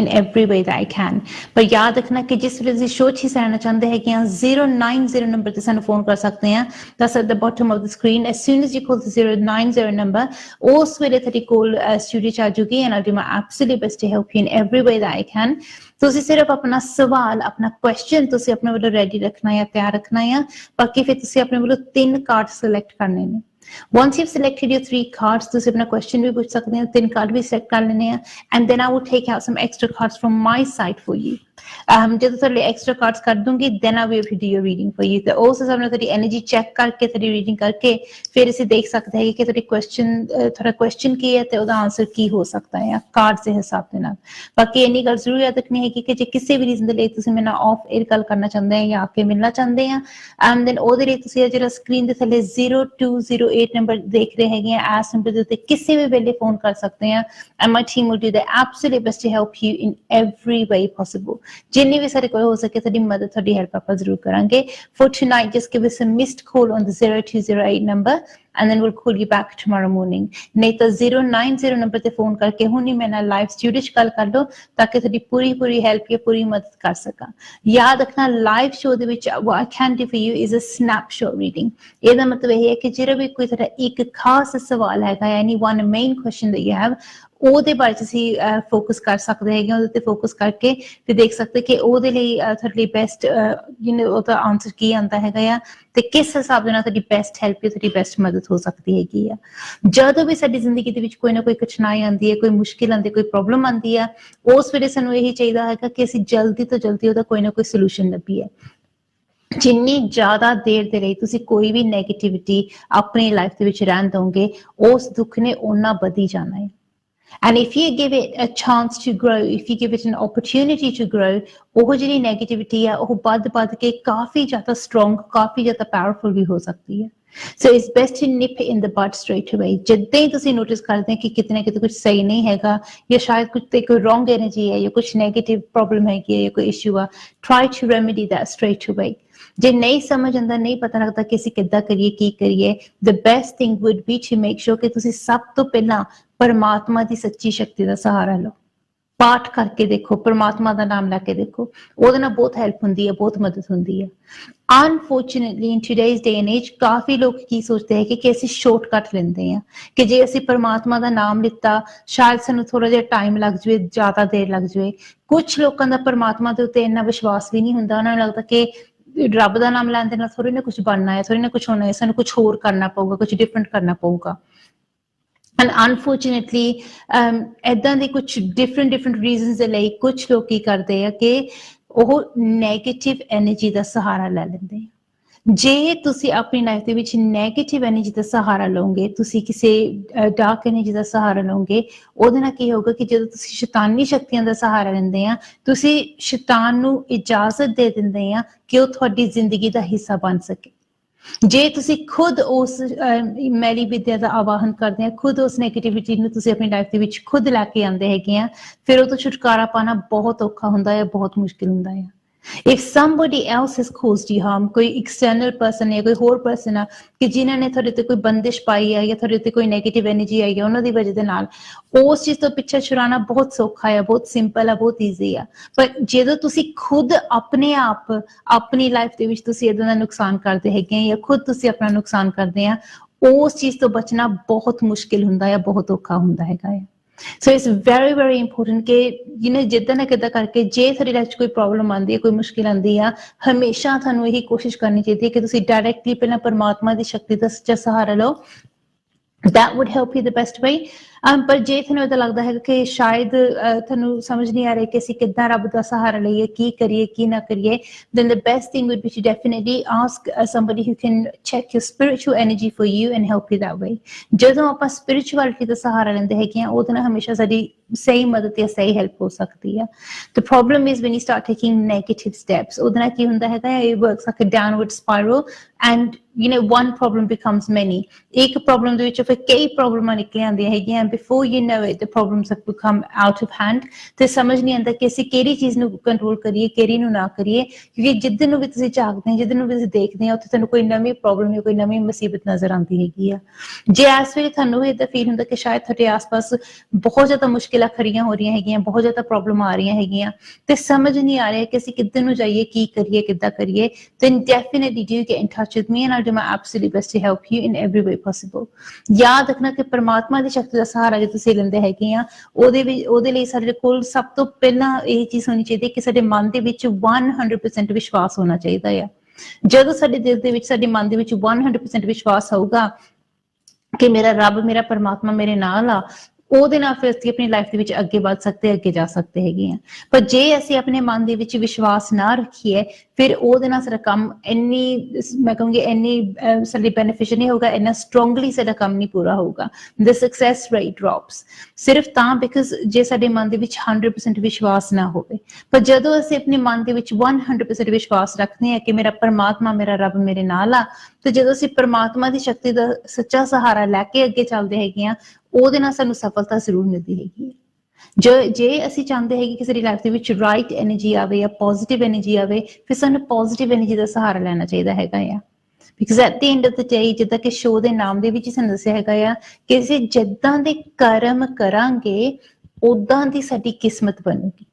in every way that I can. पर याद रखना कि जिस ਵੇਲੇ ਤੁਸੀਂ ਸ਼ੋਅ 'ਚ ਹਿੱਸਾ ਲੈਣਾ ਚਾਹੁੰਦੇ ਹੈਗੇ ਆ 090 ਨੰਬਰ ਤੇ ਸਾਨੂੰ ਫੋਨ ਕਰ ਸਕਦੇ ਆ। That's at the bottom of the screen. As soon as you call the 090 number, ਉਸ ਵੇਲੇ ਤੁਹਾਡੀ ਕੋਲ ਸਟੂਡੀਓ 'ਚ ਆ ਜੂਗੀ and I'll do my absolute best to help you in every way that I can. ਤੁਸੀਂ ਸਿਰਫ ਆਪਣਾ ਸਵਾਲ, ਆਪਣਾ ਕੁਐਸਚਨ ਤੁਸੀਂ ਆਪਣੇ ਵੱਲੋਂ ਰੈਡੀ ਰੱਖਣਾ ਹੈ, ਤਿਆਰ ਰੱਖਣਾ ਹੈ। ਬਾਕੀ ਫਿਰ ਤੁਸੀਂ ਆਪਣੇ ਵੱਲੋਂ 3 ਕਾਰਡ ਸਿਲੈਕਟ ਕਰਨੇ ਨੇ। Once you've selected your 3 cards, ਤੁਸੀਂ ਆਪਣਾ question ਵੀ ਪੁੱਛ ਸਕਦੇ ਹੋ, 3 ਕਾਰਡ ਵੀ ਸਿਲੈਕਟ ਕਰ ਲੈਣੇ ਆ and then I will take out some extra cards from my side for you. ਜਦੋਂ ਤੁਹਾਡੇ ਐਕਸਟਰਾ ਕਾਰਡਸ ਕਰ ਦੂੰਗੀ then I will do your reading for you. ਤੇ ਉਸ ਹਿਸਾਬ ਨਾਲ ਤੁਹਾਡੀ ਐਨਰਜੀ ਚੈੱਕ ਕਰਕੇ, ਤੁਹਾਡੀ ਰੀਡਿੰਗ ਕਰਕੇ ਫਿਰ ਅਸੀਂ ਦੇਖ ਸਕਦੇ ਹਾਂ ਕਿ ਤੁਹਾਡਾ ਕੁਐਸਚਨ ਕੀ ਹੈ ਤੇ ਉਹਦਾ ਆਨਸਰ ਕੀ ਹੋ ਸਕਦਾ ਹੈ ਕਾਰਡ ਦੇ ਹਿਸਾਬ ਦੇ ਨਾਲ। ਬਾਕੀ ਇੰਨੀ ਗੱਲ ਜ਼ਰੂਰ ਯਾਦ ਰੱਖਣੀ ਹੈਗੀ ਕਿ ਜੇ ਕਿਸੇ ਵੀ ਰੀਜ਼ਨ ਦੇ ਲਈ ਤੁਸੀਂ ਮੇਰੇ ਨਾਲ ਆਫ 에ਅਰ ਗੱਲ ਕਰਨਾ ਚਾਹੁੰਦੇ ਆ ਜਾਂ ਆ ਕੇ ਮਿਲਣਾ ਚਾਹੁੰਦੇ ਆ then ਉਹਦੇ ਲਈ ਤੁਸੀਂ ਜਿਹੜਾ ਸਕਰੀਨ ਦੇ ਥੱਲੇ 0208 ਨੰਬਰ ਦੇਖ ਰਹੇ ਹੈਗੇ ਆ, ਇਸ ਨੰਬਰ ਦੇ ਉੱਤੇ ਕਿਸੇ ਵੀ ਵੇਲੇ ਫੋਨ ਕਰ ਸਕਦੇ ਆ and my team will do their absolute best to help you in every way possible. ਜਿੰਨੀ ਵੀ ਸਾਡੇ ਕੋਲ ਹੋ ਸਕੇ ਤੁਹਾਡੀ ਮਦਦ, ਤੁਹਾਡੀ ਹੈਲਪ ਆਪਾਂ ਜ਼ਰੂਰ ਕਰਾਂਗੇ। For tonight, just give us a missed call on the 0208 number and then we'll call you back tomorrow morning. ਨਹੀਂ ਤਾਂ 090 ਨੰਬਰ ਤੇ ਫੋਨ ਕਰਕੇ ਹੁਣੀ ਮੇਰੇ ਨਾਲ ਲਾਈਵ ਸਟੂਡੀਓ 'ਚ ਗੱਲ ਕਰ ਲਓ ਤਾਂ ਕਿ ਤੁਹਾਡੀ ਪੂਰੀ ਹੈਲਪ ਜਾਂ ਪੂਰੀ ਮਦਦ ਕਰ ਸਕਾਂ। ਯਾਦ ਰੱਖਣਾ ਲਾਈਵ ਸ਼ੋਅ ਦੇ ਵਿੱਚ what I can do for you is a snapshot reading. ਇਹਦਾ ਮਤਲਬ ਇਹ ਹੈ ਕਿ ਜਿਹੜਾ ਵੀ ਕੋਈ ਤੁਹਾਡਾ ਇੱਕ ਖਾਸ ਸਵਾਲ ਹੈਗਾ, any one main question that you have, ਉਹਦੇ ਬਾਰੇ ਤੁਸੀਂ ਫੋਕਸ ਕਰ ਸਕਦੇ ਹੈਗੇ, ਉਹਦੇ ਤੇ ਫੋਕਸ ਕਰਕੇ ਫਿਰ ਦੇਖ ਸਕਦੇ ਕਿ ਉਹਦੇ ਲਈ ਤੁਹਾਡੇ ਲਈ ਬੈਸਟ ਉਹਦਾ ਆਨਸਰ ਕੀ ਆਉਂਦਾ ਹੈਗਾ ਆ ਤੇ ਕਿਸ ਹਿਸਾਬ ਦੇ ਨਾਲ ਤੁਹਾਡੀ ਬੈਸਟ ਹੈਲਪ ਜਾਂ ਤੁਹਾਡੀ ਬੈਸਟ ਮਦਦ ਹੋ ਸਕਦੀ ਹੈਗੀ ਆ। ਜਦੋਂ ਵੀ ਸਾਡੀ ਜ਼ਿੰਦਗੀ ਦੇ ਵਿੱਚ ਕੋਈ ਨਾ ਕੋਈ ਕਠਿਨਾਈ ਆਉਂਦੀ ਹੈ, ਕੋਈ ਮੁਸ਼ਕਿਲ ਆਉਂਦੀ, ਕੋਈ ਪ੍ਰੋਬਲਮ ਆਉਂਦੀ ਆ, ਉਸ ਵੇਲੇ ਸਾਨੂੰ ਇਹੀ ਚਾਹੀਦਾ ਹੈਗਾ ਕਿ ਅਸੀਂ ਜਲਦੀ ਤੋਂ ਜਲਦੀ ਉਹਦਾ ਕੋਈ ਨਾ ਕੋਈ ਸੋਲੂਸ਼ਨ ਲੱਭੀਏ। ਜਿੰਨੀ ਜ਼ਿਆਦਾ ਦੇਰ ਦੇ ਲਈ ਤੁਸੀਂ ਕੋਈ ਵੀ ਨੈਗੇਟਿਵਿਟੀ ਆਪਣੀ ਲਾਈਫ ਦੇ ਵਿੱਚ ਰਹਿਣ ਦੋਗੇ, ਉਸ ਦੁੱਖ ਨੇ ਓਨਾ ਵਧੀ ਜਾਣਾ ਹੈ। And if you give it a chance to grow, if you give it an opportunity to grow, ਉਹ ਜਿਹੜੀ ਨੈਗੇਟਿਵਿਟੀ ਆ ਉਹ ਵੱਧ ਕੇ ਕਾਫੀ ਜ਼ਿਆਦਾ ਸਟਰੋਂਗ, ਕਾਫੀ ਜ਼ਿਆਦਾ ਪਾਵਰਫੁਲ ਵੀ ਹੋ ਸਕਦੀ ਹੈ। So it's best to nip it in the bud straight away. ਜਿੱਦਾਂ ਹੀ ਤੁਸੀਂ ਨੋਟਿਸ ਕਰਦੇ ਹੋ ਕਿ ਕਿਤੇ ਨਾ ਕਿਤੇ ਕੁਝ ਸਹੀ ਨਹੀਂ ਹੈਗਾ ਜਾਂ ਸ਼ਾਇਦ ਕੁਝ ਤੇ ਕੋਈ ਰੋਂਗ ਐਨਰਜੀ ਹੈ ਜਾਂ ਕੁਝ ਨੈਗੇਟਿਵ ਪ੍ਰੋਬਲਮ ਹੈਗੀ ਹੈ ਜਾਂ ਕੋਈ ਇਸ਼ੂ ਆ, try to remedy that straight away. ਜੇ ਨਹੀਂ ਸਮਝ ਆਉਂਦਾ, ਨਹੀਂ ਪਤਾ ਲੱਗਦਾ ਕਿ ਅਸੀਂ ਕਿੱਦਾਂ ਕਰੀਏ, ਕੀ ਕਰੀਏ, the best thing would be to make sure ਕਿ ਤੁਸੀਂ ਸਭ ਤੋਂ ਪਹਿਲਾਂ ਪਰਮਾਤਮਾ ਦੀ ਸੱਚੀ ਸ਼ਕਤੀ ਦਾ ਸਹਾਰਾ ਲਓ। ਪਾਠ ਕਰਕੇ ਦੇਖੋ, ਪਰਮਾਤਮਾ ਦਾ ਨਾਮ ਲੈ ਕੇ ਦੇਖੋ, ਉਹਦੇ ਨਾਲ ਬਹੁਤ ਹੈਲਪ ਹੁੰਦੀ ਹੈ, ਬਹੁਤ ਮਦਦ ਹੁੰਦੀ ਹੈ। Unfortunately, in today's day and age, ਕਾਫੀ ਲੋਕ ਕੀ ਸੋਚਦੇ ਹੈ ਕਿ ਅਸੀਂ ਸ਼ਾਰਟਕਟ ਲੈਂਦੇ ਹਾਂ ਕਿ ਜੇ ਅਸੀਂ ਪਰਮਾਤਮਾ ਦਾ ਨਾਮ ਲਿੱਤਾ ਸ਼ਾਇਦ ਸਾਨੂੰ ਥੋੜਾ ਜਿਹਾ ਟਾਈਮ ਲੱਗ ਜਾਵੇ, ਜ਼ਿਆਦਾ ਦੇਰ ਲੱਗ ਜਾਵੇ। ਕੁਛ ਲੋਕਾਂ ਦਾ ਪਰਮਾਤਮਾ ਦੇ ਉੱਤੇ ਇੰਨਾ ਵਿਸ਼ਵਾਸ ਵੀ ਨਹੀਂ ਹੁੰਦਾ, ਉਹਨਾਂ ਨੂੰ ਲੱਗਦਾ ਕਿ ਰੱਬ ਦਾ ਨਾਮ ਲੈਣ ਦੇ ਨਾਲ ਥੋੜੀ ਨਾ ਕੁਛ ਬਣਨਾ ਹੈ, ਥੋੜੀ ਨਾ ਕੁਛ ਹੋਣਾ ਹੈ, ਸਾਨੂੰ ਕੁਛ ਹੋਰ ਕਰਨਾ ਪਊਗਾ, ਕੁਛ ਡਿਫਰੈਂਟ ਕਰਨਾ ਪਊਗਾ। And unfortunately, ਏਦਾਂ ਦੇ ਕੁਛ different reasons ਦੇ ਲਈ ਕੁਛ ਲੋਕ ਕੀ ਕਰਦੇ ਆ ਕਿ ਉਹ ਨੈਗੇਟਿਵ ਐਨਰਜੀ ਦਾ ਸਹਾਰਾ ਲੈ ਲੈਂਦੇ ਆ। ਜੇ ਤੁਸੀਂ ਆਪਣੀ ਲਾਈਫ ਦੇ ਵਿੱਚ ਨੈਗੇਟਿਵ ਐਨਰਜੀ ਦਾ ਸਹਾਰਾ ਲਓਗੇ, ਤੁਸੀਂ ਕਿਸੇ ਡਾਰਕ ਐਨਰਜੀ ਦਾ ਸਹਾਰਾ ਲਓਗੇ, ਉਹਦੇ ਨਾਲ ਕੀ ਹੋਊਗਾ ਕਿ ਜਦੋਂ ਤੁਸੀਂ ਸ਼ੈਤਾਨੀ ਸ਼ਕਤੀਆਂ ਦਾ ਸਹਾਰਾ ਲੈਂਦੇ ਆ, ਤੁਸੀਂ ਸ਼ੈਤਾਨ ਨੂੰ ਇਜਾਜ਼ਤ ਦੇ ਦਿੰਦੇ ਆ ਕਿ ਉਹ ਤੁਹਾਡੀ ਜ਼ਿੰਦਗੀ ਦਾ ਹਿੱਸਾ ਬਣ ਸਕੇ। ਜੇ ਤੁਸੀਂ ਖੁਦ ਉਸ ਮੈਲੀ ਵਿਦਿਆ ਦਾ ਆਵਾਹਨ ਕਰਦੇ ਆ, ਖੁਦ ਉਸ ਨੈਗੇਟਿਵਿਟੀ ਨੂੰ ਤੁਸੀਂ ਆਪਣੀ ਲਾਈਫ ਦੇ ਵਿੱਚ ਖੁਦ ਲੈ ਕੇ ਆਉਂਦੇ ਹੈਗੇ ਆ, ਫਿਰ ਉਹ ਤੋਂ ਛੁਟਕਾਰਾ ਪਾਉਣਾ ਬਹੁਤ ਔਖਾ ਹੁੰਦਾ ਹੈ, ਬਹੁਤ ਮੁਸ਼ਕਿਲ ਹੁੰਦਾ ਹੈ। If somebody else has caused you harm, ਕੋਈ external person ਹੈ, ਕੋਈ ਹੋਰ person ਆ ਕਿ ਜਿਨ੍ਹਾਂ ਨੇ ਤੁਹਾਡੇ ਤੇ ਕੋਈ ਬੰਦਿਸ਼ ਪਾਈ ਹੈ ਜਾਂ ਤੁਹਾਡੇ ਤੇ ਕੋਈ ਨੈਗੇਟਿਵ ਐਨਰਜੀ ਆਈ ਹੈ, ਉਹਨਾਂ ਦੀ ਵਜ੍ਹਾ ਦੇ ਨਾਲ ਉਸ ਚੀਜ਼ ਤੋਂ ਪਿੱਛੇ ਛੁਡਾਉਣਾ ਬਹੁਤ ਸੌਖਾ ਹੈ, ਬਹੁਤ ਸਿੰਪਲ ਹੈ, ਬਹੁਤ ਈਜ਼ੀ ਆ। ਪਰ ਜਦੋਂ ਤੁਸੀਂ ਖੁਦ ਆਪਣੇ ਆਪ ਆਪਣੀ ਲਾਈਫ ਦੇ ਵਿੱਚ ਤੁਸੀਂ ਏਦਾਂ ਦਾ ਨੁਕਸਾਨ ਕਰਦੇ ਹੈਗੇ ਆ ਜਾਂ ਖੁਦ ਤੁਸੀਂ ਆਪਣਾ ਨੁਕਸਾਨ ਕਰਦੇ ਆ, ਉਸ ਚੀਜ਼ ਤੋਂ ਬਚਣਾ ਬਹੁਤ ਮੁਸ਼ਕਿਲ ਹੁੰਦਾ ਹੈ, ਬਹੁਤ ਔਖਾ ਹੁੰਦਾ ਹੈਗਾ ਹੈ। So it's very important ਕਿ ਜਿੱਦਾਂ ਨਾ ਕਿੱਦਾਂ ਕਰਕੇ ਜੇ ਤੁਹਾਡੀ ਲਾਈਫ 'ਚ ਕੋਈ ਪ੍ਰੋਬਲਮ ਆਉਂਦੀ ਹੈ, ਕੋਈ ਮੁਸ਼ਕਿਲ ਆਉਂਦੀ ਆ, ਹਮੇਸ਼ਾ ਤੁਹਾਨੂੰ ਇਹੀ ਕੋਸ਼ਿਸ਼ ਕਰਨੀ ਚਾਹੀਦੀ ਹੈ ਕਿ ਤੁਸੀਂ ਡਾਇਰੈਕਟਲੀ ਪਹਿਲਾਂ ਪਰਮਾਤਮਾ ਦੀ ਸ਼ਕਤੀ ਦਾ ਸੱਚਾ ਸਹਾਰਾ ਲਓ। That would help you the best way. ਪਰ ਜੇ ਤੁਹਾਨੂੰ ਏਦਾਂ ਲੱਗਦਾ ਹੈਗਾ ਕਿ ਸ਼ਾਇਦ ਤੁਹਾਨੂੰ ਸਮਝ ਨਹੀਂ ਆ ਰਿਹਾ ਕਿ ਅਸੀਂ ਕਿੱਦਾਂ ਰੱਬ ਦਾ ਸਹਾਰਾ ਲਈਏ, ਕੀ ਕਰੀਏ, ਕੀ ਨਾ ਕਰੀਏ, then the best thing would be to definitely ask somebody who can check your spiritual energy for you and help you that way. ਜਦੋਂ ਆਪਾਂ spirituality ਦਾ ਸਹਾਰਾ ਲੈਂਦੇ ਹੈਗੇ ਆ, ਉਹਦੇ ਨਾਲ ਹਮੇਸ਼ਾ ਸਾਡੀ ਸਹੀ ਮਦਦ ਜਾਂ ਸਹੀ ਹੈਲਪ ਹੋ ਸਕਦੀ ਆ। The problem is when you start taking negative steps, ਉਹਦੇ ਨਾਲ ਕੀ ਹੁੰਦਾ ਹੈਗਾ, it works like a downward spiral and one problem becomes many. ਇੱਕ ਪ੍ਰੋਬਲਮ ਦੇ ਵਿੱਚੋਂ ਫਿਰ ਕਈ ਪ੍ਰੋਬਲਮਾਂ ਨਿਕਲ ਆਉਂਦੀਆਂ ਹੈਗੀਆਂ before you know it the problems have become out of hand ਤੇ ਸਮਝ ਨਹੀਂ ਆਉਂਦਾ ਕਿ ਅਸੀਂ ਕਿਹੜੀ ਚੀਜ਼ ਨੂੰ ਕੰਟਰੋਲ ਕਰੀਏ ਕਿਹੜੀ ਨੂੰ ਨਾ ਕਰੀਏ ਕਿਉਂਕਿ ਜਿੱਦਨ ਨੂੰ ਵੀ ਤੁਸੀਂ ਝਾਕਦੇ ਹੋ ਜਿੱਦਨ ਨੂੰ ਵੀ ਤੁਸੀਂ ਦੇਖਦੇ ਹੋ ਉੱਥੇ ਤੁਹਾਨੂੰ ਕੋਈ ਨਵੀਂ ਪ੍ਰੋਬਲਮ ਜਾਂ ਕੋਈ ਨਵੀਂ ਮੁਸੀਬਤ ਨਜ਼ਰ ਆਉਂਦੀ ਹੈਗੀ ਆ ਜੇ ਇਸ ਵੇਲੇ ਤੁਹਾਨੂੰ ਇਦਾਂ ਫੀਲ ਹੁੰਦਾ ਕਿ ਸ਼ਾਇਦ ਤੁਹਾਡੇ ਆਸ-ਪਾਸ ਬਹੁਤ ਜ਼ਿਆਦਾ ਮੁਸ਼ਕਿਲਾਂ ਖੜੀਆਂ ਹੋ ਰਹੀਆਂ ਹੈਗੀਆਂ ਬਹੁਤ ਜ਼ਿਆਦਾ ਪ੍ਰੋਬਲਮ ਆ ਰਹੀਆਂ ਹੈਗੀਆਂ ਤੇ ਸਮਝ ਨਹੀਂ ਆ ਰਿਹਾ ਕਿ ਅਸੀਂ ਕਿੱਧਰ ਨੂੰ ਜਾਈਏ ਕੀ ਕਰੀਏ ਕਿੱਦਾਂ ਕਰੀਏ then definitely do get in touch with me and I'll do my absolute best to help you in every way possible ਯਾਦ ਰੱਖਣਾ ਕਿ ਪਰਮਾਤਮਾ ਦੀ ਸ਼ਕਤੀ ਦਾ ਸਹਾਰਾ ਜੇ ਤੁਸੀਂ ਲੈਂਦੇ ਹੈਗੇ ਆ ਉਹਦੇ ਲਈ ਸਾਡੇ ਕੋਲ ਸਭ ਤੋਂ ਪਹਿਲਾਂ ਇਹ ਚੀਜ਼ ਹੋਣੀ ਚਾਹੀਦੀ ਹੈ ਕਿ ਸਾਡੇ ਮਨ ਦੇ ਵਿੱਚ 100% ਵਿਸ਼ਵਾਸ ਹੋਣਾ ਚਾਹੀਦਾ ਆ ਜਦੋਂ ਸਾਡੇ ਦਿਲ ਦੇ ਵਿੱਚ ਸਾਡੇ ਮਨ ਦੇ ਵਿੱਚ 100% ਵਿਸ਼ਵਾਸ ਹੋਊਗਾ ਕਿ ਮੇਰਾ ਰੱਬ ਮੇਰਾ ਪਰਮਾਤਮਾ ਮੇਰੇ ਨਾਲ ਆ ਉਹਦੇ ਨਾਲ ਫਿਰ ਅਸੀਂ ਆਪਣੀ ਲਾਈਫ ਦੇ ਵਿੱਚ ਅੱਗੇ ਵੱਧ ਸਕਦੇ ਅੱਗੇ ਜਾ ਸਕਦੇ ਹੈਗੇ ਆ ਪਰ ਜੇ ਅਸੀਂ ਆਪਣੇ ਮਨ ਦੇ ਵਿੱਚ ਵਿਸ਼ਵਾਸ ਨਾ ਰੱਖੀਏ ਫਿਰ ਉਹਦੇ ਨਾਲ ਸਾਡਾ ਕੰਮ ਇੰਨੀ ਮੈਂ ਕਹੂੰਗੀ ਇੰਨੀ ਸਾਡੇ ਬੈਨੀਫਿਸ਼ੀਅਲ ਨਹੀਂ ਹੋਊਗਾ ਇੰਨਾ ਸਟਰੋਂਗਲੀ ਸਾਡਾ ਕੰਮ ਨਹੀਂ ਪੂਰਾ ਹੋਊਗਾ the success rate drops ਸਿਰਫ ਤਾਂ ਬਿਕਾਜ਼ ਜੇ ਸਾਡੇ ਮਨ ਦੇ ਵਿੱਚ 100% ਵਿਸ਼ਵਾਸ ਨਾ ਹੋਵੇ ਪਰ ਜਦੋਂ ਅਸੀਂ ਆਪਣੇ ਮਨ ਦੇ ਵਿੱਚ 100% ਵਿਸ਼ਵਾਸ ਰੱਖਦੇ ਹਾਂ ਕਿ ਮੇਰਾ ਪਰਮਾਤਮਾ ਮੇਰਾ ਰੱਬ ਮੇਰੇ ਨਾਲ ਆ ਤੇ ਜਦੋਂ ਅਸੀਂ ਪਰਮਾਤਮਾ ਦੀ ਸ਼ਕਤੀ ਦਾ ਸੱਚਾ ਸਹਾਰਾ ਲੈ ਕੇ ਅੱਗੇ ਚੱਲਦੇ ਹੈਗੇ ਆ ਉਹਦੇ ਨਾਲ ਸਾਨੂੰ ਸਫਲਤਾ ਜ਼ਰੂਰ ਮਿਲਦੀ ਹੈਗੀ ਜੇ ਅਸੀਂ ਚਾਹੁੰਦੇ ਹੈਗੇ ਕਿ ਸਾਡੀ ਲਾਈਫ ਦੇ ਵਿੱਚ ਰਾਈਟ ਐਨਰਜੀ ਆਵੇ ਜਾਂ ਪੋਜ਼ਿਟਿਵ ਐਨਰਜੀ ਆਵੇ ਫਿਰ ਸਾਨੂੰ ਪੋਜ਼ਿਟਿਵ ਐਨਰਜੀ ਦਾ ਸਹਾਰਾ ਲੈਣਾ ਚਾਹੀਦਾ ਹੈਗਾ ਆ because at the end of the day ਜਿੱਦਾਂ ਕਿ ਸ਼ੋਅ ਦੇ ਨਾਮ ਦੇ ਵਿੱਚ ਸਾਨੂੰ ਦੱਸਿਆ ਹੈਗਾ ਆ ਕਿ ਅਸੀਂ ਜਿੱਦਾਂ ਦੇ ਕਰਮ ਕਰਾਂਗੇ ਉਦਾਂ ਦੀ ਸਾਡੀ ਕਿਸਮਤ ਬਣੇਗੀ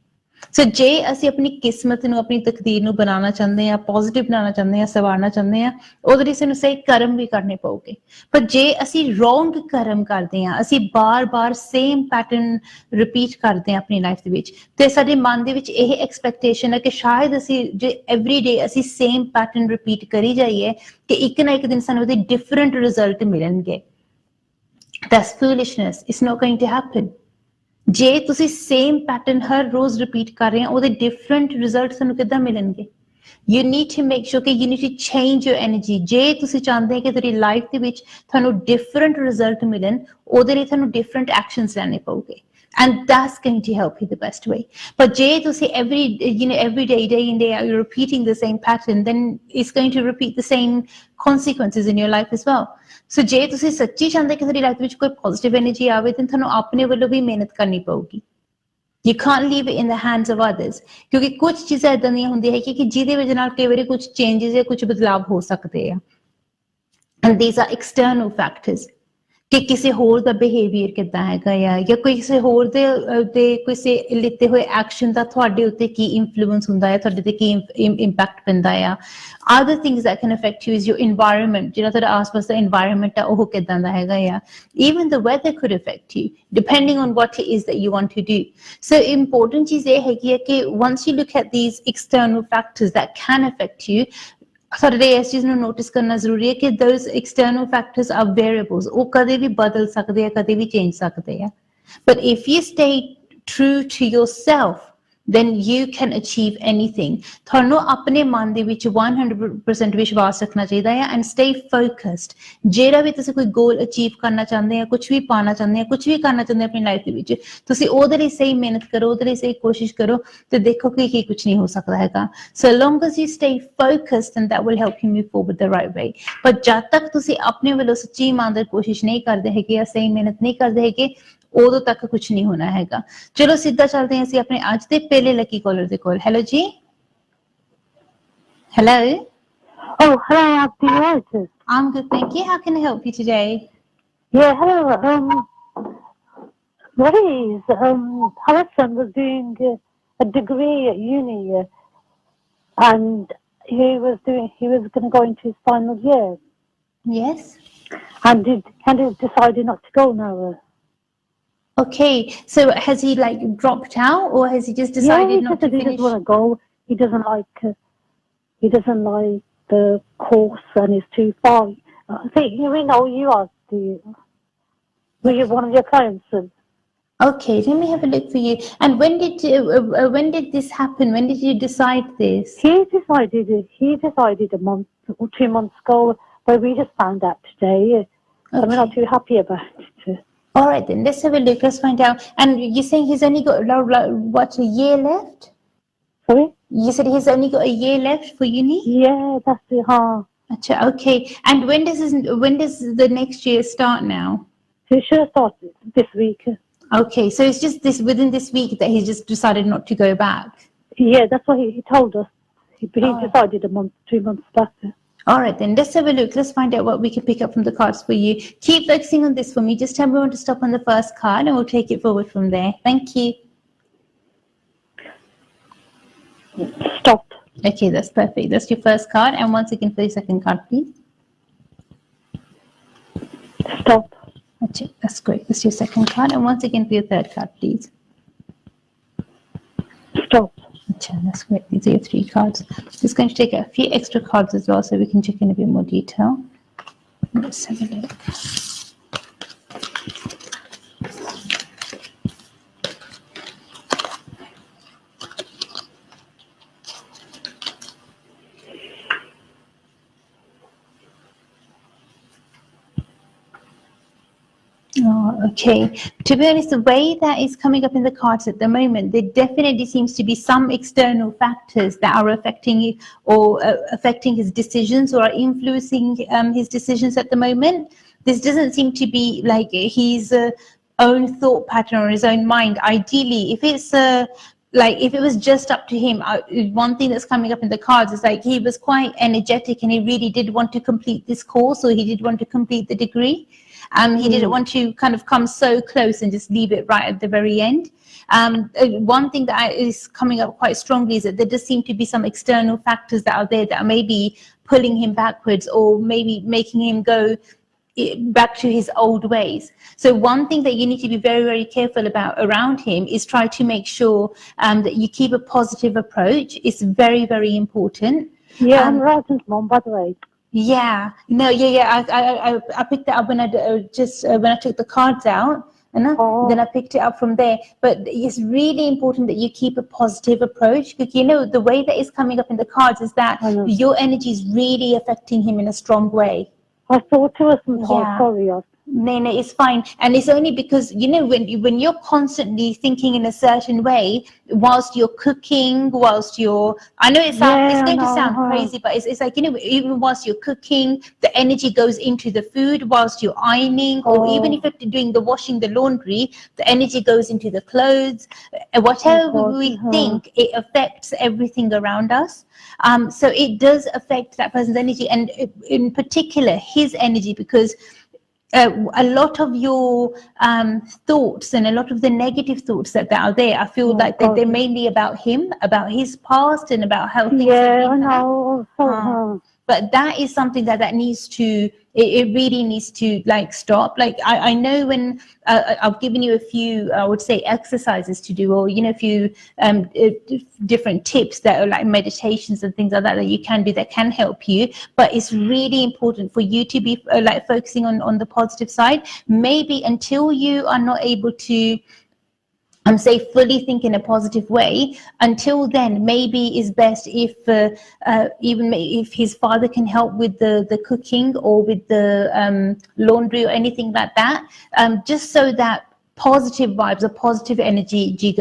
ਸੋ ਜੇ ਅਸੀਂ ਆਪਣੀ ਕਿਸਮਤ ਨੂੰ ਆਪਣੀ ਤਕਦੀਰ ਨੂੰ ਬਣਾਉਣਾ ਚਾਹੁੰਦੇ ਹਾਂ ਪੋਜ਼ਿਟਿਵ ਬਣਾਉਣਾ ਚਾਹੁੰਦੇ ਹਾਂ ਸਵਾਰਨਾ ਚਾਹੁੰਦੇ ਹਾਂ ਉਹਦੇ ਲਈ ਸਾਨੂੰ ਸਹੀ ਕਰਮ ਵੀ ਕਰਨੇ ਪਊਗੇ ਪਰ ਜੇ ਅਸੀਂ ਰੋਂਗ ਕਰਮ ਕਰਦੇ ਹਾਂ ਅਸੀਂ ਬਾਰ-ਬਾਰ ਸੇਮ ਪੈਟਰਨ ਰਿਪੀਟ ਕਰਦੇ ਹਾਂ ਆਪਣੀ ਲਾਈਫ ਦੇ ਵਿੱਚ ਤੇ ਸਾਡੇ ਮਨ ਦੇ ਵਿੱਚ ਇਹ ਐਕਸਪੈਕਟੇਸ਼ਨ ਹੈ ਕਿ ਸ਼ਾਇਦ ਅਸੀਂ ਜੇ ਐਵਰੀ ਡੇ ਅਸੀਂ ਸੇਮ ਪੈਟਰਨ ਰਿਪੀਟ ਕਰੀ ਜਾਈਏ ਕਿ ਇੱਕ ਨਾ ਇੱਕ ਦਿਨ ਸਾਨੂੰ ਉਹਦੇ ਡਿਫਰੈਂਟ ਰਿਜ਼ਲਟ ਮਿਲਣਗੇ that's foolishness it's not going to happen ਜੇ ਤੁਸੀਂ ਸੇਮ ਪੈਟਰਨ ਹਰ ਰੋਜ਼ ਰਿਪੀਟ ਕਰ ਰਹੇ ਹੋ ਉਹਦੇ ਡਿਫਰੈਂਟ ਰਿਜ਼ਲਟ ਤੁਹਾਨੂੰ ਕਿੱਦਾਂ ਮਿਲਣਗੇ you need to make sure ਕਿ you need to change your energy ਜੇ ਤੁਸੀਂ ਚਾਹੁੰਦੇ ਹੋ ਕਿ ਤੁਹਾਡੀ ਲਾਈਫ ਦੇ ਵਿੱਚ ਤੁਹਾਨੂੰ ਡਿਫਰੈਂਟ ਰਿਜ਼ਲਟ ਮਿਲਣ ਉਹਦੇ ਲਈ ਤੁਹਾਨੂੰ ਡਿਫਰੈਂਟ ਐਕਸ਼ਨਸ ਲੈਣੇ ਪਊਗੇ and that's going to help you the best way but ਜੇ ਤੁਸੀਂ every day in day out you're repeating the same pattern then it's going to repeat the same consequences in your life as well so ਜੇ ਤੁਸੀਂ ਸੱਚੀ ਚਾਹੁੰਦੇ ਕਿ ਤੁਹਾਡੀ life ਵਿੱਚ ਕੋਈ ਪੋਜ਼ਿਟਿਵ ਐਨਰਜੀ ਆਵੇ ਤਾਂ ਤੁਹਾਨੂੰ ਆਪਣੇ ਵੱਲੋਂ ਵੀ ਮਿਹਨਤ ਕਰਨੀ ਪਊਗੀ You can't leave it in the hands of others ਕਿਉਂਕਿ ਕੁਝ ਚੀਜ਼ਾਂ ਏਦਾਂ ਦੀਆਂ ਹੁੰਦੀਆਂ ਹੈ ਕਿ ਜਿਹਦੇ ਵਜ੍ਹਾ ਨਾਲ ਕਈ ਵਾਰੀ ਕੁਝ ਚੇਂਜਸ ਜਾਂ ਕੁਝ ਬਦਲਾਵ ਹੋ ਸਕਦੇ ਆ and these are external factors ਕਿ ਕਿਸੇ ਹੋਰ ਦਾ ਬਿਹੇਵੀਅਰ ਕਿੱਦਾਂ ਹੈਗਾ ਆ ਜਾਂ ਕੋਈ ਕਿਸੇ ਹੋਰ ਦੇ ਕਿਸੇ ਲਿੱਤੇ ਹੋਏ ਐਕਸ਼ਨ ਦਾ ਤੁਹਾਡੇ ਉੱਤੇ ਕੀ ਇਨਫਲੂਐਂਸ ਹੁੰਦਾ ਹੈ ਤੁਹਾਡੇ ਤੇ ਕੀ ਇੰਪੈਕਟ ਪੈਂਦਾ ਆ other things that can affect you is your environment ਜਿਹੜਾ ਤੁਹਾਡਾ ਆਸ-ਪਾਸ ਦਾ environment ਆ ਉਹ ਕਿੱਦਾਂ ਦਾ ਹੈਗਾ ਆ even the weather could affect you depending on what it is that you want to do so important ਚੀਜ਼ ਇਹ ਹੈਗੀ ਹੈ ਕਿ once you look at these external factors that can affect you ਸਾਡੇ ਇਸ ਚੀਜ਼ ਨੂੰ ਨੋਟਿਸ ਕਰਨਾ ਜ਼ਰੂਰੀ ਹੈ ਕਿ those external factors are variables ਉਹ ਕਦੇ ਵੀ ਬਦਲ ਸਕਦੇ ਆ ਕਦੇ ਵੀ ਚੇਂਜ ਸਕਦੇ ਆ but if you stay true to yourself then you can achieve anything ਤੁਹਾਨੂੰ ਆਪਣੇ ਮਨ ਦੇ ਵਿੱਚ 100% ਵਿਸ਼ਵਾਸ ਰੱਖਣਾ ਚਾਹੀਦਾ ਹੈ and stay focused ਜਿਹੜਾ ਵੀ ਤੁਸੀਂ ਕੋਈ ਗੋਲ ਅਚੀਵ ਕਰਨਾ ਚਾਹੁੰਦੇ ਆ ਕੁਝ ਵੀ ਪਾਣਾ ਚਾਹੁੰਦੇ ਆ ਕੁਝ ਵੀ ਕਰਨਾ ਚਾਹੁੰਦੇ ਆਪਣੀ ਲਾਈਫ ਦੇ ਵਿੱਚ ਤੁਸੀਂ ਉਹਦੇ ਲਈ ਸਹੀ ਮਿਹਨਤ ਕਰੋ ਉਹਦੇ ਲਈ ਸਹੀ ਕੋਸ਼ਿਸ਼ ਕਰੋ ਤੇ ਦੇਖੋ ਕਿ ਕੀ ਕੁਝ ਨਹੀਂ ਹੋ ਸਕਦਾ ਹੈਗਾ so long as you stay focused and that will help you move forward the right way but ਜਦ ਤੱਕ ਤੁਸੀਂ ਆਪਣੇ ਵੱਲੋਂ ਸੱਚੀ ਇਮਾਨਦਾਰ ਕੋਸ਼ਿਸ਼ ਨਹੀਂ ਕਰਦੇ ਹੈਗੇ ਜਾਂ ਸਹੀ ਮਿਹਨਤ ਨਹੀਂ ਕਰਦੇ ਹੈਗੇ ਉਦੋਂ ਤੱਕ ਕੁਝ ਨਹੀਂ ਹੋਣਾ ਹੈਗਾ ਚਲੋ ਸਿੱਧਾ ਚੱਲਦੇ ਹਾਂ ਅਸੀਂ ਆਪਣੇ ਅੱਜ ਦੇ ਪਹਿਲੇ ਲੱਕੀ ਕਾਲਰ ਦੇ ਕੋਲ ਹੈਲੋ ਜੀ hello oh hello Arti I'm good thank you how can I help you today yeah hello Louise our son was doing a degree at uni and he was going to go into his final year yes and he decided not to go now okay so has he like dropped out or has he just decided not to finish he doesn't want to go he doesn't like the course and it's too far I think we know you are were you one of your clients okay let me have a look for you and when did this happen when did you decide this he decided a month or 2 months ago but we just found out today and we're not too happy about it all right then let's have a look let's find out and you're saying he's only got what a year left sorry you said he's only got a year left for uni yeah that's it Achha, okay and when does the next year start now So it should have started this week. Okay, so it's just within this week that he's just decided not to go back. Yeah, that's what he told us. He Oh. decided 2 months back. All right, then let's have a look. Let's find out what we can pick up from the cards for you. Keep focusing on this for me. Just tell me when to stop on the first card and we'll take it forward from there. Thank you. Stop. Okay, that's perfect. That's your first card. And once again for your second card, please. Stop. Okay, that's great. That's your second card. And once again for your third card, please. Stop. Okay, that's great. These are your three cards. Just going to take a few extra cards as well so we can check in a bit more detail. Let's have a look. Oh, okay. To be honest, the way that is coming up in the cards at the moment, there definitely seems to be some external factors that are affecting or affecting his decisions or are influencing his decisions at the moment. This doesn't seem to be like his own thought pattern or his own mind. Ideally, if it's like if it was just up to him, one thing that's coming up in the cards is like he was quite energetic and he really did want to complete this course, or he did want to complete the degree. He didn't want to kind of come so close and just leave it right at the very end. One thing that is coming up quite strongly is that there does seem to be some external factors that are there that are maybe pulling him backwards or maybe making him go back to his old ways. So one thing that you need to be very, very careful about around him is try to make sure that you keep a positive approach. It's very, very important. Yeah, I'm Rajan's mom, by the way. Yeah, no, yeah. I picked it up when I when I took the cards out, and then I picked it up from there. But it's really important that you keep a positive approach, because you know the way that is coming up in the cards is that your energy is really affecting him in a strong way. I thought it was sometimes. Sorry. No, it's fine. And it's only because, you know, when you're constantly thinking in a certain way, whilst you're cooking, whilst you're, I know it's going to sound crazy, but it's like, you know, even whilst you're cooking, the energy goes into the food, whilst you're ironing, or even if you're doing the washing, the laundry, the energy goes into the clothes. Whatever we think, it affects everything around us. So it does affect that person's energy, and in particular, his energy, because a lot of your thoughts and a lot of the negative thoughts that are there, I feel like that they're mainly about him, about his past, and about how things have been. I know. But that is something that needs to, it really needs to like stop. Like I know when I've given you a few, I would say, exercises to do, or, you know, a few different tips that are like meditations and things like that you can do that can help you. But it's really important for you to be like focusing on the positive side. Maybe until you are not able to say fully think in a positive way, until then maybe it's best if even if his father can help with the cooking or with the laundry or anything like that, just so that positive vibes or positive energy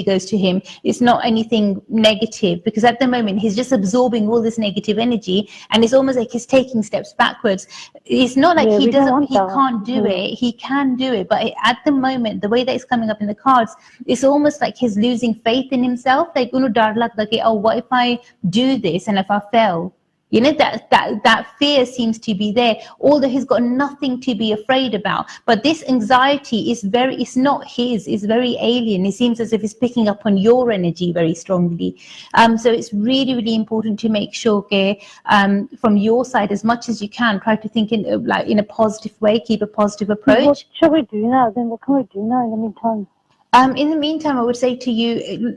goes to him. It's not anything negative, because at the moment he's just absorbing all this negative energy, and it's almost like he's taking steps backwards. It's not like he can't do it. He can do it, but at the moment, the way that it's coming up in the cards, it's almost like he's losing faith in himself. Like, oh, what if I do this and if I fail? You know, that fear seems to be there, although he's got nothing to be afraid about. But this anxiety is it's not his, it's very alien. It seems as if it's picking up on your energy very strongly. So it's really, really important to make sure, from your side, as much as you can, try to think in a positive way, keep a positive approach. What shall we do now then? What can we do now in the meantime? In the meantime, I would say to you,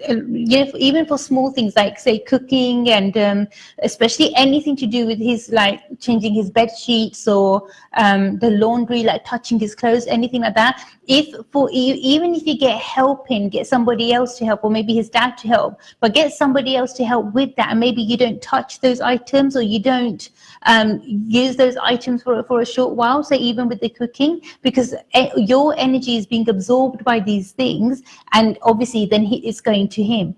even for small things like, say, cooking, and especially anything to do with his, like, changing his bed sheets or the laundry, like touching his clothes, anything like that. Even if you get help get somebody else to help, or maybe his dad to help, but get somebody else to help with that, and maybe you don't touch those items, or you don't use those items for a short while, say even with the cooking, because your energy is being absorbed by these things, and obviously then it's going to him.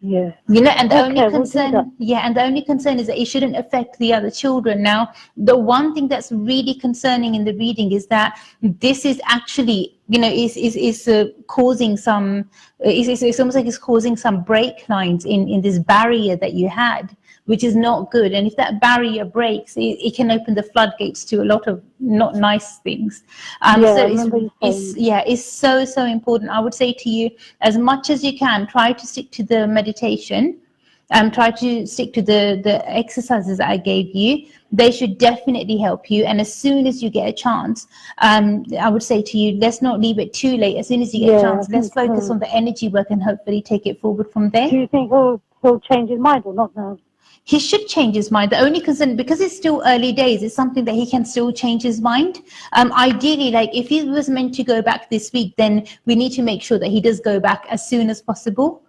Yeah. You know, and the only Okay, we'll do that. concern, yeah, and the only concern is that it shouldn't affect the other children. Now, the one thing that's really concerning in the reading is that this is actually, you know, is causing some, it's almost like it's causing some break lines in this barrier that you had, which is not good. And if that barrier breaks, it can open the floodgates to a lot of not nice things. Yeah, So I remember you saying. it's so important. I would say to you, as much as you can, try to stick to the meditation. Try to stick to the exercises that I gave you. They should definitely help you. And as soon as you get a chance, I would say to you, let's not leave it too late. As soon as you get a Yeah, I chance, let's think focus so. on the energy work and hopefully take it forward from there. Do you think he'll change his mind or not now? He should change his mind. The only concern, because it's still early days, it's something that he can still change his mind. Ideally, like if he was meant to go back this week, then we need to make sure that he does go back as soon as possible.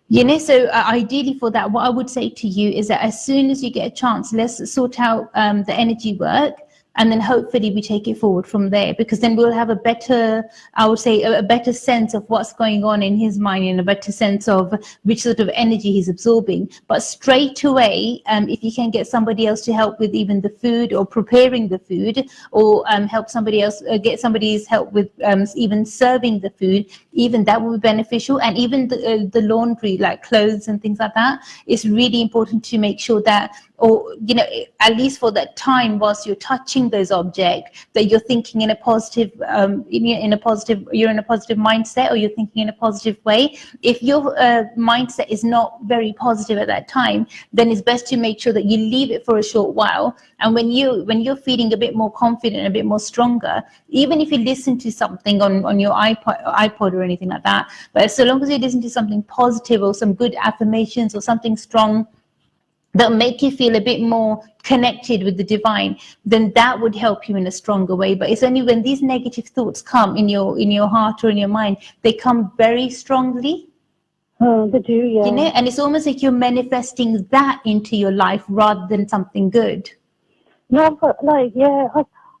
You know, so ideally for that, what I would say to you is that as soon as you get a chance, let's sort out the energy work, and then hopefully we take it forward from there, because then we'll have a better, I would say, a better sense of what's going on in his mind, and a better sense of which sort of energy he's absorbing. But straight away, if you can get somebody else to help with even the food or preparing the food, or help somebody else, get somebody's help with even serving the food, even that will be beneficial. And even the laundry, like clothes and things like that, it's really important to make sure that, or you know, at least for that time whilst you're touching those objects, that you're thinking in a positive, you're in a positive mindset, or you're thinking in a positive way. If your mindset is not very positive at that time, then it's best to make sure that you leave it for a short while. And when you're feeling a bit more confident, a bit more stronger, even if you listen to something on your iPod or anything like that, but so long as you listen to something positive, or some good affirmations, or something strong that make you feel a bit more connected with the divine, then that would help you in a stronger way. But it's only when these negative thoughts come in your heart or in your mind, they come very strongly. Oh, they do, yeah. You know, and it's almost like you're manifesting that into your life rather than something good. No, but like, yeah,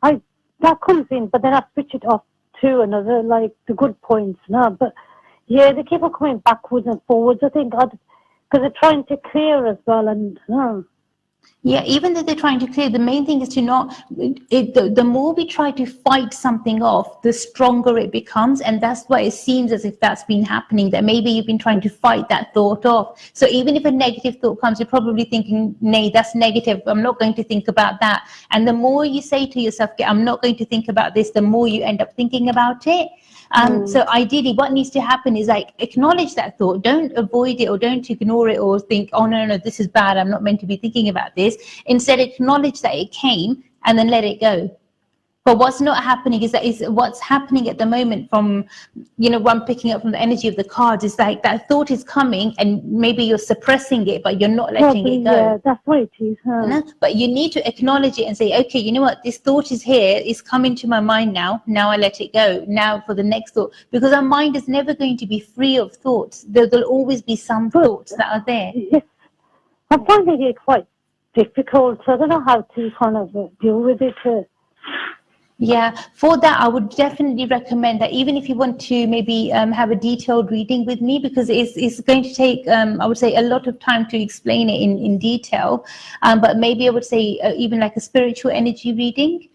I that comes in, but then I switch it off to another, like the good points. No, but yeah, they keep on coming backwards and forwards. I think because they're trying to clear as well, and Yeah, even though they're trying to clear, the main thing is to not, the more we try to fight something off, the stronger it becomes. And that's why it seems as if that's been happening, that maybe you've been trying to fight that thought off. So even if a negative thought comes, you're probably thinking, nay, that's negative, I'm not going to think about that. And the more you say to yourself, I'm not going to think about this, the more you end up thinking about it. So ideally, what needs to happen is like acknowledge that thought. Don't avoid it, or don't ignore it, or think, oh no, this is bad, I'm not meant to be thinking about this. Instead, acknowledge that it came and then let it go. But what's not happening is what's happening at the moment from, you know, what I'm picking up from the energy of the cards is like that thought is coming, and maybe you're suppressing it, but you're not letting it go. Yeah, that's what it is. But you need to acknowledge it and say, okay, you know what, this thought is here, it's coming to my mind now. Now I let it go. Now for the next thought, because our mind is never going to be free of thoughts. There'll always be some thoughts that are there. Yes, I'm finding it quite difficult. So I don't know how to kind of deal with it. Yeah, for that, I would definitely recommend that, even if you want to maybe have a detailed reading with me, because it's going to take, I would say, a lot of time to explain it in detail. But maybe I would say even like a spiritual energy reading.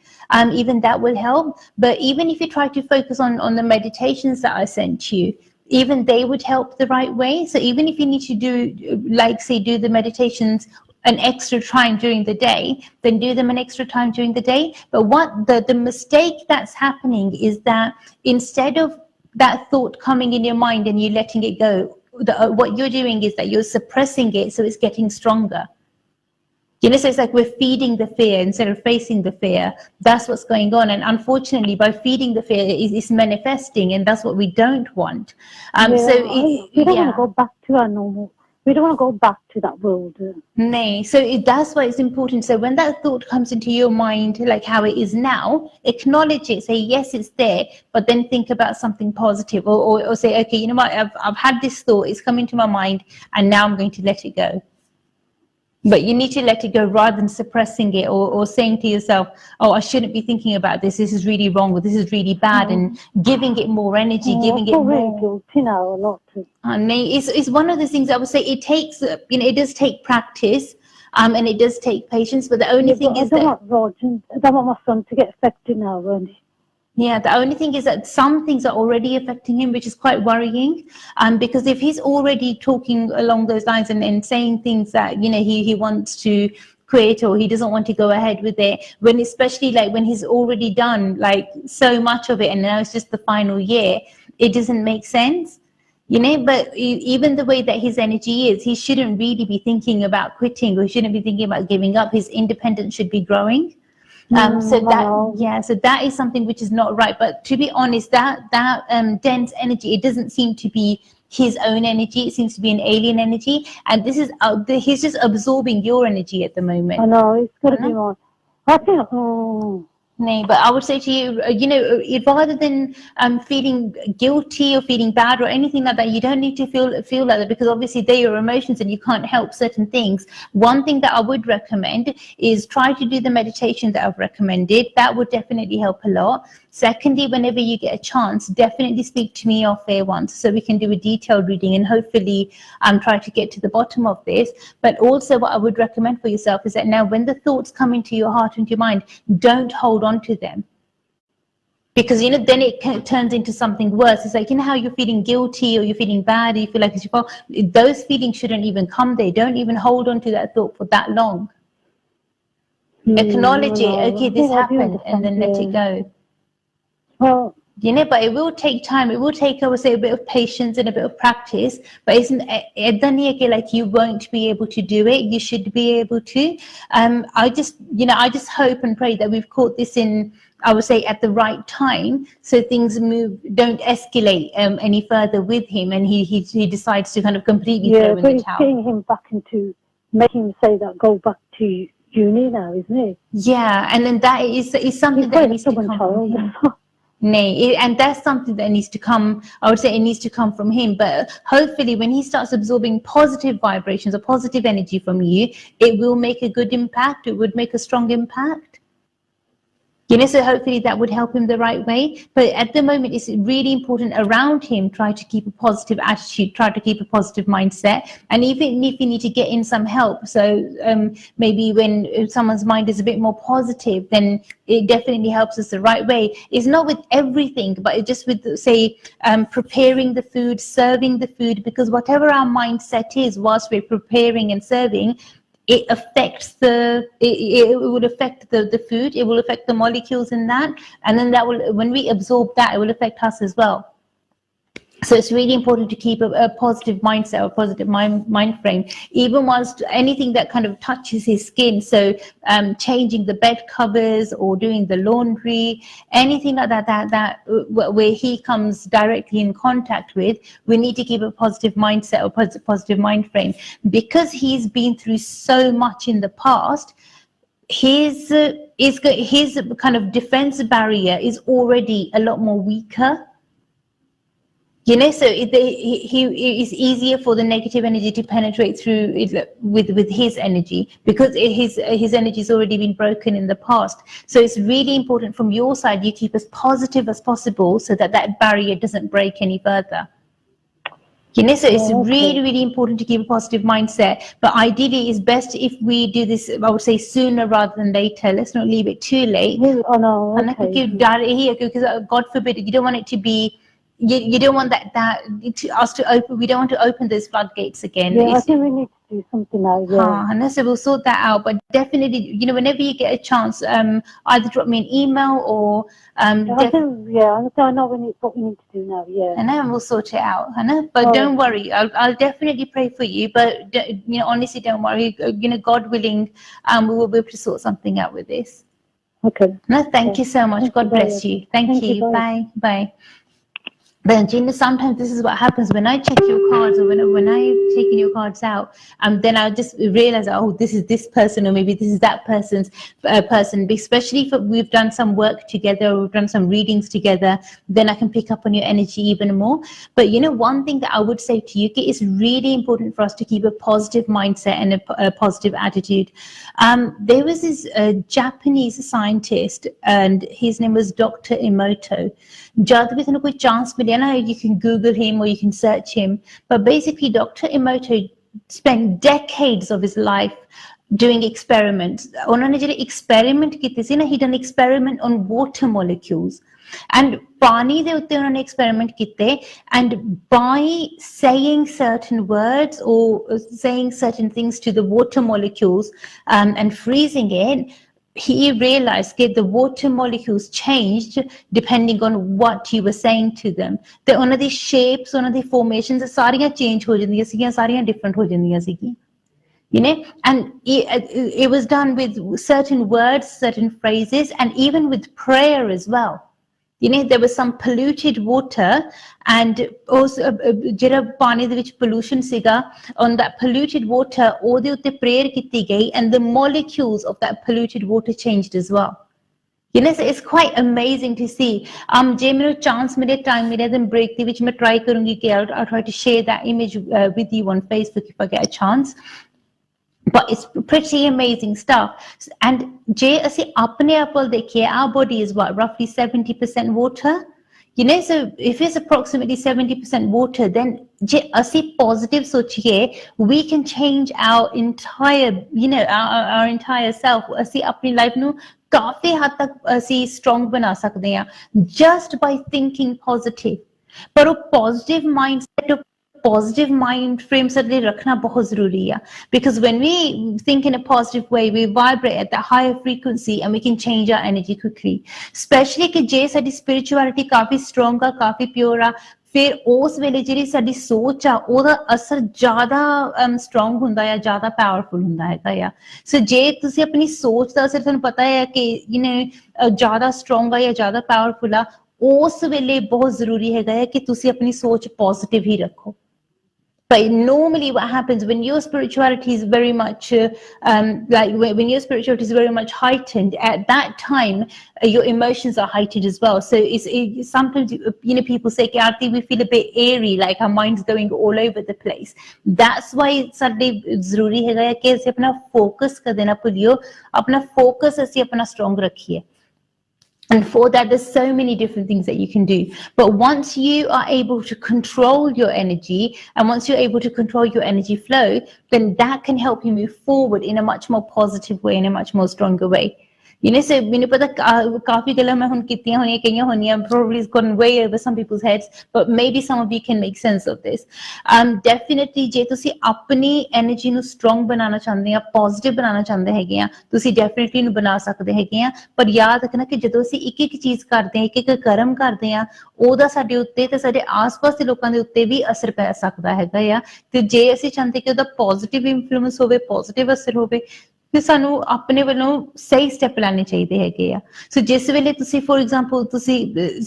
Even that will help. But even if you try to focus on the meditations that I sent you, even they would help the right way. So even if you need to do, like say, do the meditations an extra time during the day, then do them an extra time during the day. But what the mistake that's happening is that instead of that thought coming in your mind and you letting it go, what you're doing is that you're suppressing it, so it's getting stronger. You know, so it's like we're feeding the fear instead of facing the fear. That's what's going on. And unfortunately, by feeding the fear, it's manifesting, and that's what we don't want. We don't want to go back to our normal. We don't want to go back to that world. Nay. So that's why it's important. So when that thought comes into your mind, like how it is now, acknowledge it. Say, yes, it's there, but then think about something positive, or say, okay, you know what, I've had this thought, it's come into my mind, and now I'm going to let it go. But you need to let it go rather than suppressing it or saying to yourself, oh, I shouldn't be thinking about this. This is really wrong, or this is really bad, and giving it more energy, giving I it feel really more. guilty now a lot. And it's one of the things I would say. It takes, it does take practice, and it does take patience. But the only thing is I don't want my son to get affected now, really. Yeah, the only thing is that some things are already affecting him, which is quite worrying. Because if he's already talking along those lines and saying things that, he wants to quit or he doesn't want to go ahead with it, when especially like when he's already done like so much of it and now it's just the final year, it doesn't make sense. But even the way that his energy is, he shouldn't really be thinking about quitting or he shouldn't be thinking about giving up. His independence should be growing. So that is something which is not right. But to be honest, that dense energy, it doesn't seem to be his own energy. It seems to be an alien energy, and this is he's just absorbing your energy at the moment. I know it's got to be more. I think. No, but I would say to you, rather than feeling guilty or feeling bad or anything like that, you don't need to feel like that, because obviously they're your emotions and you can't help certain things. One thing that I would recommend is try to do the meditation that I've recommended. That would definitely help a lot. Secondly, whenever you get a chance, definitely speak to me off air once so we can do a detailed reading and hopefully try to get to the bottom of this. But also what I would recommend for yourself is that now when the thoughts come into your heart and your mind, don't hold on to them. Because, then it turns into something worse. It's like, how you're feeling guilty or you're feeling bad, or you feel like it's your fault. Those feelings shouldn't even come there. Don't even hold on to that thought for that long. Acknowledge it. Okay, this happened, and then let it go. Well, but it will take time. It will take, I would say, a bit of patience and a bit of practice. But like you won't be able to do it. You should be able to. I just hope and pray that we've caught this in, I would say, at the right time, so things don't escalate any further with him, and he decides to kind of completely throw in the towel. Getting him back into making him say that go back to uni now, isn't it? Yeah, and then that is something that needs to come from him. And that's something that needs to come, I would say it needs to come from him. But hopefully when he starts absorbing positive vibrations or positive energy from you, it will make a good impact. It would make a strong impact. So hopefully that would help him the right way. But at the moment, it's really important around him, try to keep a positive attitude, try to keep a positive mindset. And even if you need to get in some help, so maybe when someone's mind is a bit more positive, then it definitely helps us the right way. It's not with everything, but it's just with, say, preparing the food, serving the food, because whatever our mindset is whilst we're preparing and serving, it affects it will affect the food, it will affect the molecules in that, and then that will, when we absorb that, it will affect us as well. So it's really important to keep a positive mindset, a positive mind frame, even whilst anything that kind of touches his skin. So changing the bed covers or doing the laundry, anything like that where he comes directly in contact with, we need to keep a positive mindset or positive mind frame, because he's been through so much in the past. His kind of defense barrier is already a lot more weaker. So it's easier for the negative energy to penetrate through it with his energy, because his energy has already been broken in the past. So it's really important from your side you keep as positive as possible so that barrier doesn't break any further. So it's really, really important to keep a positive mindset. But ideally, it's best if we do this, I would say, sooner rather than later. Let's not leave it too late. Oh, no, and I could give here, because God forbid, you don't want it to be. You don't want us to open. We don't want to open those floodgates again. Yeah, I think we need to do something now. Yeah. And so we'll sort that out. But definitely, whenever you get a chance, either drop me an email or. I know what we need to do now. Yeah. And then we'll sort it out. But don't worry. I'll definitely pray for you. But honestly, don't worry. God willing, we will be able to sort something out with this. Okay. No, thank you so much. God bless you. Thank you. Bye. Bye. Then Gina, sometimes this is what happens when I check your cards, or when I've taken your cards out, then I'll just realize, oh, this is this person, or maybe this is that person's person. Especially if we've done some work together, or we've done some readings together, then I can pick up on your energy even more. But one thing that I would say to you, it's really important for us to keep a positive mindset and a positive attitude. There was this Japanese scientist, and his name was Dr. Emoto. जब भी तुमको कोई chance मिले ना, you can Google him or you can search him. But basically, Dr. Emoto spent decades of his life doing experiments. उन्होंने जो experiment किए थे ना, he done experiment on water molecules. And पानी दे उत्ते उन्होंने experiment किए, and by saying certain words or saying certain things to the water molecules and freezing it, he realized that the water molecules changed depending on what you were saying to them. The ਉਹਨਾਂ ਦੀ shapes, ਉਹਨਾਂ ਦੀ formations ਸਾਰੀਆਂ change ਹੋ ਜਾਂਦੀਆਂ ਸੀਗੀਆਂ, ਸਾਰੀਆਂ different ਹੋ ਜਾਂਦੀਆਂ ਸੀਗੀਆਂ. And it was done with certain words, certain phrases, and even with prayer as well. There was some polluted water, and also ਜਿਹੜਾ ਪਾਣੀ ਦੇ ਵਿੱਚ pollution ਸੀਗਾ, on that polluted water ਉਹਦੇ ਉੱਤੇ prayer ਕੀਤੀ ਗਈ, and the molecules of that polluted water changed as well. So it's quite amazing to see. ਜੇ ਮੈਨੂੰ chance ਮਿਲੇ, time ਮਿਲੇ, then break ਦੇ ਵਿੱਚ ਮੈਂ try ਕਰੂੰਗੀ ਕਿ I'll try to share that image with you on Facebook if I get a chance. But it's pretty amazing stuff. And je assi apne aap wal dekhiye, our body is what, roughly 70% water. So if it's approximately 70% water, then je assi positive sochiye, we can change our entire, our entire self. Assi apni life nu kafi had tak assi strong bana sakde hain just by thinking positive. But a positive mindset, positive mind frame certainly rakhna bahut zaruri hai, because when we think in a positive way, we vibrate at that higher frequency and we can change our energy quickly. Especially कि जे साडी spirituality काफी strong है, काफी pure है, फिर उस वेले ਜਿਹੜੀ ਸਾਡੀ ਸੋਚ ਆ ਉਹਦਾ ਅਸਰ ਜ਼ਿਆਦਾ strong ਹੁੰਦਾ ਹੈ, ਜ਼ਿਆਦਾ powerful ਹੁੰਦਾ ਹੈਗਾ ਆ. ਸੋ ਜੇ ਤੁਸੀਂ ਆਪਣੀ ਸੋਚ ਦਾ ਅਸਰ ਤੁਹਾਨੂੰ ਪਤਾ ਹੈ ਕਿ ਜ਼ਿਆਦਾ strong ਆ ਜਾਂ ਜ਼ਿਆਦਾ powerful ਆ, ਉਸ ਵੇਲੇ ਬਹੁਤ ਜ਼ਰੂਰੀ ਹੈਗਾ ਹੈ ਕਿ ਤੁਸੀਂ ਆਪਣੀ ਸੋਚ positive ਹੀ ਰੱਖੋ. But normally what happens when your spirituality is very much when your spirituality is very much heightened, at that time your emotions are heightened as well. So it's sometimes people say, Arti, we feel a bit airy, like our mind's going all over the place. That's why sadly zaruri hai ki assi apna focus kade na bhuliyo, apna focus assi apna strong rakhiye. And for that, there's so many different things that you can do. But once you are able to control your energy, and once you're able to control your energy flow, then that can help you move forward in a much more positive way, in a much more stronger way. So ਮੈਨੂੰ ਪਤਾ ਕਾਫੀ ਗੱਲਾਂ ਮੈਂ ਹੁਣ ਕੀਤੀਆਂ ਹੋਣੀਆਂ, ਕਈਆਂ ਹੋਣੀਆਂ, probably it's gone way over some people's heads, but maybe some of you can make sense of this. Definitely ਜੇ ਤੁਸੀਂ ਆਪਣੀ energy ਨੂੰ strong ਬਣਾਉਣਾ ਚਾਹੁੰਦੇ ਆ, positive ਬਣਾਉਣਾ ਚਾਹੁੰਦੇ ਹੈਗੇ ਆ, ਤੁਸੀਂ definitely ਨੂੰ ਬਣਾ ਸਕਦੇ ਹੈਗੇ ਆ. ਪਰ ਯਾਦ ਰੱਖਣਾ ਕਿ ਜਦੋਂ ਅਸੀਂ ਇੱਕ ਚੀਜ਼ ਕਰਦੇ ਆ, ਇੱਕ ਕਰਮ ਕਰਦੇ ਆ, ਉਹਦਾ ਸਾਡੇ ਉੱਤੇ ਤੇ ਸਾਡੇ ਆਸ-ਪਾਸ ਦੇ ਲੋਕਾਂ ਦੇ ਉੱਤੇ ਵੀ ਅਸਰ ਪੈ ਸਕਦਾ ਹੈਗਾ ਆ. ਤੇ ਜੇ ਅਸੀਂ ਚਾਹੁੰਦੇ ਕਿ ਉਹਦਾ positive influence ਹੋਵੇ, positive ਅਸਰ ਹੋਵੇ, ਤੇ ਸਾਨੂੰ ਆਪਣੇ ਵੱਲੋਂ ਸਹੀ ਸਟੈਪ ਲੈਣੇ ਚਾਹੀਦੇ ਹੈਗੇ ਆ. ਸੋ ਜਿਸ ਵੇਲੇ ਤੁਸੀਂ ਫੋਰ ਐਗਜ਼ਾਮਪਲ ਤੁਸੀਂ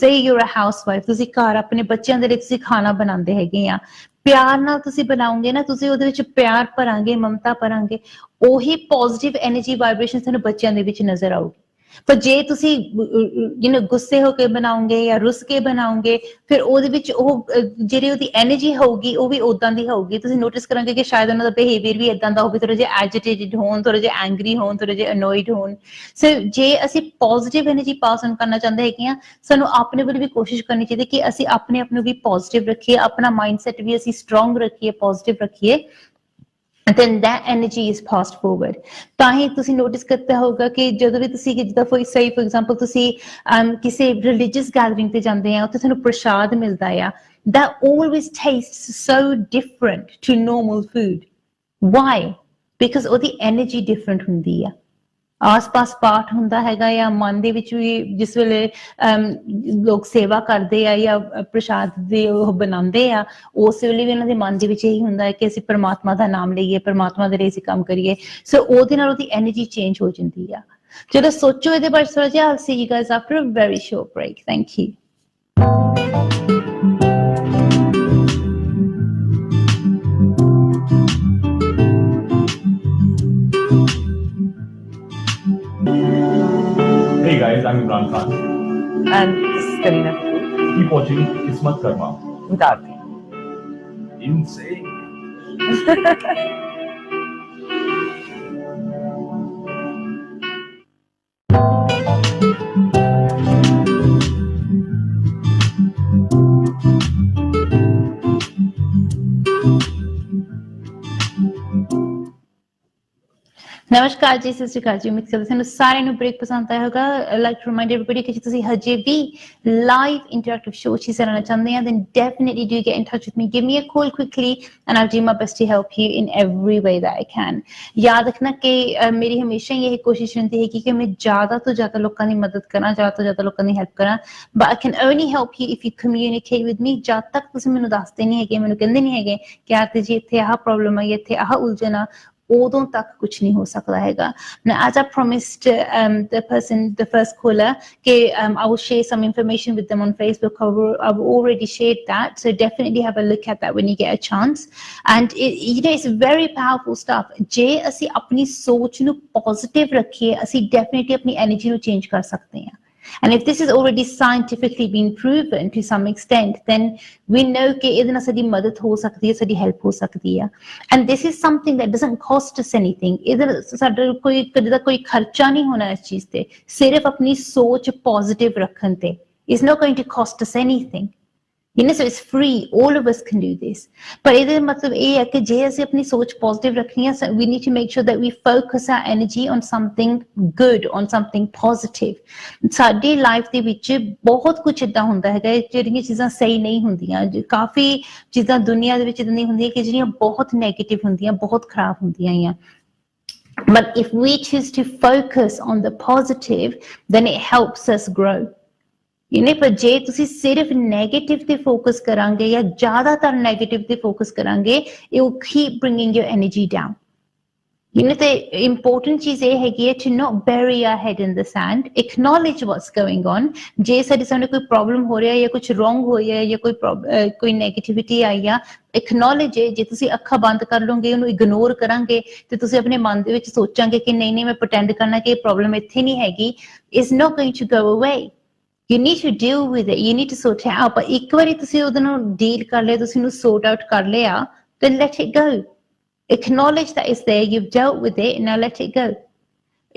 say you are a housewife, ਤੁਸੀਂ ਘਰ ਆਪਣੇ ਬੱਚਿਆਂ ਦੇ ਲਈ ਤੁਸੀਂ ਖਾਣਾ ਬਣਾਉਂਦੇ ਹੈਗੇ ਆ, ਪਿਆਰ ਨਾਲ ਤੁਸੀਂ ਬਣਾਓਗੇ ਨਾ, ਤੁਸੀਂ ਉਹਦੇ ਵਿੱਚ ਪਿਆਰ ਭਰਾਂਗੇ, ਮਮਤਾ ਭਰਾਂਗੇ, ਉਹੀ ਪੋਜ਼ਿਟਿਵ ਐਨਰਜੀ ਵਾਈਬ੍ਰੇਸ਼ਨ ਤੁਹਾਨੂੰ ਬੱਚਿਆਂ ਦੇ ਵਿੱਚ ਨਜ਼ਰ ਆਊਗੀ. ਪਰ ਜੇ ਤੁਸੀਂ ਗੁੱਸੇ ਹੋ ਕੇ ਬਣਾਓਗੇ ਜਾਂ ਰੁੱਸ ਕੇ ਬਣਾਓਗੇ, ਫਿਰ ਉਹਦੇ ਵਿੱਚ ਉਹ ਜਿਹੜੀ ਉਹਦੀ ਐਨਰਜੀ ਹੋਊਗੀ ਉਹ ਵੀ ਉਦਾਂ ਦੀ ਹੋਊਗੀ. ਤੁਸੀਂ ਨੋਟਿਸ ਕਰਾਂਗੇ ਕਿ ਸ਼ਾਇਦ ਉਹਨਾਂ ਦਾ ਬਿਹੇਵੀਅਰ ਵੀ ਏਦਾਂ ਦਾ ਹੋਵੇ, ਥੋੜਾ ਜਿਹਾ ਐਜੀਟੇਟਿਡ ਹੋਣ, ਥੋੜਾ ਜਿਹਾ ਐਂਗਰੀ ਹੋਣ, ਥੋੜਾ ਜਿਹਾ ਅਨੋਇਡ ਹੋਣ. ਸੋ ਜੇ ਅਸੀਂ ਪੋਜ਼ਿਟਿਵ ਐਨਰਜੀ ਪਾਸ ਔਨ ਕਰਨਾ ਚਾਹੁੰਦੇ ਹੈਗੇ ਆ, ਸਾਨੂੰ ਆਪਣੇ ਵੱਲ ਵੀ ਕੋਸ਼ਿਸ਼ ਕਰਨੀ ਚਾਹੀਦੀ ਕਿ ਅਸੀਂ ਆਪਣੇ ਆਪ ਨੂੰ ਵੀ ਪੋਜ਼ਿਟਿਵ ਰੱਖੀਏ, ਆਪਣਾ ਮਾਈਂਡਸੈਟ ਵੀ ਅਸੀਂ ਸਟਰੋਂਗ ਰੱਖੀਏ, ਪੋਜ਼ਿਟਿਵ ਰੱਖੀਏ. then that energy is passed forward. ਤਾਂ ਹੀ ਤੁਸੀਂ ਨੋਟਿਸ ਕੀਤਾ ਹੋਊਗਾ ਕਿ ਜਦੋਂ ਵੀ ਤੁਸੀਂ ਜਿੱਦਾਂ ਫੋਰ ਐਗਜ਼ਾਮਪਲ ਤੁਸੀਂ ਕਿਸੇ ਰਿਲੀਜੀਅਸ ਗੈਦਰਿੰਗ ਤੇ ਜਾਂਦੇ ਆ, ਉੱਥੇ ਤੁਹਾਨੂੰ ਪ੍ਰਸ਼ਾਦ ਮਿਲਦਾ ਆ, that always tastes so different to normal food. Why? Because ਉਹਦੀ energy different ਹੁੰਦੀ ਆ. ਆਸ-ਪਾਸ ਪਾਠ ਹੁੰਦਾ ਹੈਗਾ ਆ, ਮਨ ਦੇ ਵਿੱਚ ਵੀ ਜਿਸ ਵੇਲੇ ਲੋਕ ਸੇਵਾ ਕਰਦੇ ਆ ਜਾਂ ਪ੍ਰਸ਼ਾਦ ਦੇ ਉਹ ਬਣਾਉਂਦੇ ਆ, ਉਸ ਵੇਲੇ ਵੀ ਉਹਨਾਂ ਦੇ ਮਨ ਦੇ ਵਿੱਚ ਇਹੀ ਹੁੰਦਾ ਹੈ ਕਿ ਅਸੀਂ ਪਰਮਾਤਮਾ ਦਾ ਨਾਮ ਲਈਏ, ਪਰਮਾਤਮਾ ਦੇ ਲਈ ਅਸੀਂ ਕੰਮ ਕਰੀਏ. ਸੋ ਉਹਦੇ ਨਾਲ ਉਹਦੀ ਐਨਰਜੀ ਚੇਂਜ ਹੋ ਜਾਂਦੀ ਆ. ਚਲੋ ਸੋਚੋ ਇਹਦੇ ਬਾਰੇ ਥੋੜਾ ਜਿਹਾ. I'll see you guys after a very short break. Thank you. And this is Karina. Keep watching KismatKarma. With Arti. Insane. ਨਮਸਕਾਰ ਜੀ, ਸਤਿ ਸ਼੍ਰੀ ਅਕਾਲ ਜੀ। ਉਮੀਦ ਕਰਦੇ ਤੁਹਾਨੂੰ ਸਾਰਿਆਂ ਨੂੰ ਬ੍ਰੇਕ ਪਸੰਦ ਆਇਆ ਹੋਗਾ। ਲਾਈਕ ਟੂ ਰਿਮਾਈਂਡ ਐਵਰੀਬਾਡੀ ਕਿ ਜੇ ਤੁਸੀਂ ਹਜੇ ਵੀ ਲਾਈਵ ਇੰਟਰੈਕਟਿਵ ਸ਼ੋਅ 'ਚ ਹਿੱਸਾ ਲੈਣਾ ਚਾਹੁੰਦੇ ਆ then definitely do get in touch with me, give me a call quickly and I'll do my best to help you in every way that I can। ਯਾਦ ਰੱਖਣਾ ਕਿ ਮੇਰੀ ਹਮੇਸ਼ਾ ਹੀ ਇਹ ਕੋਸ਼ਿਸ਼ ਰਹਿੰਦੀ ਹੈ ਕਿ ਮੈਂ ਜ਼ਿਆਦਾ ਤੋਂ ਜ਼ਿਆਦਾ ਲੋਕਾਂ ਦੀ ਮਦਦ ਕਰਾਂ, ਜ਼ਿਆਦਾ ਤੋਂ ਜ਼ਿਆਦਾ ਲੋਕਾਂ ਦੀ ਹੈਲਪ ਕਰਾਂ। but I can only help you if you communicate with me। ਜਦ ਤੱਕ ਤੁਸੀਂ ਮੈਨੂੰ ਦੱਸਦੇ ਨਹੀਂ ਹੈਗੇ, ਮੈਨੂੰ ਕਹਿੰਦੇ ਨਹੀਂ ਹੈਗੇ ਕਿ ਆਰਤੀ ਜੀ ਇੱਥੇ ਆਹ ਪ੍ਰੋਬਲਮ ਹੈ, ਇੱਥੇ ਆਹ ਉਲਝਣ ਆ, ਉਦੋਂ ਤੱਕ ਕੁਝ ਨਹੀਂ ਹੋ ਸਕਦਾ ਹੈਗਾ। Now, as I promised the first caller, I will share some information with them on Facebook। I've already shared that, so definitely have a look at that when you get a chance। And it's very powerful stuff। ਜੇ ਅਸੀਂ ਆਪਣੀ ਸੋਚ ਨੂੰ positive ਰੱਖੀਏ, ਅਸੀਂ definitely ਆਪਣੀ energy ਨੂੰ change ਕਰ ਸਕਦੇ ਹਾਂ। And if this is already scientifically been proven to some extent, then we know ਕਿ ਇਹਦੇ ਨਾਲ ਸਾਡੀ ਮਦਦ ਹੋ ਸਕਦੀ ਹੈ, ਸਾਡੀ help ਹੋ ਸਕਦੀ ਹੈ। And this is something that doesn't cost us anything। ਇਹਦੇ ਸਾਡਾ ਕੋਈ ਕਦੇ ਦਾ ਕੋਈ ਖਰਚਾ ਨਹੀਂ ਹੋਣਾ ਇਸ ਚੀਜ਼ ਤੇ, ਸਿਰਫ ਆਪਣੀ ਸੋਚ positive ਰੱਖਣ ਤੇ। It's not going to cost us anything। so it's free, all of us can do this। ਪਰ ਇਹਦੇ ਮਤਲਬ ਇਹ ਹੈ ਕਿ ਜੇ ਅਸੀਂ ਆਪਣੀ ਸੋਚ positive ਰੱਖਣੀ ਹੈ, we need to make sure that we focus our energy on something good, on something positive। ਸਾਡੀ ਲਾਈਫ ਦੇ ਵਿੱਚ ਬਹੁਤ ਕੁਝ ਏਦਾਂ ਹੁੰਦਾ ਹੈਗਾ ਜਿਹੜੀਆਂ ਚੀਜ਼ਾਂ ਸਹੀ ਨਹੀਂ ਹੁੰਦੀਆਂ। ਕਾਫੀ ਚੀਜ਼ਾਂ ਦੁਨੀਆ ਦੇ ਵਿੱਚ ਏਦਾਂ ਦੀਆਂ ਹੁੰਦੀਆਂ ਕਿ ਜਿਹੜੀਆਂ ਬਹੁਤ ਨੈਗੇਟਿਵ ਹੁੰਦੀਆਂ, ਬਹੁਤ ਖਰਾਬ ਹੁੰਦੀਆਂ ਆ। But if we choose to focus on the positive, then it helps us grow। ਪਰ ਜੇ ਤੁਸੀਂ ਸਿਰਫ ਨੈਗੇਟਿਵ ਤੇ ਫੋਕਸ ਕਰਾਂਗੇ ਜਾਂ ਜ਼ਿਆਦਾਤਰ ਨੈਗੇਟਿਵ ਤੇ ਫੋਕਸ ਕਰਾਂਗੇ, it will keep bringing your energy down। ਤੇ ਇੰਪੋਰਟੈਂਟ ਚੀਜ਼ ਇਹ ਹੈਗੀ ਹੈ to not bury our head in the sand, acknowledge what's going on। ਜੇ ਸਾਨੂੰ ਕੋਈ ਪ੍ਰੋਬਲਮ ਹੋ ਰਿਹਾ ਜਾਂ ਕੁਝ ਰੋਂਗ ਹੋ ਰਿਹਾ ਜਾਂ ਕੋਈ ਨੈਗੇਟਿਵਿਟੀ ਆਈ ਆ, acknowledge it। ਜੇ ਤੁਸੀਂ ਅੱਖਾਂ ਬੰਦ ਕਰ ਲਓਗੇ, ਉਹਨੂੰ ਇਗਨੋਰ ਕਰਾਂਗੇ ਤੇ ਤੁਸੀਂ ਆਪਣੇ ਮਨ ਦੇ ਵਿੱਚ ਸੋਚਾਂਗੇ ਕਿ ਨਹੀਂ ਮੈਂ ਪ੍ਰਟੈਂਡ ਕਰਨਾ ਕਿ ਇਹ ਪ੍ਰੋਬਲਮ ਇੱਥੇ ਨਹੀਂ ਹੈਗੀ, it's not going to go away। You need to deal with it, you need to sort it out। but ਇੱਕ ਵਾਰੀ ਤੁਸੀਂ ਉਹਦੇ ਨਾਲ ਡੀਲ ਕਰ ਲਿਆ, ਤੁਸੀਂ ਉਹਨੂੰ sort out ਕਰ ਲਿਆ, then let it go। acknowledge that it's there, you've dealt with it, now let it go।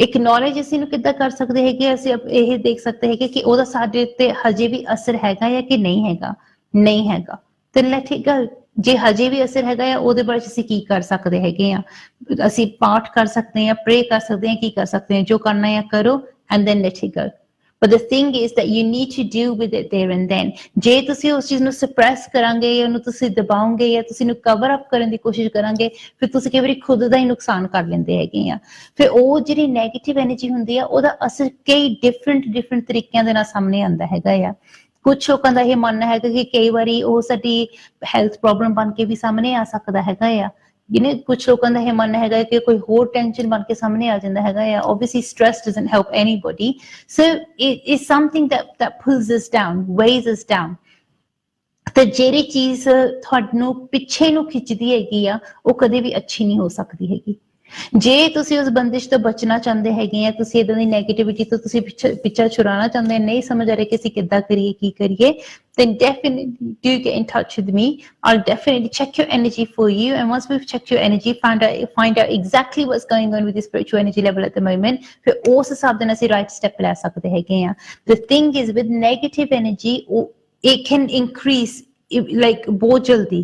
acknowledge ਅਸੀਂ ਨੂੰ ਕਿੱਦਾਂ ਕਰ ਸਕਦੇ ਹੈਗੇ, ਅਸੀਂ ਇਹ ਦੇਖ ਸਕਦੇ ਹੈਗੇ ਕਿ ਉਹਦਾ ਸਾਡੇ ਤੇ ਹਜੇ ਵੀ ਅਸਰ ਹੈਗਾ ਜਾਂ ਕਿ ਨਹੀਂ ਹੈਗਾ। ਨਹੀਂ ਹੈਗਾ then let it go। ਜੇ ਹਜੇ ਵੀ ਅਸਰ ਹੈਗਾ ਆ, ਉਹਦੇ ਬਾਰੇ ਅਸੀਂ ਕੀ ਕਰ ਸਕਦੇ ਹੈਗੇ ਆ? ਅਸੀਂ ਪਾਠ ਕਰ ਸਕਦੇ ਹਾਂ, ਪ੍ਰੇ ਕਰ ਸਕਦੇ ਹਾਂ, ਕੀ ਕਰ ਸਕਦੇ ਹਾਂ? ਜੋ ਕਰਨਾ ਹੈ ਕਰੋ and then let it go। But the thing is that you need to deal with it there and then। ਜੇ ਤੁਸੀਂ ਉਸ ਚੀਜ਼ ਨੂੰ suppress ਕਰਾਂਗੇ ਜਾਂ ਉਹਨੂੰ ਤੁਸੀਂ ਦਬਾਓਗੇ ਜਾਂ ਤੁਸੀਂ ਉਹਨੂੰ cover up ਕਰਨ ਦੀ ਕੋਸ਼ਿਸ਼ ਕਰਾਂਗੇ, ਫਿਰ ਤੁਸੀਂ ਕਈ ਵਾਰੀ ਖੁਦ ਦਾ ਹੀ ਨੁਕਸਾਨ ਕਰ ਲੈਂਦੇ ਹੈਗੇ ਆ। ਫਿਰ ਉਹ ਜਿਹੜੀ ਨੈਗੇਟਿਵ ਐਨਰਜੀ ਹੁੰਦੀ ਆ, ਉਹਦਾ ਅਸਰ ਕਈ ਡਿਫਰੈਂਟ ਤਰੀਕਿਆਂ ਦੇ ਨਾਲ ਸਾਹਮਣੇ ਆਉਂਦਾ ਹੈਗਾ ਆ। ਕੁਛ ਲੋਕਾਂ ਦਾ ਇਹ ਮੰਨਣਾ ਹੈਗਾ ਕਿ ਕਈ ਵਾਰੀ ਉਹ ਸਾਡੀ ਹੈਲਥ ਪ੍ਰੋਬਲਮ ਬਣ ਕੇ ਵੀ ਸਾਹਮਣੇ ਆ ਸਕਦਾ ਹੈਗਾ ਆ। ਕੁਝ ਲੋਕਾਂ ਦਾ ਇਹ ਮੰਨਣਾ ਹੈਗਾ ਕਿ ਕੋਈ ਹੋਰ ਟੈਨਸ਼ਨ ਬਣ ਕੇ ਸਾਹਮਣੇ ਆ ਜਾਂਦਾ ਹੈਗਾ ਆ। obviously stress doesn't help anybody, so it is something that pulls us down, weighs us down। ਤੇ ਜਿਹੜੀ ਚੀਜ਼ ਤੁਹਾਨੂੰ ਪਿੱਛੇ ਨੂੰ ਖਿੱਚਦੀ ਹੈਗੀ ਆ, ਉਹ ਕਦੇ ਵੀ ਅੱਛੀ ਨਹੀਂ ਹੋ ਸਕਦੀ ਹੈਗੀ। ਜੇ ਤੁਸੀਂ ਉਸ ਬੰਦਿਸ਼ ਤੋਂ ਬਚਣਾ ਚਾਹੁੰਦੇ ਹੈਗੇ ਆ, ਤੁਸੀਂ ਇਦਾਂ ਦੀ ਨੈਗੇਟਿਵਿਟੀ ਤੋਂ ਤੁਸੀਂ ਪਿੱਛਾ ਛੁਡਾਉਣਾ ਚਾਹੁੰਦੇ, ਨਹੀਂ ਸਮਝ ਆ ਰਿਹਾ ਕਿ ਅਸੀਂ ਕਿੱਦਾਂ ਕਰੀਏ, ਕੀ ਕਰੀਏ, then definitely do get in touch with me। I'll definitely check your energy for you, and once we've checked your energy, find out exactly what's going on with your spiritual energy level at the moment, ਫਿਰ ਉਸ ਹਿਸਾਬ ਦੇ ਨਾਲ ਅਸੀਂ right step ਲੈ ਸਕਦੇ ਹੈਗੇ ਆ। The thing is with negative energy, it can increase like ਬਹੁਤ ਜਲਦੀ,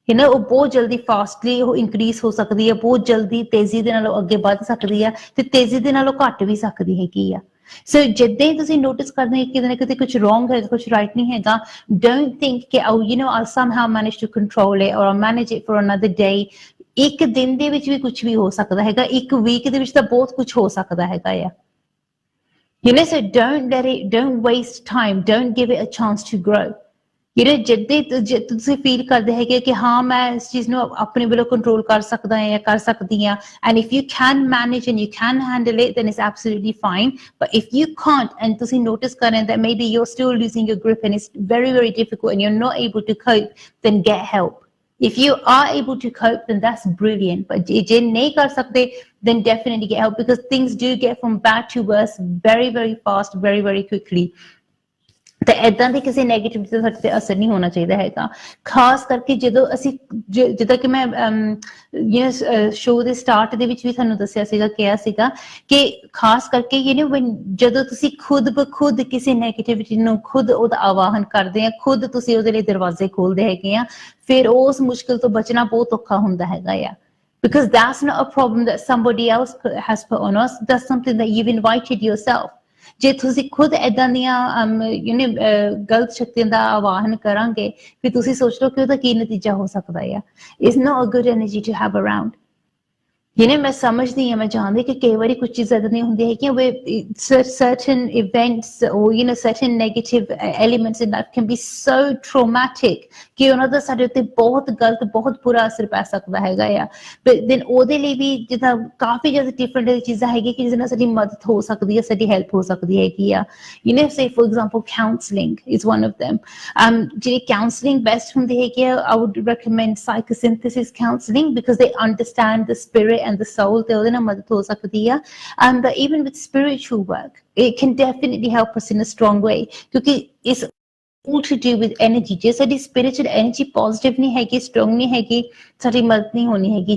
ਉਹ ਬਹੁਤ ਜਲਦੀ ਫਾਸਟਲੀ ਉਹ ਇਨਕਰੀਜ਼ ਹੋ ਸਕਦੀ ਹੈ, ਬਹੁਤ ਜਲਦੀ ਤੇਜ਼ੀ ਦੇ ਨਾਲ ਅੱਗੇ ਵੱਧ ਸਕਦੀ ਆ, ਤੇ ਤੇਜ਼ੀ ਦੇ ਨਾਲ ਉਹ ਘੱਟ ਵੀ ਸਕਦੀ ਹੈਗੀ ਆ। ਸੋ ਜਿੱਦਾਂ ਹੀ ਤੁਸੀਂ ਨੋਟਿਸ ਕਰਦੇ ਹੋ ਕਿਤੇ ਨਾ ਕਿਤੇ ਕੁਝ ਰੋਂਗ ਹੈ, ਕੁਝ ਰਾਈਟ ਨਹੀਂ ਹੈਗਾ, ਡੋਂਟ ਥਿੰਕ ਕਿ I'll somehow manage to control it or I'll manage it for another day। ਇੱਕ ਦਿਨ ਦੇ ਵਿੱਚ ਵੀ ਕੁਝ ਵੀ ਹੋ ਸਕਦਾ ਹੈਗਾ, ਇੱਕ ਵੀਕ ਦੇ ਵਿੱਚ ਤਾਂ ਬਹੁਤ ਕੁਝ ਹੋ ਸਕਦਾ ਹੈਗਾ ਆ। so don't waste time, don't give it a chance to grow। ਜਿੱਦੇ ਤੁਸੀਂ ਫੀਲ ਕਰਦੇ ਹੈਗੇ ਕਿ ਹਾਂ ਮੈਂ ਇਸ ਚੀਜ਼ ਨੂੰ ਆਪਣੇ ਵੱਲੋਂ ਕੰਟਰੋਲ ਕਰ ਸਕਦਾ ਜਾਂ ਕਰ ਸਕਦੀ ਹਾਂ, and if you can manage and you can handle it, then it's absolutely fine। but if you can't and ਤੁਸੀਂ notice ਕਰ ਰਹੇ that maybe you're still losing your grip and it's very difficult and you're not able to cope, then get help। if you are able to cope, then that's brilliant। but ਜੇ ਨਹੀਂ ਕਰ ਸਕਦੇ, then definitely get help, because things do get from bad to worse very fast, very quickly। ਤੇ ਇਦਾਂ ਦੀ ਕਿਸੇ negative ਤੇ ਸਾਡੇ ਤੇ ਅਸਰ ਨਹੀਂ ਹੋਣਾ ਚਾਹੀਦਾ ਹੈਗਾ। ਖਾਸ ਕਰਕੇ ਜਦੋਂ ਅਸੀਂ ਜਿੱਦਾਂ ਕਿ ਮੈਂ ਸ਼ੋਅ ਦੇ ਸਟਾਰਟ ਦੇ ਵਿੱਚ ਵੀ ਤੁਹਾਨੂੰ ਦੱਸਿਆ ਸੀਗਾ, ਕਿਹਾ ਸੀਗਾ ਕਿ ਖਾਸ ਕਰਕੇ ਜਦੋਂ ਤੁਸੀਂ ਖੁਦ ਬ ਖੁਦ ਕਿਸੇ ਨੈਗੇਟਿਵਿਟੀ ਨੂੰ ਖੁਦ ਉਹਦਾ ਆਵਾਹਨ ਕਰਦੇ ਆ, ਖੁਦ ਤੁਸੀਂ ਉਹਦੇ ਲਈ ਦਰਵਾਜ਼ੇ ਖੋਲਦੇ ਹੈਗੇ ਆ, ਫਿਰ ਉਸ ਮੁਸ਼ਕਿਲ ਤੋਂ ਬਚਣਾ ਬਹੁਤ ਔਖਾ ਹੁੰਦਾ ਹੈਗਾ ਆ। Because that's not a problem that somebody else has put on us. That's something that you've invited yourself. ਜੇ ਤੁਸੀਂ ਖੁਦ ਏਦਾਂ ਦੀਆਂ ਗਲਤ ਸ਼ਕਤੀਆਂ ਦਾ ਆਵਾਹਨ ਕਰਾਂਗੇ, ਫਿਰ ਤੁਸੀਂ ਸੋਚ ਲਓ ਕਿ ਉਹਦਾ ਕੀ ਨਤੀਜਾ ਹੋ ਸਕਦਾ ਆ। It's not a good energy to have around. ਮੈਂ ਸਮਝਦੀ ਹਾਂ, ਮੈਂ ਜਾਣਦੀ ਕਿ ਕਈ ਵਾਰੀ ਕੁਝ ਚੀਜ਼ਾਂ ਏਦਾਂ ਦੀਆਂ ਹੁੰਦੀਆਂ ਹੈਗੀਆਂ where certain events or certain negative elements in life can be so traumatic ਕਿ ਉਹਨਾਂ ਦਾ ਸਾਡੇ ਉੱਤੇ ਬਹੁਤ ਗਲਤ, ਬਹੁਤ ਬੁਰਾ ਅਸਰ ਪੈ ਸਕਦਾ ਹੈਗਾ ਆ। but then ਉਹਦੇ ਲਈ ਵੀ ਜਿੱਦਾਂ ਕਾਫੀ ਜ਼ਿਆਦਾ ਡਿਫਰੈਂਟ ਚੀਜ਼ਾਂ ਹੈਗੀਆਂ ਕਿ ਜਿਹਦੇ ਨਾਲ ਸਾਡੀ ਮਦਦ ਹੋ ਸਕਦੀ ਹੈ, ਸਾਡੀ ਹੈਲਪ ਹੋ ਸਕਦੀ ਹੈਗੀ ਆ। say for example counselling is one of them. ਜਿਹੜੀ counselling best ਹੁੰਦੀ ਹੈਗੀ ਆ, I would recommend psychosynthesis counselling because they understand the spirit and the soul, ਤੇ ਉਹਦੇ ਨਾਲ ਮਦਦ ਹੋ ਸਕਦੀ ਆ। But even with spiritual work, it can definitely help us in a strong way ਕਿਉਂਕਿ it's all to do with energy. ਜੇ ਸਾਡੀ spiritual energy positive ਨਹੀਂ ਹੈਗੀ, strong ਨਹੀਂ ਹੈਗੀ, ਸਾਡੀ ਮਦਦ ਨਹੀਂ ਹੋਣੀ ਹੈਗੀ।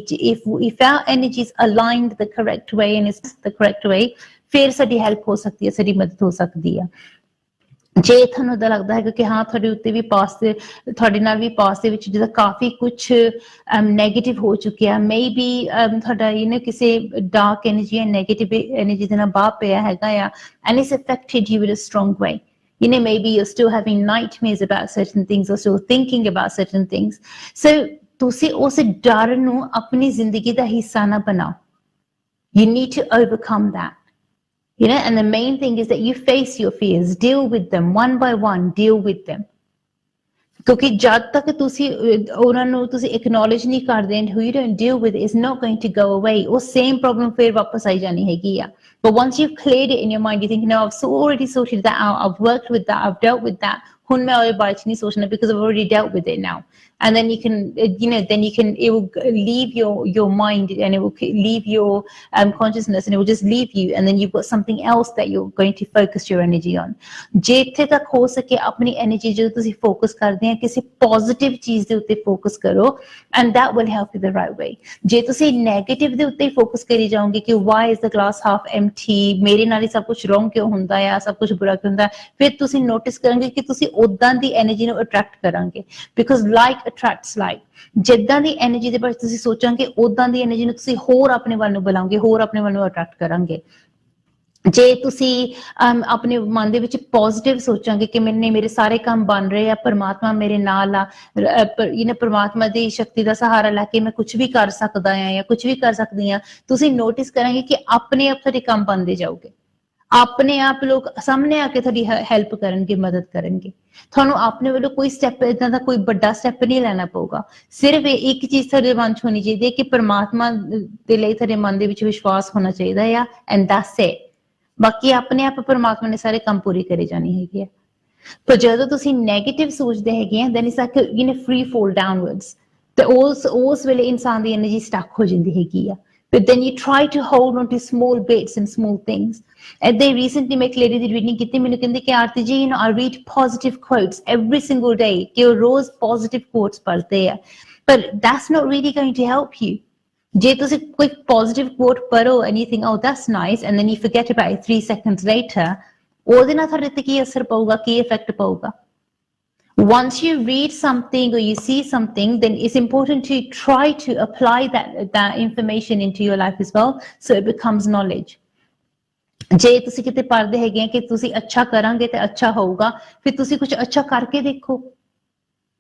If our energy is aligned the correct way and is the correct way, ਫਿਰ ਸਾਡੀ ਹੈਲਪ ਹੋ ਸਕਦੀ ਹੈ, ਸਾਡੀ ਮਦਦ ਹੋ ਸਕਦੀ ਆ। ਜੇ ਤੁਹਾਨੂੰ ਏਦਾਂ ਲੱਗਦਾ ਹੈ ਕਿ ਹਾਂ ਤੁਹਾਡੇ ਉੱਤੇ ਵੀ ਤੁਹਾਡੇ ਨਾਲ ਵੀ ਪਾਸਟ ਦੇ ਵਿੱਚ ਜਿਹਦਾ ਕਾਫੀ ਕੁਛ ਨੈਗੇਟਿਵ ਹੋ ਚੁੱਕਿਆ, ਮੇਬੀ ਤੁਹਾਡਾ ਕਿਸੇ ਡਾਰਕ ਐਨਰਜੀ ਜਾਂ ਨੈਗੇਟਿਵ ਐਨਰਜੀ ਦੇ ਨਾਲ ਬਾਹ ਪਿਆ ਹੈਗਾ ਆ, and it's affected you in a strong way. Maybe you're still having nightmares about certain things or still thinking about certain things. So ਤੁਸੀਂ ਉਸ ਡਰ ਨੂੰ ਆਪਣੀ ਜ਼ਿੰਦਗੀ ਦਾ ਹਿੱਸਾ ਨਾ ਬਣਾਓ. You need to overcome that. And the main thing is that you face your fears, deal with them one by one, deal with them. ਕਿਉਂਕਿ ਜਦ ਤੱਕ ਤੁਸੀਂ ਉਹਨਾਂ ਨੂੰ ਤੁਸੀਂ acknowledge ਨਹੀਂ ਕਰਦੇ and who you don't deal with is not going to go away. ਉਹ same problem ਫਿਰ ਵਾਪਸ ਆਈ ਜਾਣੀ ਹੈਗੀ ਆ। But once you've cleared it in your mind, you think, no, I've already sorted that out, I've worked with that, I've dealt with that. ਹੁਣ ਮੈਂ ਉਹਦੇ ਬਾਰੇ ਚ ਨਹੀਂ ਸੋਚਣਾ because I've already dealt with it now. And then it will leave your mind and it will leave your consciousness and it will just leave you, and then you've got something else that you're going to focus your energy on. ਜੇ ਇੱਥੇ ਤੱਕ ਹੋ ਸਕੇ ਆਪਣੀ energy ਜਦੋਂ ਤੁਸੀਂ focus ਕਰਦੇ ਆ ਕਿਸੇ ਪੋਜ਼ਿਟਿਵ ਚੀਜ਼ ਦੇ ਉੱਤੇ ਫੋਕਸ ਕਰੋ, and that will help you the right way. ਜੇ ਤੁਸੀਂ ਨੈਗੇਟਿਵ ਦੇ ਉੱਤੇ ਫੋਕਸ ਕਰੀ ਜਾਓਗੇ ਕਿ why is the glass half empty, ਮੇਰੇ ਨਾਲ ਹੀ ਸਭ ਕੁਝ wrong ਕਿਉਂ ਹੁੰਦਾ ਆ, ਸਭ ਕੁਝ ਬੁਰਾ ਕਿਉਂ ਹੁੰਦਾ, ਫਿਰ ਤੁਸੀਂ ਨੋਟਿਸ ਕਰੋਗੇ ਕਿ ਤੁਸੀਂ ਉਦਾਂ ਦੀ ਐਨਰਜੀ ਨੂੰ ਅਟਰੈਕਟ ਕਰਾਂਗੇ because like attracts like. ਜਿੱਦਾਂ ਦੀ ਐਨਰਜੀ ਦੇ ਬਾਰੇ ਤੁਸੀਂ ਸੋਚਾਂਗੇ ਉਦਾਂ ਦੀ ਐਨਰਜੀ ਨੂੰ ਤੁਸੀਂ ਹੋਰ ਆਪਣੇ ਵੱਲ ਨੂੰ ਬੁਲਾਓਗੇ, ਹੋਰ ਆਪਣੇ ਵੱਲ ਨੂੰ ਅਟਰੈਕਟ ਕਰਾਂਗੇ। ਜੇ ਤੁਸੀਂ ਆਪਣੇ ਮਨ ਦੇ ਵਿੱਚ ਪੋਜ਼ਿਟਿਵ ਸੋਚਾਂਗੇ ਕਿ ਮੇਰੇ ਸਾਰੇ ਕੰਮ ਬਣ ਰਹੇ ਆ, ਪਰਮਾਤਮਾ ਮੇਰੇ ਨਾਲ ਆ, ਪਰਮਾਤਮਾ ਦੀ ਸ਼ਕਤੀ ਦਾ ਸਹਾਰਾ ਲੈ ਕੇ ਮੈਂ ਕੁਝ ਵੀ ਕਰ ਸਕਦਾ ਆ ਜਾਂ ਕੁਝ ਵੀ ਕਰ ਸਕਦੀ ਆ, ਤੁਸੀਂ ਨੋਟਿਸ ਕਰਾਂਗੇ ਕਿ ਆਪਣੇ ਆਪ ਤੁਹਾਡੇ ਕੰਮ ਬਣਦੇ ਜਾਓਗੇ। ਆਪਣੇ ਆਪ ਲੋਕ ਸਾਹਮਣੇ ਆ ਕੇ ਤੁਹਾਡੀ ਹੈਲਪ ਕਰਨਗੇ, ਮਦਦ ਕਰਨਗੇ। ਤੁਹਾਨੂੰ ਆਪਣੇ ਵੱਲੋਂ ਕੋਈ ਸਟੈਪ ਏਦਾਂ ਦਾ ਕੋਈ ਵੱਡਾ ਸਟੈਪ ਨਹੀਂ ਲੈਣਾ ਪਊਗਾ। ਸਿਰਫ ਇੱਕ ਚੀਜ਼ ਤੁਹਾਡੇ ਮਨ 'ਚ ਹੋਣੀ ਚਾਹੀਦੀ ਹੈ ਕਿ ਪਰਮਾਤਮਾ ਦੇ ਲਈ ਤੁਹਾਡੇ ਮਨ ਦੇ ਵਿੱਚ ਵਿਸ਼ਵਾਸ ਹੋਣਾ ਚਾਹੀਦਾ ਆ, ਐਂਡ ਦੈਟਸ ਇਟ। ਬਾਕੀ ਆਪਣੇ ਆਪ ਪਰਮਾਤਮਾ ਨੇ ਸਾਰੇ ਕੰਮ ਪੂਰੇ ਕਰੇ ਜਾਣੇ ਹੈਗੇ ਆ। ਪਰ ਜਦੋਂ ਤੁਸੀਂ ਨੈਗੇਟਿਵ ਸੋਚਦੇ ਹੈਗੇ ਆ, then it's like free fall downwards, ਤੇ ਉਸ ਵੇਲੇ ਇਨਸਾਨ ਦੀ ਐਨਰਜੀ ਸਟਕ ਹੋ ਜਾਂਦੀ ਹੈਗੀ ਆ। But then you try to hold on to small bits and small things. And they recently ਮੈਂ ਇੱਕ lady ਦੀ reading ਕੀਤੀ, ਮੈਨੂੰ ਕਹਿੰਦੀ ਕਿ ਆਰਤੀ ਜੀ I read positive quotes every single day, ਕਿ ਉਹ ਰੋਜ਼ positive quotes ਪੜ੍ਹਦੇ ਆ, but that's not really going to help you. ਜੇ ਤੁਸੀਂ ਕੋਈ positive quote ਪੜ੍ਹੋ and you think oh that's nice and then you forget about it 3 seconds later, ਉਹਦੇ ਨਾਲ ਤੁਹਾਡੇ ਤੇ ਕੀ ਅਸਰ ਪਊਗਾ, ਕੀ ਇਫੈਕਟ ਪਊਗਾ? Once you read something or you see something, then it's important to try to apply that information into your life as well, so it becomes knowledge. ਜੇ ਤੁਸੀਂ ਕਿਤੇ ਪੜ੍ਹਦੇ ਹੈਗੇ ਆ ਕਿ ਤੁਸੀਂ ਅੱਛਾ ਕਰਾਂਗੇ ਤੇ ਅੱਛਾ ਹੋਊਗਾ, ਫਿਰ ਤੁਸੀਂ ਕੁਝ ਅੱਛਾ ਕਰਕੇ ਦੇਖੋ,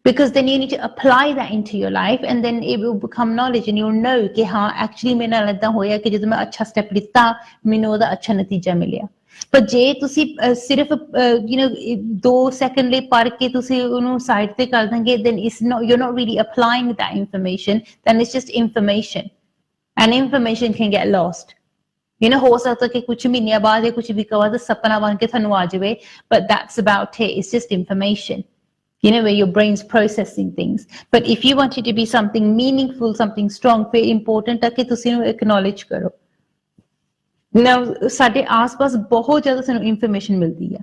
because then you need to apply that into your life and then it will become knowledge and you'll know ਕਿ ਹਾਂ actually ਮੇਰੇ ਨਾਲ ਏਦਾਂ ਹੋਇਆ ਕਿ ਜਦੋਂ ਮੈਂ ਅੱਛਾ ਸਟੈਪ ਲਿੱਤਾ ਮੈਨੂੰ ਉਹਦਾ ਅੱਛਾ ਨਤੀਜਾ ਮਿਲਿਆ। ਪਰ ਜੇ ਤੁਸੀਂ ਸਿਰਫ 2 ਸੈਕਿੰਡ ਲਈ ਪੜ੍ਹ ਕੇ ਤੁਸੀਂ ਉਹਨੂੰ ਸਾਈਡ ਤੇ ਕਰ ਦਾਂਗੇ, then you're not really applying that information, then it's just information and information can get lost. ਹੋ ਸਕਦਾ ਕਿ ਕੁਝ ਮਹੀਨਿਆਂ ਬਾਅਦ ਜਾਂ ਕੁਝ ਵੀਕਾਂ ਬਾਅਦ ਸੁਪਨਾ ਬਣ ਕੇ ਤੁਹਾਨੂੰ ਆ ਜਾਵੇ, but that's about it, it's just information. Where your brain's processing things. But if you want it to be something meaningful, something strong, very important ਹੈ ਕਿ ਤੁਸੀਂ ਇਹਨੂੰ acknowledge ਕਰੋ। Now ਸਾਡੇ ਆਸ-ਪਾਸ ਬਹੁਤ ਜ਼ਿਆਦਾ ਸਾਨੂੰ ਇਨਫੋਰਮੇਸ਼ਨ ਮਿਲਦੀ ਹੈ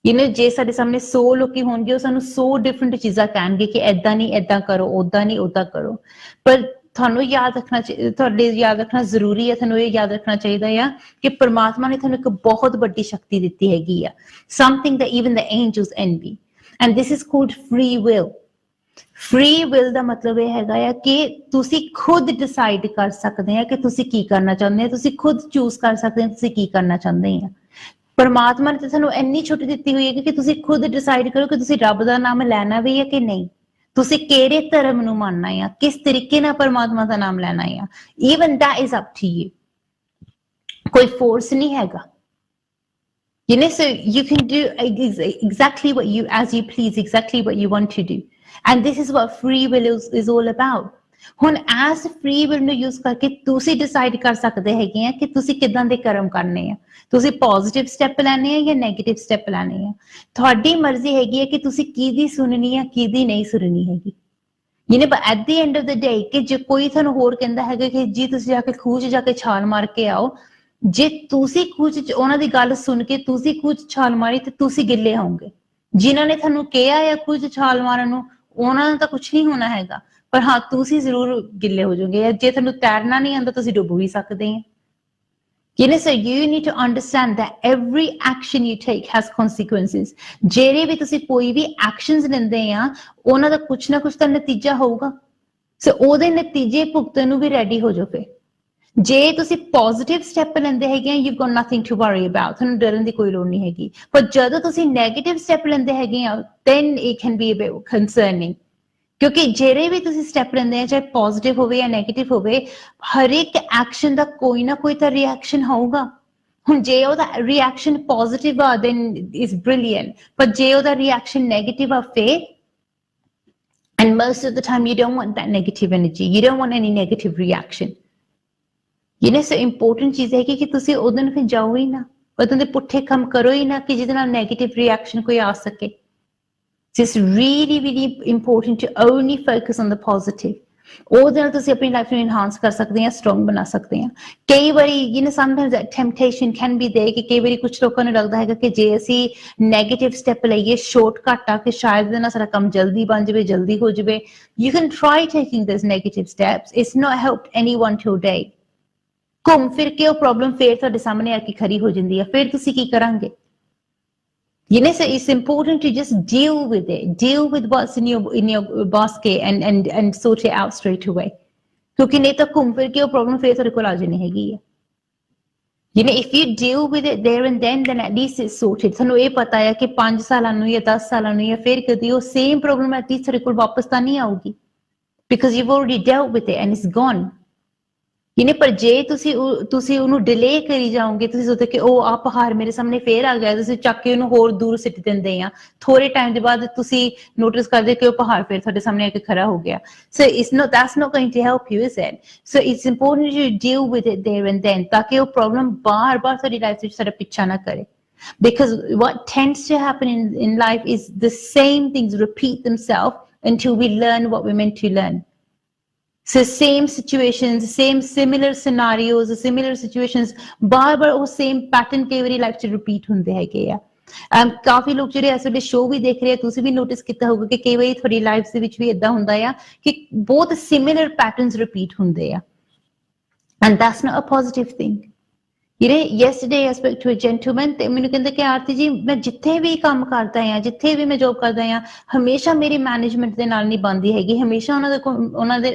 ਜੇ ਸਾਡੇ ਸਾਹਮਣੇ 100 ਲੋਕੀ ਹੋਣਗੇ ਉਹ ਸਾਨੂੰ 100 ਡਿਫਰੈਂਟ ਚੀਜ਼ਾਂ ਕਹਿਣਗੇ ਕਿ ਏਦਾਂ ਨਹੀਂ ਏਦਾਂ ਕਰੋ, ਓਦਾਂ ਨਹੀਂ ਓਦਾਂ ਕਰੋ, ਪਰ ਤੁਹਾਨੂੰ ਯਾਦ ਰੱਖਣਾ ਤੁਹਾਡੇ ਯਾਦ ਰੱਖਣਾ ਜ਼ਰੂਰੀ ਹੈ, ਤੁਹਾਨੂੰ ਇਹ ਯਾਦ ਰੱਖਣਾ ਚਾਹੀਦਾ ਆ ਕਿ ਪਰਮਾਤਮਾ ਨੇ ਤੁਹਾਨੂੰ ਇੱਕ ਬਹੁਤ ਵੱਡੀ ਸ਼ਕਤੀ ਦਿੱਤੀ ਹੈਗੀ ਆ, something that even the angels envy, and this is called free will. Free will ਦਾ ਮਤਲਬ ਇਹ ਹੈਗਾ ਆ ਕਿ ਤੁਸੀਂ ਖੁਦ ਡਿਸਾਈਡ ਕਰ ਸਕਦੇ ਆ ਕਿ ਤੁਸੀਂ ਕੀ ਕਰਨਾ ਚਾਹੁੰਦੇ ਆ, ਤੁਸੀਂ ਖੁਦ ਚੂਜ਼ ਕਰ ਸਕਦੇ ਆ ਤੁਸੀਂ ਕੀ ਕਰਨਾ ਚਾਹੁੰਦੇ ਆ। ਪਰਮਾਤਮਾ ਨੇ ਤਾਂ ਤੁਹਾਨੂੰ ਇੰਨੀ ਛੁੱਟ ਦਿੱਤੀ ਹੋਈ ਹੈ ਕਿ ਤੁਸੀਂ ਖੁਦ ਡਿਸਾਈਡ ਕਰੋ ਕਿ ਤੁਸੀਂ ਰੱਬ ਦਾ ਨਾਮ ਲੈਣਾ ਵੀ ਹੈ ਕਿ ਨਹੀਂ, ਤੁਸੀਂ ਕਿਹੜੇ ਧਰਮ ਨੂੰ ਮੰਨਣਾ ਆ, ਕਿਸ ਤਰੀਕੇ ਨਾਲ ਪਰਮਾਤਮਾ ਦਾ ਨਾਮ ਲੈਣਾ ਆ, even that is up to you. ਕੋਈ ਫੋਰਸ ਨਹੀਂ ਹੈਗਾ। So you can do exactly what you, as you please, exactly what you want to do. And this is what free will is all about. ਹੁਣ as free will ਨੂੰ use ਕਰਕੇ ਤੁਸੀਂ decide ਕਰ ਸਕਦੇ ਹੈਗੇ ਆ ਕਿ ਤੁਸੀਂ ਕਿੱਦਾਂ ਦੇ ਕਰਮ ਕਰਨੇ ਆ, ਤੁਸੀਂ positive step ਲੈਣੇ ਆ ਜਾਂ negative step ਲੈਣੇ ਆ। ਤੁਹਾਡੀ ਮਰਜ਼ੀ ਹੈਗੀ ਹੈ ਕਿ ਤੁਸੀਂ ਕਿਹਦੀ ਸੁਣਨੀ ਆ ਕਿਹਦੀ ਨਹੀਂ ਸੁਣਨੀ ਹੈਗੀ। but at the end of the day ਕਿ ਜੇ ਕੋਈ ਤੁਹਾਨੂੰ ਹੋਰ ਕਹਿੰਦਾ ਹੈਗਾ ਕਿ ਜੀ ਤੁਸੀਂ ਜਾ ਕੇ ਖੂਹ 'ਚ ਜਾ ਕੇ ਛਾਲ ਮਾਰ ਕੇ ਆਓ, ਜੇ ਤੁਸੀਂ ਖੂਹ 'ਚ ਉਹਨਾਂ ਦੀ ਗੱਲ ਸੁਣ ਕੇ ਤੁਸੀਂ ਖੂਹ 'ਚ ਛਾਲ ਮਾਰੀ ਤੇ ਤੁਸੀਂ ਗਿੱਲੇ ਹੋਵੋਗੇ। ਜਿਨ੍ਹਾਂ ਨੇ ਤੁਹਾਨੂੰ ਕਿਹਾ ਆ ਖੂਹ 'ਚ ਛਾਲ ਮਾਰਨ ਨੂੰ ਉਹਨਾਂ ਨੂੰ ਤਾਂ ਕੁਛ ਨਹੀਂ ਹੋਣਾ ਹੈਗਾ, ਪਰ ਹਾਂ ਤੁਸੀਂ ਜ਼ਰੂਰ ਗਿੱਲੇ ਹੋ ਜਾਓਗੇ। ਜੇ ਤੁਹਾਨੂੰ ਤੈਰਨਾ ਨਹੀਂ ਆਉਂਦਾ ਤੁਸੀਂ ਡੁੱਬ ਵੀ ਸਕਦੇ ਆ। So you need to understand that every action you take has consequences. ਜਿਹੜੇ ਵੀ ਤੁਸੀਂ ਕੋਈ ਵੀ actions ਲੈਂਦੇ ਆ ਉਹਨਾਂ ਦਾ ਕੁਛ ਨਾ ਕੁਛ ਤਾਂ ਨਤੀਜਾ ਹੋਊਗਾ। ਸੋ ਉਹਦੇ ਨਤੀਜੇ ਭੁਗਤਣ ਨੂੰ ਵੀ ਰੈਡੀ ਹੋ ਜਾਓ। ਫਿਰ ਜੇ ਤੁਸੀਂ ਪੋਜ਼ਿਟਿਵ ਸਟੈਪ ਲੈਂਦੇ ਹੈਗੇ ਆ you got nothing to worry about, ਤੁਹਾਨੂੰ ਡਰਨ ਦੀ ਕੋਈ ਲੋੜ ਨਹੀਂ ਹੈਗੀ। ਪਰ ਜਦੋਂ ਤੁਸੀਂ ਨੈਗੇਟਿਵ ਸਟੈਪ ਲੈਂਦੇ ਹੈਗੇ ਆ then it can be a bit concerning, ਕਿਉਂਕਿ ਜਿਹੜੇ ਵੀ ਤੁਸੀਂ ਸਟੈਪ ਲੈਂਦੇ ਆ ਚਾਹੇ ਪੋਜ਼ਿਟਿਵ ਹੋਵੇ ਜਾਂ ਨੈਗੇਟਿਵ ਹੋਵੇ, ਹਰ ਇੱਕ ਐਕਸ਼ਨ ਦਾ ਕੋਈ ਨਾ ਕੋਈ ਤਾਂ ਰਿਐਕਸ਼ਨ ਹੋਊਗਾ। ਹੁਣ ਜੇ ਉਹਦਾ ਰਿਐਕਸ਼ਨ ਪੋਜ਼ਿਟਿਵ ਆ ਦੈਨ ਇਜ਼ ਬ੍ਰਿਲੀਅੰਟ, ਪਰ ਜੇ ਉਹਦਾ ਰਿਐਕਸ਼ਨ ਨੈਗੇਟਿਵ ਆ ਫਿਰ, and most of the time you don't want that negative energy, you don't want any negative reaction. So important ਚੀਜ਼ ਹੈ ਕਿ ਤੁਸੀਂ ਉਹਦੇ ਨੂੰ ਫਿਰ ਜਾਓ ਹੀ ਨਾ, ਉਹਦੇ ਦੇ ਪੁੱਠੇ ਕੰਮ ਕਰੋ ਹੀ ਨਾ ਕਿ ਜਿਹਦੇ ਨਾਲ ਨੈਗੇਟਿਵ ਰਿਐਕਸ਼ਨ ਕੋਈ ਆ ਸਕੇ। It's really, really important to only focus on the positive. ਉਹਦੇ ਨਾਲ ਤੁਸੀਂ ਆਪਣੀ ਲਾਈਫ ਨੂੰ ਇਨਹਾਂਸ ਕਰ ਸਕਦੇ ਆ, ਸਟਰੋਂਗ ਬਣਾ ਸਕਦੇ ਆ। ਕਈ ਵਾਰੀ sometimes that temptation can be there ਕਿ ਕਈ ਵਾਰੀ ਕੁਛ ਲੋਕਾਂ ਨੂੰ ਲੱਗਦਾ ਹੈਗਾ ਕਿ ਜੇ ਅਸੀਂ ਨੈਗੇਟਿਵ ਸਟੈਪ ਲਈਏ ਸ਼ਾਰਟਕਟ ਆ ਕਿ ਸ਼ਾਇਦ ਇਹਦੇ ਨਾਲ ਸਾਡਾ ਕੰਮ ਜਲਦੀ ਬਣ ਜਾਵੇ, ਜਲਦੀ ਹੋ ਜਾਵੇ। You can try taking those negative steps. It's not helped anyone till date. ਘੁੰਮ ਫਿਰ ਕੇ ਉਹ ਪ੍ਰੋਬਲਮ ਫੇਰ ਤੁਹਾਡੇ ਸਾਹਮਣੇ ਆ ਕੇ ਖੜੀ ਹੋ ਜਾਂਦੀ ਹੈ, ਫਿਰ ਤੁਸੀਂ ਕੀ ਕਰਾਂਗੇ? So it's important to just deal with it, deal with what's in your basket and sort it out straight away. ਕਿਉਂਕਿ ਨਹੀਂ ਤਾਂ ਘੁੰਮ ਫਿਰ ਕੇ ਉਹ ਪ੍ਰੋਬਲਮ ਫੇਰ ਤੁਹਾਡੇ ਕੋਲ ਆ ਜਾਣੀ ਹੈਗੀ ਹੈ। If you deal with it there and then at least it's sorted. ਤੁਹਾਨੂੰ ਇਹ ਪਤਾ ਹੈ ਕਿ 5 ਸਾਲਾਂ ਨੂੰ ਜਾਂ 10 ਸਾਲਾਂ ਨੂੰ ਜਾਂ ਫਿਰ ਕਦੀ ਉਹ same problem at least ਤੁਹਾਡੇ ਕੋਲ ਵਾਪਸ ਤਾਂ ਨਹੀਂ ਆਊਗੀ, because you've already dealt with it and it's gone. ਪਰ ਜੇ ਤੁਸੀਂ ਉਹਨੂੰ ਡਿਲੇ ਕਰੀ ਜਾਓਗੇ, ਤੁਸੀਂ ਸੋਚਦੇ ਕਿ ਉਹ ਆ ਪਹਾੜ ਮੇਰੇ ਸਾਹਮਣੇ ਫੇਰ ਆ ਗਿਆ, ਤੁਸੀਂ ਚੱਕ ਕੇ ਉਹਨੂੰ ਹੋਰ ਦੂਰ ਸਿੱਟ ਦਿੰਦੇ ਆ, ਥੋੜੇ ਟਾਈਮ ਦੇ ਬਾਅਦ ਤੁਸੀਂ ਨੋਟਿਸ ਕਰਦੇ ਕਿ ਉਹ ਪਹਾੜ ਫੇਰ ਤੁਹਾਡੇ ਸਾਹਮਣੇ ਆ ਕੇ ਖੜਾ ਹੋ ਗਿਆ। So that's not going to help you, is it? So it's important to deal with it there and then, ਤਾਂ ਕਿ ਉਹ ਪ੍ਰੋਬਲਮ ਬਾਰ-ਬਾਰ ਤੁਹਾਡੀ ਲਾਈਫ ਵਿੱਚ ਸਾਡਾ ਪਿੱਛਾ ਨਾ ਕਰੇ। Because what tends to happen in life is the same things repeat themselves until we learn what we're meant to learn. So same situations, similar scenarios, similar situations, ਬਾਰ-ਬਾਰ ਉਹ same pattern ਕਈ ਵਾਰੀ life 'ਚ repeat ਹੁੰਦੇ ਹੈਗੇ ਆ। ਕਾਫੀ ਲੋਕ ਜਿਹੜੇ ਇਸ ਵੇਲੇ ਸ਼ੋਅ ਵੀ ਦੇਖ ਰਹੇ ਆ, ਤੁਸੀਂ ਵੀ ਨੋਟਿਸ ਕੀਤਾ ਹੋਊਗਾ ਕਿ ਕਈ ਵਾਰੀ ਤੁਹਾਡੀ ਲਾਈਫ ਦੇ ਵਿੱਚ ਵੀ ਏਦਾਂ ਹੁੰਦਾ ਆ ਕਿ ਬਹੁਤ similar patterns repeat ਹੁੰਦੇ ਆ, and that's not a positive thing. Yesterday I spoke to a gentleman ਤੇ ਮੈਨੂੰ ਕਹਿੰਦਾ ਕਿ ਆਰਤੀ ਜੀ ਮੈਂ ਜਿੱਥੇ ਵੀ ਕੰਮ ਕਰਦਾ ਆ, ਜਿੱਥੇ ਵੀ ਮੈਂ ਜੋਬ ਕਰਦਾ ਆ, ਹਮੇਸ਼ਾ ਮੇਰੀ ਮੈਨੇਜਮੈਂਟ ਦੇ ਨਾਲ ਨਹੀਂ ਬਣਦੀ ਹੈਗੀ, ਹਮੇਸ਼ਾ ਉਹਨਾਂ ਦੇ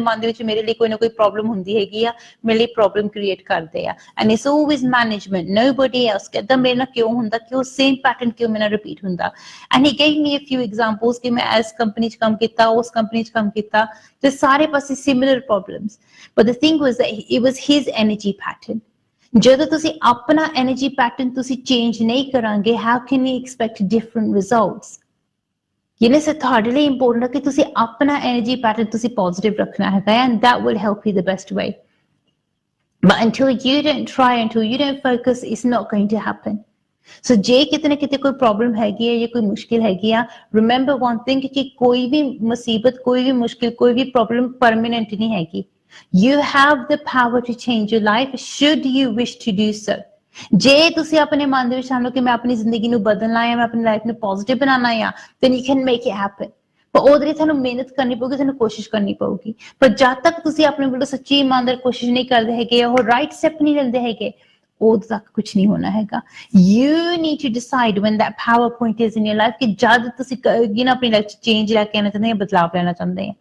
ਮਨ ਦੇ ਵਿੱਚ ਮੇਰੇ ਲਈ ਕੋਈ ਨਾ ਕੋਈ ਪ੍ਰੋਬਲਮ ਹੁੰਦੀ ਹੈਗੀ ਆ, ਮੇਰੇ ਲਈ ਪ੍ਰੋਬਲਮ ਕ੍ਰੀਏਟ ਕਰਦੇ ਆ, and it's always management, nobody else. ਕਹਿੰਦਾ ਮੇਰੇ ਨਾਲ ਕਿਉਂ ਹੁੰਦਾ, ਕਿ ਉਹ same pattern ਕਿਉਂ ਮੇਰੇ ਨਾਲ ਰਿਪੀਟ ਹੁੰਦਾ। and he gave me a few examples ਕਿ ਮੈਂ ਇਸ ਕੰਪਨੀ 'ਚ ਕੰਮ ਕੀਤਾ, ਉਸ ਕੰਪਨੀ 'ਚ ਕੰਮ ਕੀਤਾ, ਤੇ ਸਾਰੇ ਪਾਸੇ similar problems. But the thing was that it was his energy pattern. ਜਦੋਂ ਤੁਸੀਂ ਆਪਣਾ energy pattern ਤੁਸੀਂ change ਨਹੀਂ ਕਰਾਂਗੇ, how can you expect different results? So ਤੁਹਾਡੇ ਲਈ important ਹੈ ਕਿ ਤੁਸੀਂ ਆਪਣਾ energy pattern ਤੁਸੀਂ positive ਰੱਖਣਾ ਹੈਗਾ, and that will help you the best way. But until you don't try, until you don't focus, it's not going to happen. So ਜੇ ਕਿਤੇ ਨਾ ਕਿਤੇ ਕੋਈ ਪ੍ਰੋਬਲਮ ਹੈਗੀ ਹੈ ਜਾਂ ਕੋਈ ਮੁਸ਼ਕਿਲ ਹੈਗੀ ਆ, remember one thing ਕਿ ਕੋਈ ਵੀ ਮੁਸੀਬਤ, ਕੋਈ ਵੀ ਮੁਸ਼ਕਿਲ, ਕੋਈ ਵੀ ਪ੍ਰੋਬਲਮ permanent ਨਹੀਂ ਹੈਗੀ। You have the power to change your life should you wish to do so. ਜੇ ਤੁਸੀਂ ਆਪਣੇ ਮਨ ਦੇ ਵਿੱਚ ਚਾਹੁੰਦੇ ਹੋ ਕਿ ਮੈਂ ਆਪਣੀ ਜ਼ਿੰਦਗੀ ਨੂੰ ਬਦਲਣਾ ਹੈ, ਮੈਂ ਆਪਣੀ ਲਾਈਫ ਨੂੰ ਪੋਜ਼ਿਟਿਵ ਬਣਾਉਣਾ ਆ, then you can make it happen। ਪਰ ਉਹਦੇ ਲਈ ਤੁਹਾਨੂੰ ਮਿਹਨਤ ਕਰਨੀ ਪਊਗੀ, ਤੁਹਾਨੂੰ ਕੋਸ਼ਿਸ਼ ਕਰਨੀ ਪਊਗੀ। ਪਰ ਜਦ ਤੱਕ ਤੁਸੀਂ ਆਪਣੇ ਵੱਲੋਂ ਸੱਚੀ ਇਮਾਨਦਾਰ ਕੋਸ਼ਿਸ਼ ਨਹੀਂ ਕਰਦੇ ਹੈਗੇ, ਉਹ ਰਾਈਟ ਸਟੈਪ ਨਹੀਂ ਲੈਂਦੇ ਹੈਗੇ, ਉਦੋਂ ਤੱਕ ਕੁਝ ਨਹੀਂ ਹੋਣਾ ਹੈਗਾ। You need to decide when that power point is in your life ਕਿ ਜਦ ਤੁਸੀਂ ਆਪਣੀ ਲਾਈਫ 'ਚ ਚੇਂਜ ਲੈ ਕੇ ਆਉਣਾ ਚਾਹੁੰਦੇ ਆ, ਬਦਲਾਵ ਲੈਣਾ ਚਾਹੁੰਦੇ ਆ।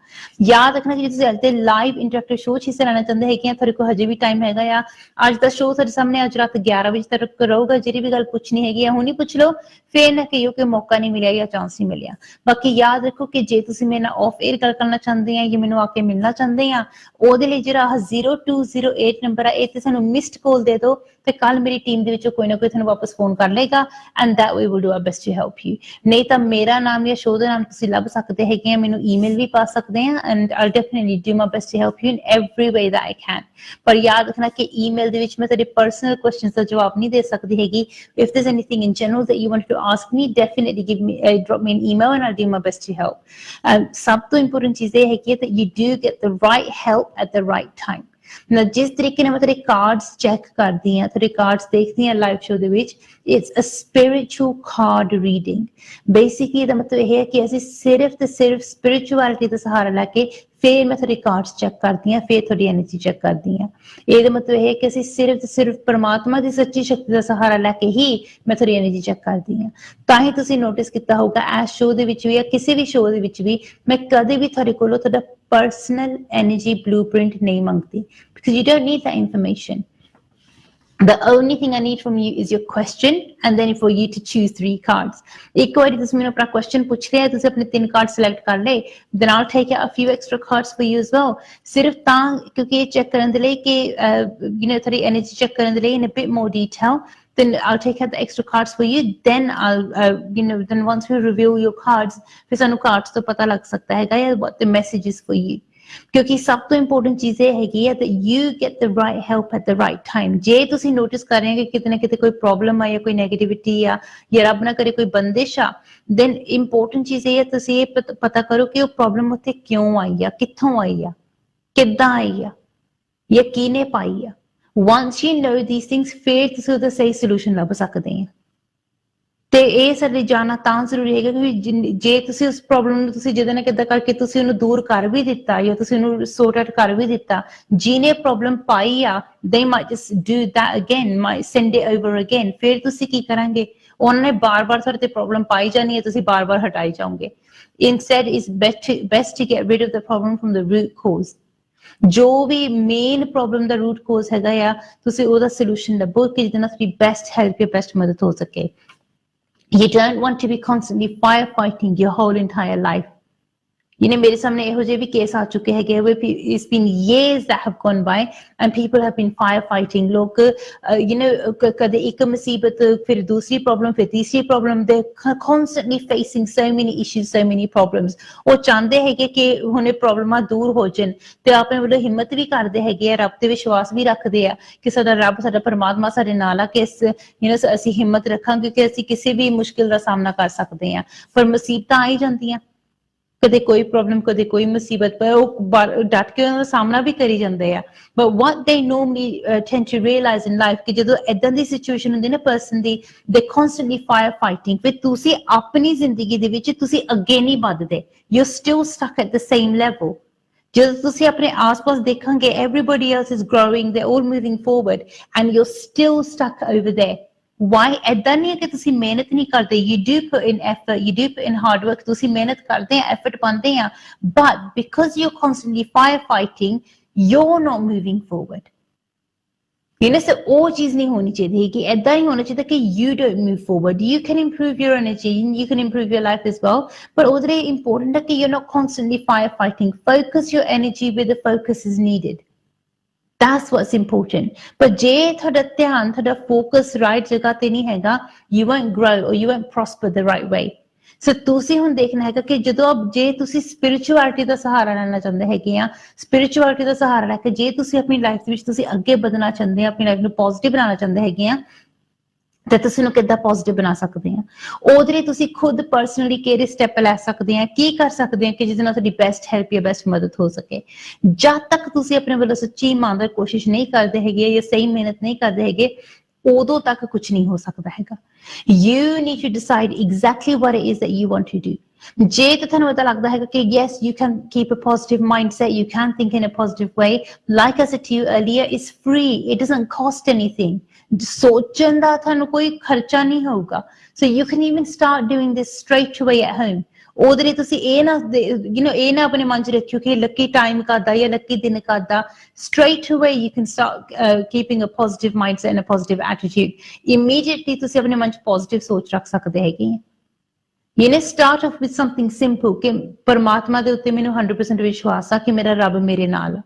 ਯਾਦ ਰੱਖਣਾ ਕਿ ਜੇ ਤੁਸੀਂ ਅੱਜ ਦੇ ਲਾਈਵ ਇੰਟਰੈਕਟਿਵ ਸ਼ੋਅ 'ਚ ਹਿੱਸਾ ਲੈਣਾ ਚਾਹੁੰਦੇ ਹੈਗੇ ਆ, ਤੁਹਾਡੇ ਕੋਲ ਹਜੇ ਵੀ ਟਾਈਮ ਹੈਗਾ ਆ। ਅੱਜ ਦਾ ਸ਼ੋਅ ਤੁਹਾਡੇ ਸਾਹਮਣੇ ਅੱਜ ਰਾਤ 11 ਵਜੇ ਤੱਕ ਰਹੂਗਾ। ਜਿਹੜੀ ਵੀ ਗੱਲ ਪੁੱਛਣੀ ਹੈਗੀ ਆ ਹੁਣੀ ਪੁੱਛ ਲਓ, ਫੇਰ ਨਾ ਕਹੀਓ ਕਿ ਮੌਕਾ ਨਹੀਂ ਮਿਲਿਆ ਜਾਂ ਚਾਂਸ ਨਹੀਂ ਮਿਲਿਆ। ਬਾਕੀ ਯਾਦ ਰੱਖੋ ਕਿ ਜੇ ਤੁਸੀਂ ਮੇਰੇ ਨਾਲ ਆਫ 에ਅਰ ਗੱਲ ਕਰਨਾ ਚਾਹੁੰਦੇ ਆ ਜਾਂ ਮੈਨੂੰ ਆ ਕੇ ਮਿਲਣਾ ਚਾਹੁੰਦੇ ਆ, ਉਹਦੇ ਲਈ ਜਿਹੜਾ 0208 ਨੰਬਰ ਆ, ਇਹ ਤੇ ਸਾਨੂੰ ਮਿਸਡ ਕਾਲ ਦੇ ਦਿਓ ਤੇ ਕੱਲ ਮੇਰੀ ਟੀਮ ਦੇ ਵਿੱਚੋਂ ਕੋਈ ਨਾ ਕੋਈ ਤੁਹਾਨੂੰ ਵਾਪਸ ਫੋਨ ਕਰ ਲਏਗਾ and that we will do our best to help you. ਨਹੀਂ ਤਾਂ ਮੇਰਾ ਨਾਮ ਜਾਂ ਸ਼ੋਅ ਦਾ ਨਾਮ ਤੁਸੀਂ ਲੱਭ ਸਕਦੇ ਹੈਗੇ ਆ, ਮੈਨੂੰ ਈਮੇਲ ਵੀ ਪਾ ਸਕਦੇ ਆ and I definitely do my best to help you in every way that I can. ਪਰ ਯਾਦ ਰੱਖਣਾ ਕਿ ਈਮੇਲ ਦੇ ਵਿੱਚ ਮੈਂ ਤੁਹਾਡੇ ਪਰਸਨਲ ਕੁਐਸਚਨਸ ਦਾ ਜਵਾਬ ਨਹੀਂ ਦੇ ਸਕਦੀ ਹੈਗੀ। If there is anything in general that you want to ask me, definitely drop me an email and I'll do my best to help। ਸਭ ਤੋਂ ਇੰਪੋਰਟੈਂਟ ਚੀਜ਼ ਇਹ ਹੈਗੀ ਹੈ that you do get the right help at the right time। ਨਾ ਜਿਸ ਤਰੀਕੇ ਨਾਲ ਮੈਂ ਤੁਹਾਡੇ ਕਾਰਡਸ ਚੈੱਕ ਕਰਦੀ ਹਾਂ, ਤੁਹਾਡੇ ਕਾਰਡਸ ਦੇਖਦੀ ਹਾਂ ਲਾਈਵ ਸ਼ੋਅ ਦੇ ਵਿੱਚ, it's a spiritual card reading. Basically ਇਹਦਾ ਮਤਲਬ ਇਹ ਹੈ ਕਿ ਅਸੀਂ ਸਿਰਫ ਤੇ ਸਿਰਫ ਸਪਿਰਿਚੁਅਲਿਟੀ ਦਾ ਸਹਾਰਾ ਲੈ ਕੇ ਫਿਰ ਮੈਂ ਤੁਹਾਡੇ ਕਾਰਡਸ ਚੈੱਕ ਕਰਦੀ ਹਾਂ, ਫਿਰ ਤੁਹਾਡੀ ਐਨਰਜੀ ਚੈੱਕ ਕਰਦੀ ਹਾਂ। ਇਹਦਾ ਮਤਲਬ ਇਹ ਹੈ ਕਿ ਅਸੀਂ ਸਿਰਫ ਤੇ ਸਿਰਫ ਪਰਮਾਤਮਾ ਦੀ ਸੱਚੀ ਸ਼ਕਤੀ ਦਾ ਸਹਾਰਾ ਲੈ ਕੇ ਹੀ ਮੈਂ ਤੁਹਾਡੀ ਐਨਰਜੀ ਚੈੱਕ ਕਰਦੀ ਹਾਂ। ਤਾਂ ਹੀ ਤੁਸੀਂ ਨੋਟਿਸ ਕੀਤਾ ਹੋਊਗਾ ਇਸ ਸ਼ੋਅ ਦੇ ਵਿੱਚ ਵੀ ਜਾਂ ਕਿਸੇ ਵੀ ਸ਼ੋਅ ਦੇ ਵਿੱਚ ਵੀ ਮੈਂ ਕਦੇ ਵੀ ਤੁਹਾਡੇ ਕੋਲੋਂ ਤੁਹਾਡਾ personal energy blueprint nahi mangti because you don't need that information। The only thing I need from you is your question and then for you to choose 3 cards। ek bari tusi mainu apna question puch liya, tusi apne 3 cards select kar le, then I'll take out a few extra cards for you as well, sirf ta kyunki ye check karan de liye ki thodi energy check karan de liye in a bit more detail, then I'll take out the extra cards for you, then I'll then once we review your cards fir sanu cards to pata lag sakta hai what the message is for you। ਕਿਉਂਕਿ ਸਭ ਤੋਂ important ਚੀਜ਼ ਇਹ ਹੈਗੀ ਹੈ that you get the right help at the right time। ਜੇ ਤੁਸੀਂ notice ਕਰ ਰਹੇ ਹੋ ਕਿ ਕਿਤੇ ਨਾ ਕਿਤੇ ਕੋਈ ਪ੍ਰੋਬਲਮ ਆ ਜਾਂ ਕੋਈ ਨੈਗੇਟਿਵਿਟੀ ਆ ਜਾਂ ਰੱਬ ਨਾ ਕਰੇ ਕੋਈ ਬੰਦਿਸ਼ ਆ, then ਇੰਪੋਰਟੈਂਟ ਚੀਜ਼ ਇਹ ਹੈ ਤੁਸੀਂ ਇਹ ਪਤਾ ਕਰੋ ਕਿ ਉਹ ਪ੍ਰੋਬਲਮ ਉੱਥੇ ਕਿਉਂ ਆਈ ਆ, ਕਿੱਥੋਂ ਆਈ ਆ, ਕਿੱਦਾਂ ਆਈ ਆ ਜਾਂ ਕਿਹਨੇ ਪਾਈ ਆ। once you know these things ਫਿਰ ਤੁਸੀਂ ਉਹਦਾ ਸਹੀ ਸੋਲੂਸ਼ਨ ਲੱਭ ਸਕਦੇ ਆ। ਤੇ ਇਹ ਸਾਡੇ ਜਾਣਨਾ ਤਾਂ ਜ਼ਰੂਰੀ ਹੈਗਾ ਕਿ ਜੇ ਤੁਸੀਂ ਉਸ ਪ੍ਰੋਬਲਮ ਨੂੰ ਤੁਸੀਂ ਜਿਹਦੇ ਨਾਲ ਕਿੱਦਾਂ ਕਰਕੇ ਤੁਸੀਂ ਉਹਨੂੰ ਦੂਰ ਕਰ ਵੀ ਦਿੱਤਾ ਜਾਂ ਤੁਸੀਂ ਉਹਨੂੰ ਸੌਰਟ ਆਊਟ ਕਰ ਵੀ ਦਿੱਤਾ, ਜਿਹਨੇ ਪ੍ਰੋਬਲਮ ਪਾਈ ਆ they might just do that again, might send it over again। ਫਿਰ ਤੁਸੀਂ ਕੀ ਕਰਾਂਗੇ, ਉਹਨਾਂ ਨੇ ਬਾਰ-ਬਾਰ ਤੁਹਾਡੇ ਤੇ ਪ੍ਰੋਬਲਮ ਪਾਈ ਜਾਣੀ ਹੈ, ਤੁਸੀਂ ਬਾਰ-ਬਾਰ ਹਟਾਈ ਜਾਓਗੇ। instead it's best to get rid of the problem from the root cause। ਜੋ ਵੀ ਮੇਨ ਪ੍ਰੋਬਲਮ ਦਾ ਰੂਟ ਕੋਜ਼ ਹੈਗਾ ਆ, ਤੁਸੀਂ ਉਹਦਾ ਸੋਲੂਸ਼ਨ ਲੱਭੋ ਕਿ ਜਿਹਦੇ ਨਾਲ ਤੁਹਾਡੀ ਬੈਸਟ ਹੈਲਪ ਜਾਂ ਬੈਸਟ ਮਦਦ ਹੋ ਸਕੇ। You don't want to be constantly firefighting your whole entire life। ਮੇਰੇ ਸਾਹਮਣੇ ਇਹੋ ਜਿਹੇ ਵੀ ਕੇਸ ਆ ਚੁੱਕੇ ਹੈਗੇ it's been years that have gone by and people have been firefighting। ਲੋਕ ਕਦੇ ਇੱਕ ਮੁਸੀਬਤ, ਫਿਰ ਦੂਸਰੀ ਪ੍ਰੋਬਲਮ, ਫਿਰ ਤੀਸਰੀ problem, they constantly facing so many issues, so many problems। ਉਹ ਚਾਹੁੰਦੇ ਹੈਗੇ ਕਿ ਹੁਣ ਇਹ ਪ੍ਰੋਬਲਮਾਂ ਦੂਰ ਹੋ ਜਾਣ ਤੇ ਆਪਣੇ ਵੱਲੋਂ ਹਿੰਮਤ ਵੀ ਕਰਦੇ ਹੈਗੇ ਆ, ਰੱਬ ਤੇ ਵਿਸ਼ਵਾਸ ਵੀ ਰੱਖਦੇ ਆ ਕਿ ਸਾਡਾ ਰੱਬ, ਸਾਡਾ ਪਰਮਾਤਮਾ ਸਾਡੇ ਨਾਲ ਆ, ਕਿ ਅਸੀਂ ਹਿੰਮਤ ਰੱਖਾਂਗੇ ਕਿ ਅਸੀਂ ਕਿਸੇ ਵੀ ਮੁਸ਼ਕਿਲ ਦਾ ਸਾਹਮਣਾ ਕਰ ਸਕਦੇ ਆ। ਪਰ ਮੁਸੀਬਤਾਂ ਆ ਹੀ ਜਾਂਦੀਆਂ, ਕਦੇ ਕੋਈ ਪ੍ਰੋਬਲਮ, ਕਦੇ ਕੋਈ ਮੁਸੀਬਤ, ਪਰ ਉਹ ਡਟ ਕੇ ਉਹਨਾਂ ਦਾ ਸਾਹਮਣਾ ਵੀ ਕਰੀ ਜਾਂਦੇ ਆ। But what they normally tend to realize in life ਕਿ ਜਦੋਂ ਏਦਾਂ ਦੀ ਸਿਚੁਏਸ਼ਨ ਹੁੰਦੀ ਨਾ person the, they constantly firefighting। ਫਿਰ ਤੁਸੀਂ ਆਪਣੀ ਜ਼ਿੰਦਗੀ ਦੇ ਵਿੱਚ ਤੁਸੀਂ ਅੱਗੇ ਨਹੀਂ ਵੱਧਦੇ, you're still stuck at the same level। ਜਦੋਂ ਤੁਸੀਂ ਆਪਣੇ ਆਸ-ਪਾਸ ਦੇਖਾਂਗੇ everybody else is growing, they're all moving forward and you're still stuck over there। why? ਏਦਾਂ ਨਹੀਂ ਹੈ ਕਿ ਤੁਸੀਂ ਮਿਹਨਤ ਨਹੀਂ ਕਰਦੇ, you do put in effort, you do put in hard work, ਤੁਸੀਂ ਮਿਹਨਤ ਕਰਦੇ ਆ, effort ਪਾਉਂਦੇ ਆ, but because you're constantly firefighting, you're not moving forward। so ਉਹ ਚੀਜ਼ ਨਹੀਂ ਹੋਣੀ ਚਾਹੀਦੀ ਕਿ ਏਦਾਂ ਹੀ ਹੋਣਾ ਚਾਹੀਦਾ ਕਿ you don't move forward। you can improve your energy, you can improve your life as well, but ਉਹਦੇ ਲਈ important ਹੈ ਕਿ you're not constantly firefighting। focus your energy where the focus is needed। That's what's important। but ਜੇ ਤੁਹਾਡਾ ਧਿਆਨ, ਤੁਹਾਡਾ focus right ਜਗ੍ਹਾ ਤੇ ਨਹੀਂ ਹੈਗਾ, you won't grow or you won't prosper the right way। so ਤੁਸੀਂ ਹੁਣ ਦੇਖਣਾ ਹੈਗਾ ਕਿ ਜਦੋਂ ਜੇ ਤੁਸੀਂ spirituality ਦਾ ਸਹਾਰਾ ਲੈਣਾ ਚਾਹੁੰਦੇ ਹੈਗੇ ਆ, spirituality ਦਾ ਸਹਾਰਾ ਲੈ ਕੇ ਜੇ ਤੁਸੀਂ ਆਪਣੀ ਲਾਈਫ ਦੇ ਵਿੱਚ ਤੁਸੀਂ ਅੱਗੇ ਵਧਣਾ ਚਾਹੁੰਦੇ ਆ, ਆਪਣੀ ਲਾਈਫ ਨੂੰ ਪੋਜ਼ਿਟਿਵ ਬਣਾਉਣਾ ਚਾਹੁੰਦੇ ਹੈਗੇ ਆ, ਤੇ ਤੁਸੀਂ ਨੂੰ ਕਿੱਦਾਂ ਪੋਜ਼ਿਟਿਵ ਬਣਾ ਸਕਦੇ ਆ। ਉਹਦੇ ਲਈ ਤੁਸੀਂ ਖੁਦ ਪਰਸਨਲੀ ਕਿਹੜੇ ਸਟੈਪ ਲੈ ਸਕਦੇ ਆ, ਕੀ ਕਰ ਸਕਦੇ ਆ ਕਿ ਜਿਹਦੇ ਨਾਲ ਤੁਹਾਡੀ ਬੈਸਟ ਹੈਲਪ ਜਾਂ ਬੈਸਟ ਮਦਦ ਹੋ ਸਕੇ। ਜਦ ਤੱਕ ਤੁਸੀਂ ਆਪਣੇ ਵੱਲੋਂ ਸੱਚੀ ਇਮਾਨਦਾਰ ਕੋਸ਼ਿਸ਼ ਨਹੀਂ ਕਰਦੇ ਹੈਗੇ ਜਾਂ ਸਹੀ ਮਿਹਨਤ ਨਹੀਂ ਕਰਦੇ ਹੈਗੇ, ਉਦੋਂ ਤੱਕ ਕੁਝ ਨਹੀਂ ਹੋ ਸਕਦਾ ਹੈਗਾ। You need to decide exactly what it is that you want to do. ਜੇ ਤਾਂ ਤੁਹਾਨੂੰ ਪਤਾ ਲੱਗਦਾ ਹੈਗਾ ਕਿ yes, you can keep a positive mindset, you can think in a positive way. Like I said to you earlier, it's free. It doesn't cost anything. ਸੋਚਣ ਦਾ ਤੁਹਾਨੂੰ ਕੋਈ ਖਰਚਾ ਨਹੀਂ ਹੋਊਗਾ। So you can even start doing this straight away at home. ਉਹਦੇ ਲਈ ਤੁਸੀਂ ਇਹ ਨਾ ਇਹ ਨਾ ਆਪਣੇ ਮਨ 'ਚ ਰੱਖਿਓ ਕਿ ਲੱਕੀ ਟਾਈਮ ਕਰਦਾ ਜਾਂ ਲੱਕੀ ਦਿਨ ਕਰਦਾ। Straight away you can start keeping a positive mindset and a positive attitude. Immediately ਤੁਸੀਂ ਆਪਣੇ ਮਨ 'ਚ positive ਸੋਚ ਰੱਖ ਸਕਦੇ ਹੈਗੇ। Start off with something simple ਕਿ ਪਰਮਾਤਮਾ ਦੇ ਉੱਤੇ ਮੈਨੂੰ 100% ਵਿਸ਼ਵਾਸ ਆ ਕਿ ਮੇਰਾ ਰੱਬ ਮੇਰੇ ਨਾਲ ਆ।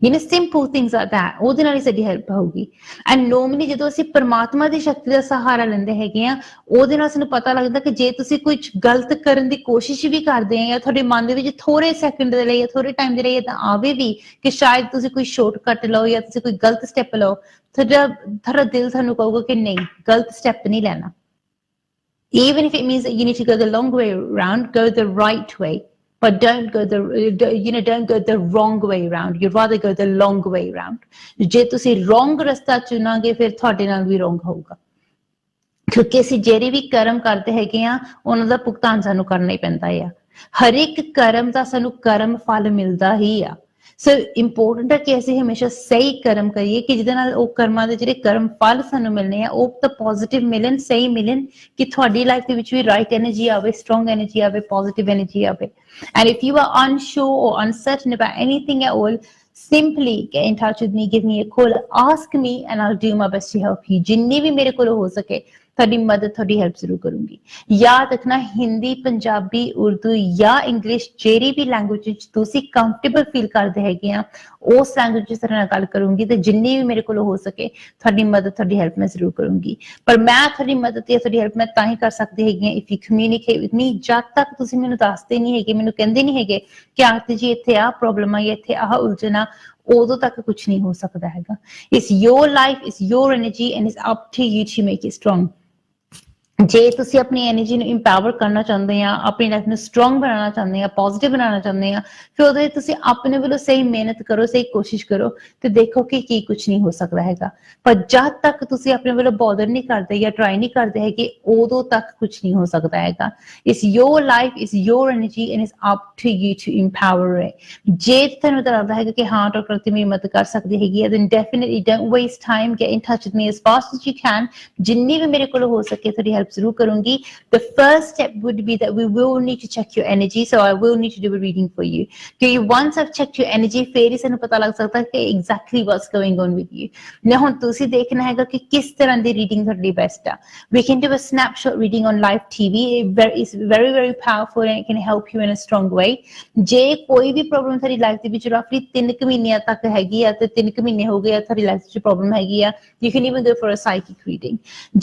simple things like that, ਉਹਦੇ ਨਾਲ ਹੀ ਸਾਡੀ ਹੈਲਪ ਹੋਊਗੀ। ਐਂਡ ਨੋਰਮਲੀ ਜਦੋਂ ਅਸੀਂ ਪਰਮਾਤਮਾ ਦੀ ਸ਼ਕਤੀ ਦਾ ਸਹਾਰਾ ਲੈਂਦੇ ਹੈਗੇ ਆ, ਉਹਦੇ ਨਾਲ ਸਾਨੂੰ ਪਤਾ ਲੱਗਦਾ ਕਿ ਜੇ ਤੁਸੀਂ ਕੁਝ ਗਲਤ ਕਰਨ ਦੀ ਕੋਸ਼ਿਸ਼ ਵੀ ਕਰਦੇ ਆ ਜਾਂ ਤੁਹਾਡੇ ਮਨ ਦੇ ਵਿੱਚ ਥੋੜੇ ਸੈਕਿੰਡ ਦੇ ਲਈ ਜਾਂ ਥੋੜੇ ਟਾਈਮ ਦੇ ਲਈ ਤਾਂ ਆਵੇ ਵੀ ਕਿ ਸ਼ਾਇਦ ਤੁਸੀਂ ਕੋਈ ਸ਼ਾਰਟਕਟ ਲਓ ਜਾਂ ਤੁਸੀਂ ਕੋਈ ਗਲਤ ਸਟੈਪ ਲਓ, ਤੁਹਾਡਾ ਦਿਲ ਤੁਹਾਨੂੰ ਕਹੂਗਾ ਕਿ ਨਹੀਂ, ਗਲਤ ਸਟੈਪ ਨਹੀਂ ਲੈਣਾ। Even if it means that you need to go the long way around, go the right way. But don't go the wrong way around. You'd rather go the long way around. ਜੇ ਤੁਸੀਂ wrong ਰਸਤਾ ਚੁਣਾਂਗੇ ਫਿਰ ਤੁਹਾਡੇ ਨਾਲ ਵੀ wrong ਹੋਊਗਾ, ਕਿਉਂਕਿ ਅਸੀਂ ਜਿਹੜੇ ਵੀ ਕਰਮ ਕਰਦੇ ਹੈਗੇ ਆ ਉਹਨਾਂ ਦਾ ਭੁਗਤਾਨ ਸਾਨੂੰ ਕਰਨਾ ਹੀ ਪੈਂਦਾ ਆ। ਹਰ ਇੱਕ ਕਰਮ ਦਾ ਸਾਨੂੰ ਕਰਮ ਫਲ ਮਿਲਦਾ ਹੀ ਆ। ਸੋ ਇੰਪੋਰਟੈਂਟ ਹੈ ਕਿ ਅਸੀਂ ਹਮੇਸ਼ਾ ਸਹੀ ਕਰਮ ਕਰੀਏ ਕਿ ਜਿਹਦੇ ਨਾਲ ਉਹ ਕਰਮਾਂ ਦੇ ਜਿਹੜੇ ਕਰਮ ਫਲ ਸਾਨੂੰ ਮਿਲਣੇ ਆ ਉਹ ਤਾਂ ਪੋਜ਼ਿਟਿਵ ਮਿਲਣ, ਸਹੀ ਮਿਲਣ, ਕਿ ਤੁਹਾਡੀ ਲਾਈਫ ਦੇ ਵਿੱਚ ਵੀ ਰਾਈਟ ਐਨਰਜੀ ਆਵੇ, ਸਟਰੋਂਗ ਐਨਰਜੀ ਆਵੇ, ਪੋਜ਼ਿਟਿਵ ਐਨਰਜੀ ਆਵੇ। And if you are unsure or uncertain about anything at all, simply get in touch with me, give me a call, ask me and I'll do my best to help you. ਜਿੰਨੀ ਵੀ ਮੇਰੇ ਕੋਲ ਹੋ ਸਕੇ ਤੁਹਾਡੀ ਮਦਦ, ਤੁਹਾਡੀ help ਜ਼ਰੂਰ ਕਰੂੰਗੀ। ਯਾਦ ਰੱਖਣਾ, ਹਿੰਦੀ, ਪੰਜਾਬੀ, ਉਰਦੂ ਜਾਂ ਇੰਗਲਿਸ਼ ਜਿਹੜੀ ਵੀ ਲੈਂਗੁਏਜ ਵਿੱਚ ਤੁਸੀਂ ਕੰਫਰਟੇਬਲ ਫੀਲ ਕਰਦੇ ਹੈਗੇ ਆ ਉਸ ਲੈਂਗੁਏਜ ਵਿੱਚ ਤੁਹਾਡੇ ਨਾਲ ਗੱਲ ਕਰੂੰਗੀ ਤੇ ਜਿੰਨੀ ਵੀ ਮੇਰੇ ਕੋਲ ਹੋ ਸਕੇ ਤੁਹਾਡੀ ਮਦਦ, ਤੁਹਾਡੀ ਹੈਲਪ ਮੈਂ ਜ਼ਰੂਰ ਕਰੂੰਗੀ। ਪਰ ਮੈਂ ਤੁਹਾਡੀ ਮਦਦ ਜਾਂ ਤੁਹਾਡੀ ਹੈਲਪ ਮੈਂ ਤਾਂ ਹੀ ਕਰ ਸਕਦੀ ਹੈਗੀ ਹਾਂ if you communicate with me. ਜਦ ਤੱਕ ਤੁਸੀਂ ਮੈਨੂੰ ਦੱਸਦੇ ਨਹੀਂ ਹੈਗੇ, ਮੈਨੂੰ ਕਹਿੰਦੇ ਨਹੀਂ ਹੈਗੇ ਕਿ ਆਰਤੀ ਜੀ ਇੱਥੇ ਆਹ ਪ੍ਰੋਬਲਮ ਆ ਜਾਂ ਇੱਥੇ ਆਹ ਉਲਝਣਾ, ਉਦੋਂ ਤੱਕ ਕੁਝ ਨਹੀਂ ਹੋ ਸਕਦਾ ਹੈਗਾ। It's your life, it's your energy and it's up to you to make it strong. ਜੇ ਤੁਸੀਂ ਆਪਣੀ ਐਨਰਜੀ ਨੂੰ ਇੰਪਾਵਰ ਕਰਨਾ ਚਾਹੁੰਦੇ ਆ, ਆਪਣੀ ਲਾਈਫ ਨੂੰ ਸਟਰੋਂਗ ਬਣਾਉਣਾ ਚਾਹੁੰਦੇ ਆ, ਪੋਜ਼ਿਟਿਵ ਬਣਾਉਣਾ ਚਾਹੁੰਦੇ ਆ, ਫਿਰ ਉਹਦੇ ਤੁਸੀਂ ਆਪਣੇ ਵੱਲੋਂ ਸਹੀ ਮਿਹਨਤ ਕਰੋ, ਸਹੀ ਕੋਸ਼ਿਸ਼ ਕਰੋ ਤੇ ਦੇਖੋ ਕਿ ਕੀ ਕੁਝ ਨਹੀਂ ਹੋ ਸਕਦਾ ਹੈਗਾ। ਪਰ ਜਦ ਤੱਕ ਤੁਸੀਂ ਆਪਣੇ ਵੱਲੋਂ ਬੋਦਰ ਨਹੀਂ ਕਰਦੇ ਜਾਂ ਟਰਾਈ ਨਹੀਂ ਕਰਦੇ ਹੈਗੇ ਉਦੋਂ ਤੱਕ ਕੁਝ ਨਹੀਂ ਹੋ ਸਕਦਾ ਹੈਗਾ। It's your life, it's your energy and it's up to you to empower it. ਜੇ ਤੁਹਾਨੂੰ ਲੱਗਦਾ ਹੈਗਾ ਕਿ ਹਾਂ ਡਾਕਟਰ ਤੇ ਮੇਰੀ ਮਦਦ ਕਰ ਸਕਦੀ ਹੈਗੀ ਹੈ, then definitely don't waste time, get in touch with me as fast as you can. ਜਿੰਨੀ ਵੀ ਮੇਰੇ ਕੋਲ ਹੋ ਸਕੇ ਤੁਹਾਡੀ ਹੈਲਪ ਜ਼ਰੂਰ ਕਰੂੰਗੀ। The first step would be that we will need to check your energy, so I will need to do a reading for you. Okay, once I've checked your energy, ਫਿਰ ਹੀ ਸਾਨੂੰ ਪਤਾ ਲੱਗ ਸਕਦਾ ਕਿ exactly what's going on with you. now ਹੁਣ ਤੁਸੀਂ ਦੇਖਣਾ ਹੈਗਾ ਕਿ ਕਿਸ ਤਰ੍ਹਾਂ ਦੀ ਰੀਡਿੰਗ ਤੁਹਾਡੀ ਬੈਸਟ ਆ। We can do a snapshot reading on live TV. It's very very powerful and it can help you in a strong way. ਜੇ ਕੋਈ ਵੀ ਪ੍ਰੋਬਲਮ ਤੁਹਾਡੀ ਲਾਈਫ ਦੇ ਵਿੱਚ ਰਫਲੀ 3 ਮਹੀਨਿਆਂ ਤੱਕ ਹੈਗੀ ਆ ਤੇ 3 ਮਹੀਨੇ ਹੋ ਗਏ ਆ ਤੁਹਾਡੀ ਲਾਈਫ ਵਿੱਚ ਪ੍ਰੋਬਲਮ ਹੈਗੀ ਆ, you can even go for a psychic reading.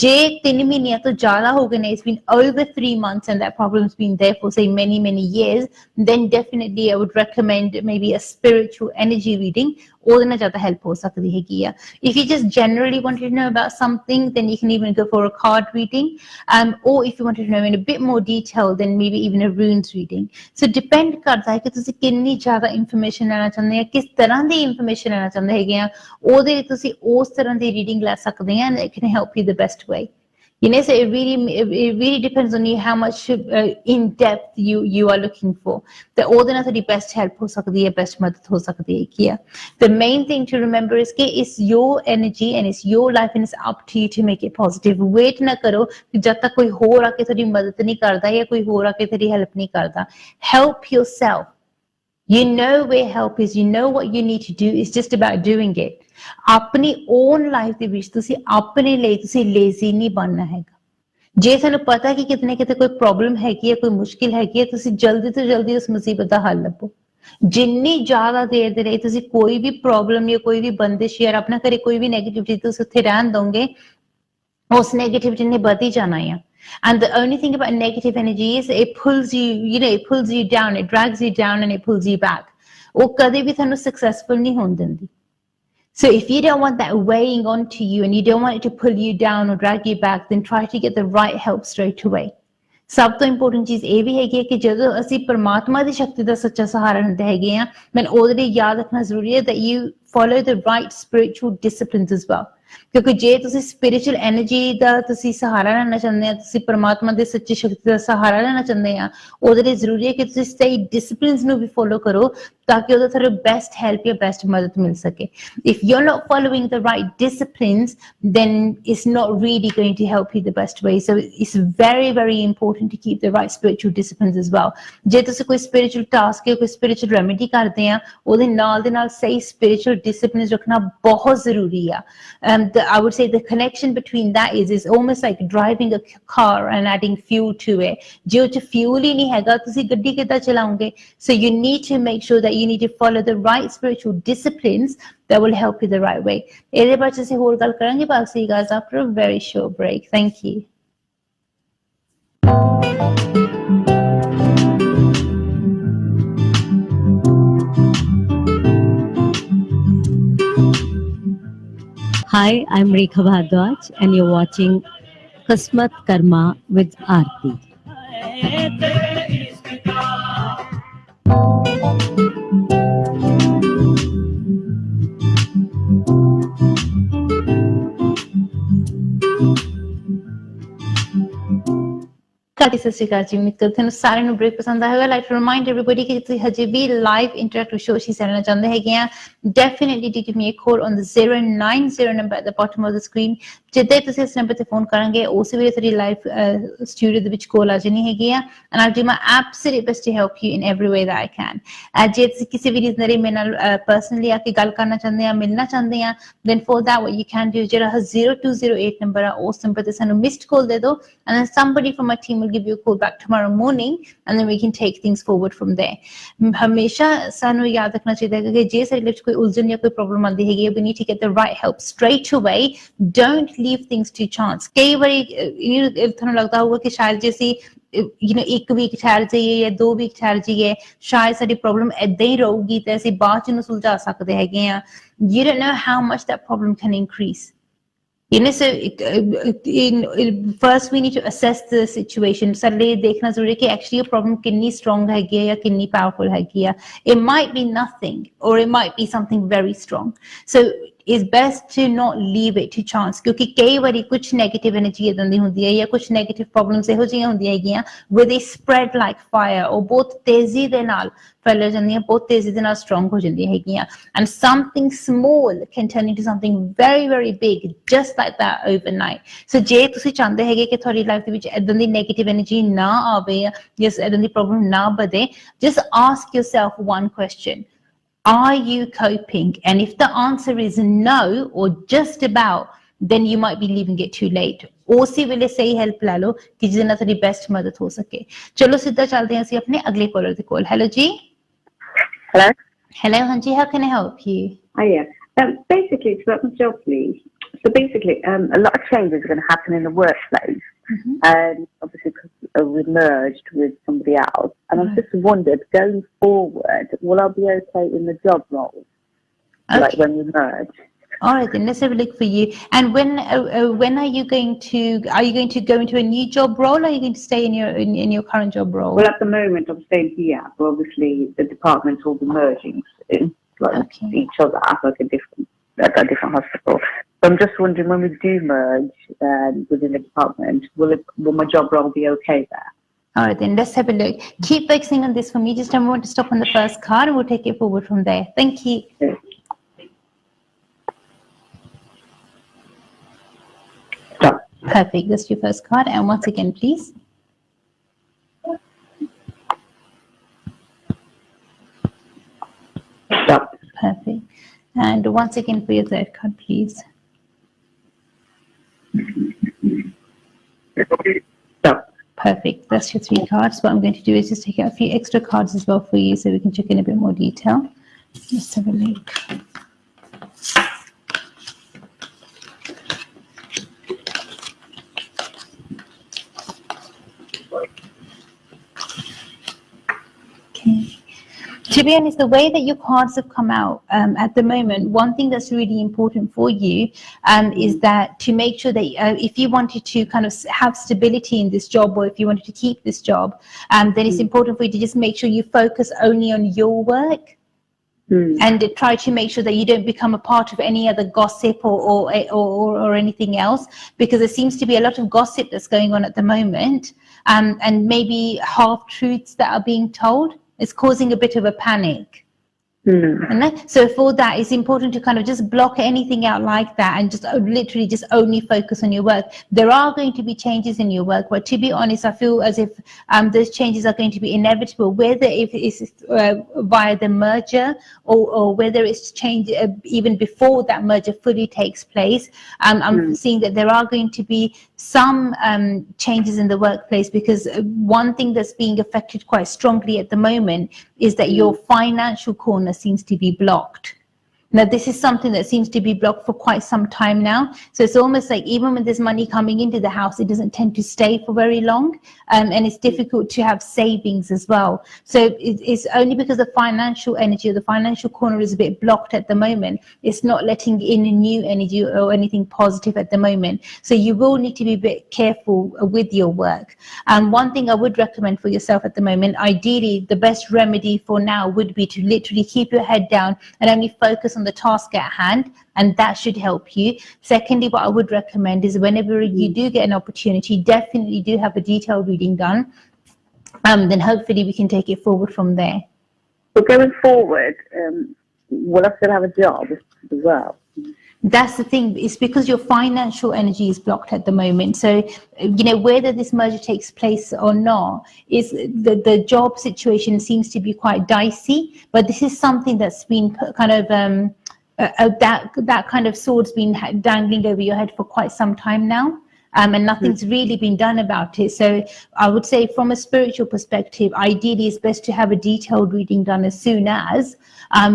ਜੇ 3 ਮਹੀਨਿਆਂ ਤੋਂ ਜ਼ਿਆਦਾ ਹੋ ਗਏ ਨੇ, it's been over 3 months and that problem's been there for say many years, then definitely I would recommend maybe a spiritual energy reading. ਉਹਦੇ ਨਾਲ ਜ਼ਿਆਦਾ ਹੈਲਪ ਹੋ ਸਕਦੀ ਹੈਗੀ ਆ। If you just generally wanted to know about something, then you can even go for a card reading, or if you wanted to know in a bit more detail, then maybe even a runes reading. So depend ਕਰਦਾ ਹੈ ਕਿ ਤੁਸੀਂ ਕਿੰਨੀ ਜ਼ਿਆਦਾ information ਲੈਣਾ ਚਾਹੁੰਦੇ ਆ, ਕਿਸ ਤਰ੍ਹਾਂ ਦੀ ਇਨਫੋਰਮੇਸ਼ਨ ਲੈਣਾ ਚਾਹੁੰਦੇ ਹੈਗੇ ਆ, ਉਹਦੇ ਲਈ ਤੁਸੀਂ ਉਸ ਤਰ੍ਹਾਂ ਦੀ ਰੀਡਿੰਗ ਲੈ ਸਕਦੇ ਆ and it can help you the best way. So it really depends on you how much in depth you are looking for. The ਉਹਦੇ ਨਾਲ ਤੁਹਾਡੀ best help ਹੋ ਸਕਦੀ ਹੈ, best ਮਦਦ ਹੋ ਸਕਦੀ ਹੈ ਕੀ ਆ। The main thing to remember is ਕਿ it's your energy and it's your life and it's up to you to make it positive. Wait ਨਾ ਕਰੋ ਕਿ ਜਦ ਤੱਕ ਕੋਈ ਹੋਰ ਆ ਕੇ ਤੁਹਾਡੀ ਮਦਦ ਨਹੀਂ ਕਰਦਾ ਜਾਂ ਕੋਈ ਹੋਰ ਆ ਕੇ ਤੁਹਾਡੀ ਹੈਲਪ ਨਹੀਂ ਕਰਦਾ। Help yourself. You know where help is, you know what you need to do, it's just about doing it. ਆਪਣੀ own life ਦੇ ਵਿੱਚ ਤੁਸੀਂ ਆਪਣੇ ਲਈ ਤੁਸੀਂ lazy ਨਹੀਂ ਬਣਨਾ ਹੈਗਾ। ਜੇ ਤੁਹਾਨੂੰ ਪਤਾ ਕਿ ਕਿਤੇ ਨਾ ਕਿਤੇ ਕੋਈ ਪ੍ਰੋਬਲਮ ਹੈਗੀ ਹੈ, ਕੋਈ ਮੁਸ਼ਕਿਲ ਹੈਗੀ ਹੈ, ਤੁਸੀਂ ਜਲਦੀ ਤੋਂ ਜਲਦੀ ਉਸ ਮੁਸੀਬਤ ਦਾ ਹੱਲ ਲੱਭੋ। ਜਿੰਨੀ ਜ਼ਿਆਦਾ ਦੇਰ ਦੇ ਲਈ ਤੁਸੀਂ ਕੋਈ ਵੀ ਪ੍ਰੋਬਲਮ ਜਾਂ ਕੋਈ ਵੀ ਬੰਦਿਸ਼ ਜਾਂ ਆਪਣਾ ਘਰੇ ਕੋਈ ਵੀ ਨੈਗੇਟਿਵਿਟੀ ਤੁਸੀਂ ਉੱਥੇ ਰਹਿਣ ਦੋਗੇ, ਉਸ ਨੈਗੇਟਿਵਿਟੀ ਨੇ ਵੱਧ ਹੀ ਜਾਣਾ ਆ। And the only thing about negative energy is it pulls you down, it drags you down and it pulls you back. ਉਹ ਕਦੇ ਵੀ ਤੁਹਾਨੂੰ successful ਨਹੀਂ ਹੋਣ ਦਿੰਦੀ। So if you don't want that weighing onto you and you don't want it to pull you down or drag you back, then try to get the right help straight away. ਸਭ ਤੋਂ important ਚੀਜ਼ ਇਹ ਵੀ ਹੈਗੀ ਹੈ ਕਿ ਜਦੋਂ ਅਸੀਂ ਪਰਮਾਤਮਾ ਦੀ ਸ਼ਕਤੀ ਦਾ ਸੱਚਾ ਸਹਾਰਾ ਲੈਂਦੇ ਹੈਗੇ ਆ, ਮੈਨੂੰ ਉਹਦੇ ਲਈ ਯਾਦ ਰੱਖਣਾ ਜ਼ਰੂਰੀ ਹੈ that you follow the right spiritual disciplines as well. ਕਿਉਂਕਿ ਜੇ ਤੁਸੀਂ spiritual energy ਦਾ ਤੁਸੀਂ ਸਹਾਰਾ ਲੈਣਾ ਚਾਹੁੰਦੇ ਆ, ਤੁਸੀਂ ਪਰਮਾਤਮਾ ਦੇ ਸੱਚੀ ਸ਼ਕਤੀ ਦਾ ਸਹਾਰਾ ਲੈਣਾ ਚਾਹੁੰਦੇ ਆ, ਉਹਦੇ ਲਈ ਜ਼ਰੂਰੀ ਹੈ ਕਿ ਤੁਸੀਂ ਸਹੀ ਡਿਸਪਲਿਨਸ ਨੂੰ ਵੀ ਫੋਲੋ ਕਰੋ ਤਾਂ ਕਿ ਉਹਦਾ ਤੁਹਾਨੂੰ ਬੈਸਟ ਹੈਲਪ ਜਾਂ ਬੈਸਟ ਮਦਦ ਮਿਲ ਸਕੇ। If you're not following the right disciplines, then it's not really going to help you the best way. So it's very, very important to keep the right spiritual disciplines as well. ਜੇ ਤੁਸੀਂ ਕੋਈ spiritual task ਜਾਂ ਕੋਈ spiritual remedy ਕਰਦੇ ਆ, ਉਹਦੇ ਨਾਲ ਦੇ ਨਾਲ ਸਹੀ spiritual disciplines ਰੱਖਣਾ ਬਹੁਤ ਜ਼ਰੂਰੀ ਆ। I would say the connection between that is almost like driving a car and adding fuel to it. ਜੇ ਉਹ 'ਚ fuel ਹੀ ਨਹੀਂ ਹੈਗਾ, ਤੁਸੀਂ ਗੱਡੀ ਕਿੱਦਾਂ ਚਲਾਓਗੇ? So you need to make sure that you need to follow the right spiritual disciplines that will help you the right way. ਇਹਦੇ ਬਾਰੇ ਅਸੀਂ ਹੋਰ ਗੱਲ ਕਰਾਂਗੇ, but I'll see you guys after a very short break. Thank you. Hi, I'm Rekha Bhardwaj and you're watching KismatKarma with Arti. ਸਤਿ ਸ਼੍ਰੀ ਅਕਾਲ ਜੀ, ਉਮੀਦ ਕਰਦੀ ਤੁਹਾਨੂੰ ਸਾਰਿਆਂ ਨੂੰ ਬ੍ਰੇਕ ਪਸੰਦ ਆਇਆ ਹੋਵੇਗਾ। ਲਾਈਕ ਟੂ ਰਿਮਾਈਂਡ ਐਵਰੀਬਾਡੀ ਕਿ ਤੁਸੀਂ ਹਜੇ ਵੀ ਲਾਈਵ ਇੰਟਰੈਕਟਿਵ ਸ਼ੋਅ ਹੀ ਸੁਣਨਾ ਚਾਹੁੰਦੇ ਹੈਗੇ ਆ, definitely do give me a call on the 090 number at the bottom of the screen. ਜਿੱਦਾਂ ਤੁਸੀਂ ਇਸ ਨੰਬਰ ਤੇ ਫੋਨ ਕਰਾਂਗੇ ਉਸ ਵੇਲੇ ਤੁਹਾਡੀ ਲਾਈਵ ਸਟੂਡੀਓ ਦੇ ਵਿੱਚ ਕਾਲ ਆ ਜਾਣੀ ਹੈਗੀ ਆ, and I do my absolute best to help you in every way that I can. ਜੇ ਤੁਸੀਂ ਕਿਸੇ ਵੀ ਰੀਜ਼ਨ ਲਈ ਮੇਰੇ ਨਾਲ ਪਰਸਨਲੀ ਆ ਕੇ ਗੱਲ ਕਰਨਾ ਚਾਹੁੰਦੇ ਆ, ਮਿਲਣਾ ਚਾਹੁੰਦੇ ਆ, then for that what you can do ਜਿਹੜਾ 0208 ਨੰਬਰ ਆ, ਉਸ ਨੰਬਰ ਤੇ ਸਾਨੂੰ ਮਿਸਡ ਕਾਲ ਦੇ ਦਿਓ, and then somebody from my team will give you a call back tomorrow morning and then we can take things forward from there. ਹਮੇਸ਼ਾ ਸਾਨੂੰ ਯਾਦ ਰੱਖਣਾ ਚਾਹੀਦਾ ਹੈ ਕਿ ਜੇ ਸਾਡੇ ਵਿੱਚ ਕੋਈ ਉਲਝਣ ਜਾਂ ਕੋਈ ਪ੍ਰੋਬਲਮ ਆਉਂਦੀ ਹੈਗੀ ਹੈ, we need to get the right help straight away. Don't leave things to chance. ਕਈ ਵਾਰੀ ਤੁਹਾਨੂੰ ਲੱਗਦਾ ਹੋਊਗਾ ਕਿ ਸ਼ਾਇਦ ਜੇ ਅਸੀਂ ਇੱਕ ਵੀਕ ਠਹਿਰ ਜਾਈਏ ਜਾਂ 2 ਵੀਕ ਠਹਿਰ ਜਾਈਏ, ਸ਼ਾਇਦ ਸਾਡੀ ਪ੍ਰੋਬਲਮ ਏਦਾਂ ਹੀ ਰਹੂਗੀ ਤੇ ਅਸੀਂ ਬਾਅਦ ਚ ਇਹਨੂੰ ਸੁਲਝਾ ਸਕਦੇ ਹੈਗੇ ਆ। You don't know how much that problem can increase. So first we need to assess the situation. Sadly, dekhna zaruri ki actually a problem kinni strong hai ya kinni powerful hai ya. It might be nothing or it might be something very strong. So it's best to not leave it to chance, क्योंकि कई बारी कुछ negative energy इदां दी हुंदी है या कुछ negative problems ਇਹੋ ਜਿਹੀਆਂ ਹੁੰਦੀਆਂ ਹੈਗੀਆਂ where they spread like fire, और बहुत तेजी ਦੇ ਨਾਲ ਫੈਲ ਜਾਂਦੀਆਂ, ਬਹੁਤ ਤੇਜ਼ੀ ਦੇ ਨਾਲ strong ਹੋ ਜਾਂਦੀਆਂ ਹੈਗੀਆਂ, and something small can turn into something very very big just like that overnight. So ਜੇ ਤੁਸੀਂ ਚਾਹੁੰਦੇ ਹੈਗੇ ਕਿ ਤੁਹਾਡੀ ਲਾਈਫ ਦੇ ਵਿੱਚ ਇਦਾਂ ਦੀ negative energy ਨਾ ਆਵੇ ਜਾਂ ਇਦਾਂ ਦੀ problem ਨਾ ਵਧੇ, just ask yourself one question: are you coping? And if the answer is no or just about, then you might be leaving it too late. ਉਸੇ ਵੇਲੇ ਸਹੀ ਹੈਲਪ ਲੈ ਲਓ ਕਿ ਜਿਹਦੇ ਨਾਲ ਤੁਹਾਡੀ ਬੈਸਟ ਮਦਦ ਹੋ ਸਕੇ। ਚਲੋ ਸਿੱਧਾ ਚੱਲਦੇ ਹਾਂ ਅਸੀਂ ਆਪਣੇ ਅਗਲੇ ਕਾਲਰ ਦੇ ਕੋਲ। ਹੈਲੋ ਜੀ। Hello, ਹਾਂਜੀ, how can I help you? Oh yeah. Basically, it's about my job, please. So basically, a lot of changes are going to happen in the workplace. Obviously, because we merged with somebody else, and I've just wondered, going forward, will I be okay in the job role, like when we merge? All right, then let's have a look for you. And when are you going to go into a new job role, or are you going to stay in your current job role? Well, at the moment, I'm staying here, but obviously the departments will be merging soon, like each other, like a different hospital. So I'm just wondering, when we do merge within the department, will my job role be okay there? All right, then let's have a look. Keep focusing on this for me. Just I want to stop on the first card, and we'll take it forward from there. Thank you. Okay. Stop. Perfect. That's your first card. And once again, please. Stop. Perfect. And once again for your third card, please. Stop. Perfect. That's your 3 cards. What I'm going to do is just take out a few extra cards as well for you so we can check in a bit more detail. Let's have a look. Okay. To be honest, the way that your cards have come out at the moment, one thing that's really important for you is that to make sure that if you wanted to kind of have stability in this job, or if you wanted to keep this job, then it's important for you to just make sure you focus only on your work. And try to make sure that you don't become a part of any other gossip or anything else, because there seems to be a lot of gossip that's going on at the moment, and maybe half-truths that are being told. It's causing a bit of a panic. So for that, it's important to kind of just block anything out like that and just literally just only focus on your work. There are going to be changes in your work, but to be honest, I feel as if those changes are going to be inevitable, whether if it's via the merger or whether it's change even before that merger fully takes place. I'm seeing that there are going to be some changes in the workplace, because one thing that's being affected quite strongly at the moment is that your financial corner seems to be blocked. Now, this is something that seems to be blocked for quite some time now. So it's almost like even when there's money coming into the house, it doesn't tend to stay for very long. And it's difficult to have savings as well. So it's only because the financial energy or the financial corner is a bit blocked at the moment. It's not letting in a new energy or anything positive at the moment. So you will need to be a bit careful with your work. And one thing I would recommend for yourself at the moment, ideally, the best remedy for now would be to literally keep your head down and only focus on the task at hand, and that should help you. Secondly, what I would recommend is whenever you do get an opportunity, definitely do have a detailed reading done. Then hopefully we can take it forward from there. But going forward, will I still have a job as well? That's the thing. It's because your financial energy is blocked at the moment. So, whether this merger takes place or not, is the job situation seems to be quite dicey. But this is something that's been kind of that kind of sword's been dangling over your head for quite some time now. And nothing's really been done about it. So I would say from a spiritual perspective, ideally it's best to have a detailed reading done as soon as,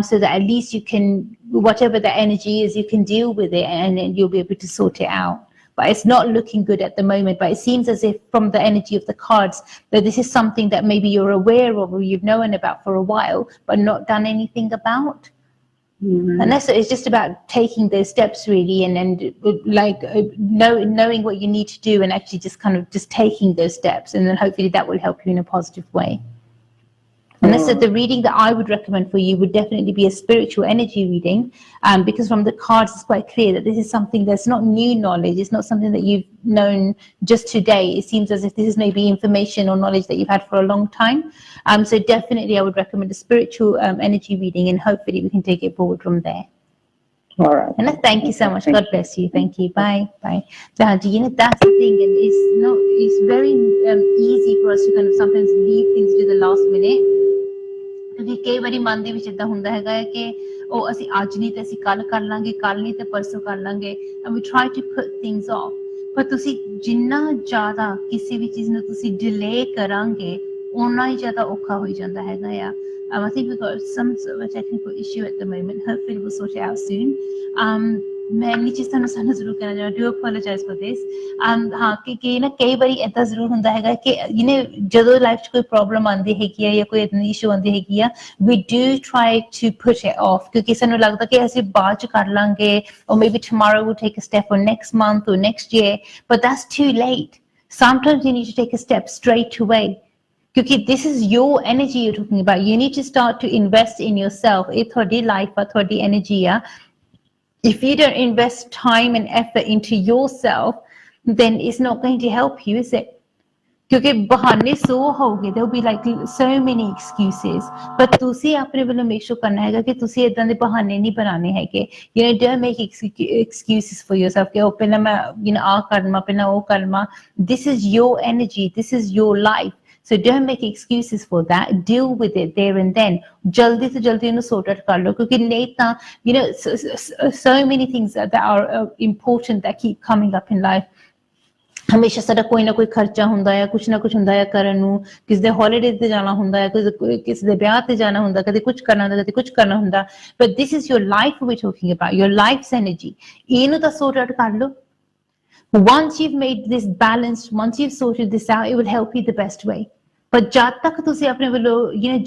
so that at least you can, whatever the energy is, you can deal with it and then you'll be able to sort it out. But it's not looking good at the moment. But it seems as if from the energy of the cards that this is something that maybe you're aware of or you've known about for a while, but not done anything about. And that's it's just about taking those steps really, and like knowing what you need to do and actually just kind of just taking those steps, and then hopefully that will help you in a positive way. And that's the reading that I would recommend for you would definitely be a spiritual energy reading, because from the cards it's quite clear that this is something that's not new knowledge. It's not something that you've known just today. It seems as if this is maybe information or knowledge that you've had for a long time. So definitely I would recommend a spiritual energy reading, and hopefully we can take it forward from there. All right. And thank you so much. God bless you. Thank you. Bye. Bye. That's the thing, and it's very easy for us to kind of sometimes leave things to the last minute. ਕਿਉਂਕਿ ਕਈ ਵਾਰੀ ਮਨ ਦੇ ਵਿੱਚ ਇਦਾਂ ਹੁੰਦਾ ਹੈਗਾ ਕਿ ਉਹ ਅਸੀਂ ਅੱਜ ਨਹੀਂ ਤੇ ਅਸੀਂ ਕੱਲ ਕਰ ਲਾਂਗੇ, ਕੱਲ ਨਹੀਂ ਤੇ ਪਰਸੋਂ ਕਰ ਲਾਂਗੇ, and we try to put things off. ਪਰ ਤੁਸੀਂ ਜਿੰਨਾ ਜ਼ਿਆਦਾ ਕਿਸੇ ਵੀ ਚੀਜ਼ ਨੂੰ ਤੁਸੀਂ ਡਿਲੇ ਕਰਾਂਗੇ, ਉਨਾ ਹੀ ਜ਼ਿਆਦਾ ਔਖਾ ਹੋ ਜਾਂਦਾ ਹੈਗਾ ਆ. I think we've got some sort of a technical issue at the moment. Hopefully we'll sort it out soon. ਮੈਂ ਨੀਚੇ ਸਾਨੂੰ ਜ਼ਰੂਰ ਕਹਿਣਾ ਚਾਹਾਂ, do apologize for this. ਹਾਂ ਕਿ ਨਾ ਕਈ ਵਾਰੀ ਏਦਾਂ ਜ਼ਰੂਰ ਹੁੰਦਾ ਹੈਗਾ ਕਿ ਜਦੋਂ ਲਾਈਫ 'ਚ ਕੋਈ ਪ੍ਰੋਬਲਮ ਆਉਂਦੀ ਹੈਗੀ ਆ ਜਾਂ ਕੋਈ ਏਦਾਂ ਦੀ ਇਸ਼ੂ ਆਉਂਦੀ ਹੈਗੀ ਆ, we do try to put it off ਕਿਉਂਕਿ ਸਾਨੂੰ ਲੱਗਦਾ ਕਿ ਅਸੀਂ ਬਾਅਦ 'ਚ ਕਰ ਲਾਂਗੇ, or maybe tomorrow we'll take a step, or next month or next year, but that's too late. Sometimes you need to take a step straight away. Because this is your energy you're talking about. You need to start to invest in yourself. It's your life, it's your energy. If you don't invest time and effort into yourself, then it's not going to help you, is it? Because bahane so hoge, there will be like so many excuses. But tusi apne valo make sure karna hai ki tusi idan de bahane nahi banane hai. Don't make excuses for yourself. Ki oh pehla main aa karna, pehla oh karna. This is your energy. This is your life. So don't make excuses for that. Deal with it there and then. Jaldi se jaldi inu sort out kar lo. Because later, so many things that are important that keep coming up in life. ਹਮੇਸ਼ਾ ਸਾਡਾ ਕੋਈ ਨਾ ਕੋਈ ਖਰਚਾ ਹੁੰਦਾ ਹੈ, ਕੁਛ ਨਾ ਕੁਛ ਹੁੰਦਾ ਹੈ ਕਰਨ ਨੂੰ, ਕਿਸੇ ਦੇ ਹੌਲੀਡੇ ਤੇ ਜਾਣਾ ਹੁੰਦਾ ਹੈ, ਕਿਸੇ ਦੇ ਵਿਆਹ ਤੇ ਜਾਣਾ ਹੁੰਦਾ, ਕਦੇ ਕੁਛ ਕਰਨਾ ਹੁੰਦਾ, ਕਦੇ ਕੁਛ ਕਰਨਾ ਹੁੰਦਾ. But this is your life we're talking about, your life's energy. ਇਹਨੂੰ ਤਾਂ sort out ਕਰ ਲਓ. Once you've made this balanced, once you've sorted this out, it will help you the best way. But jad tak ਤੁਸੀਂ ਆਪਣੇ ਵੱਲੋਂ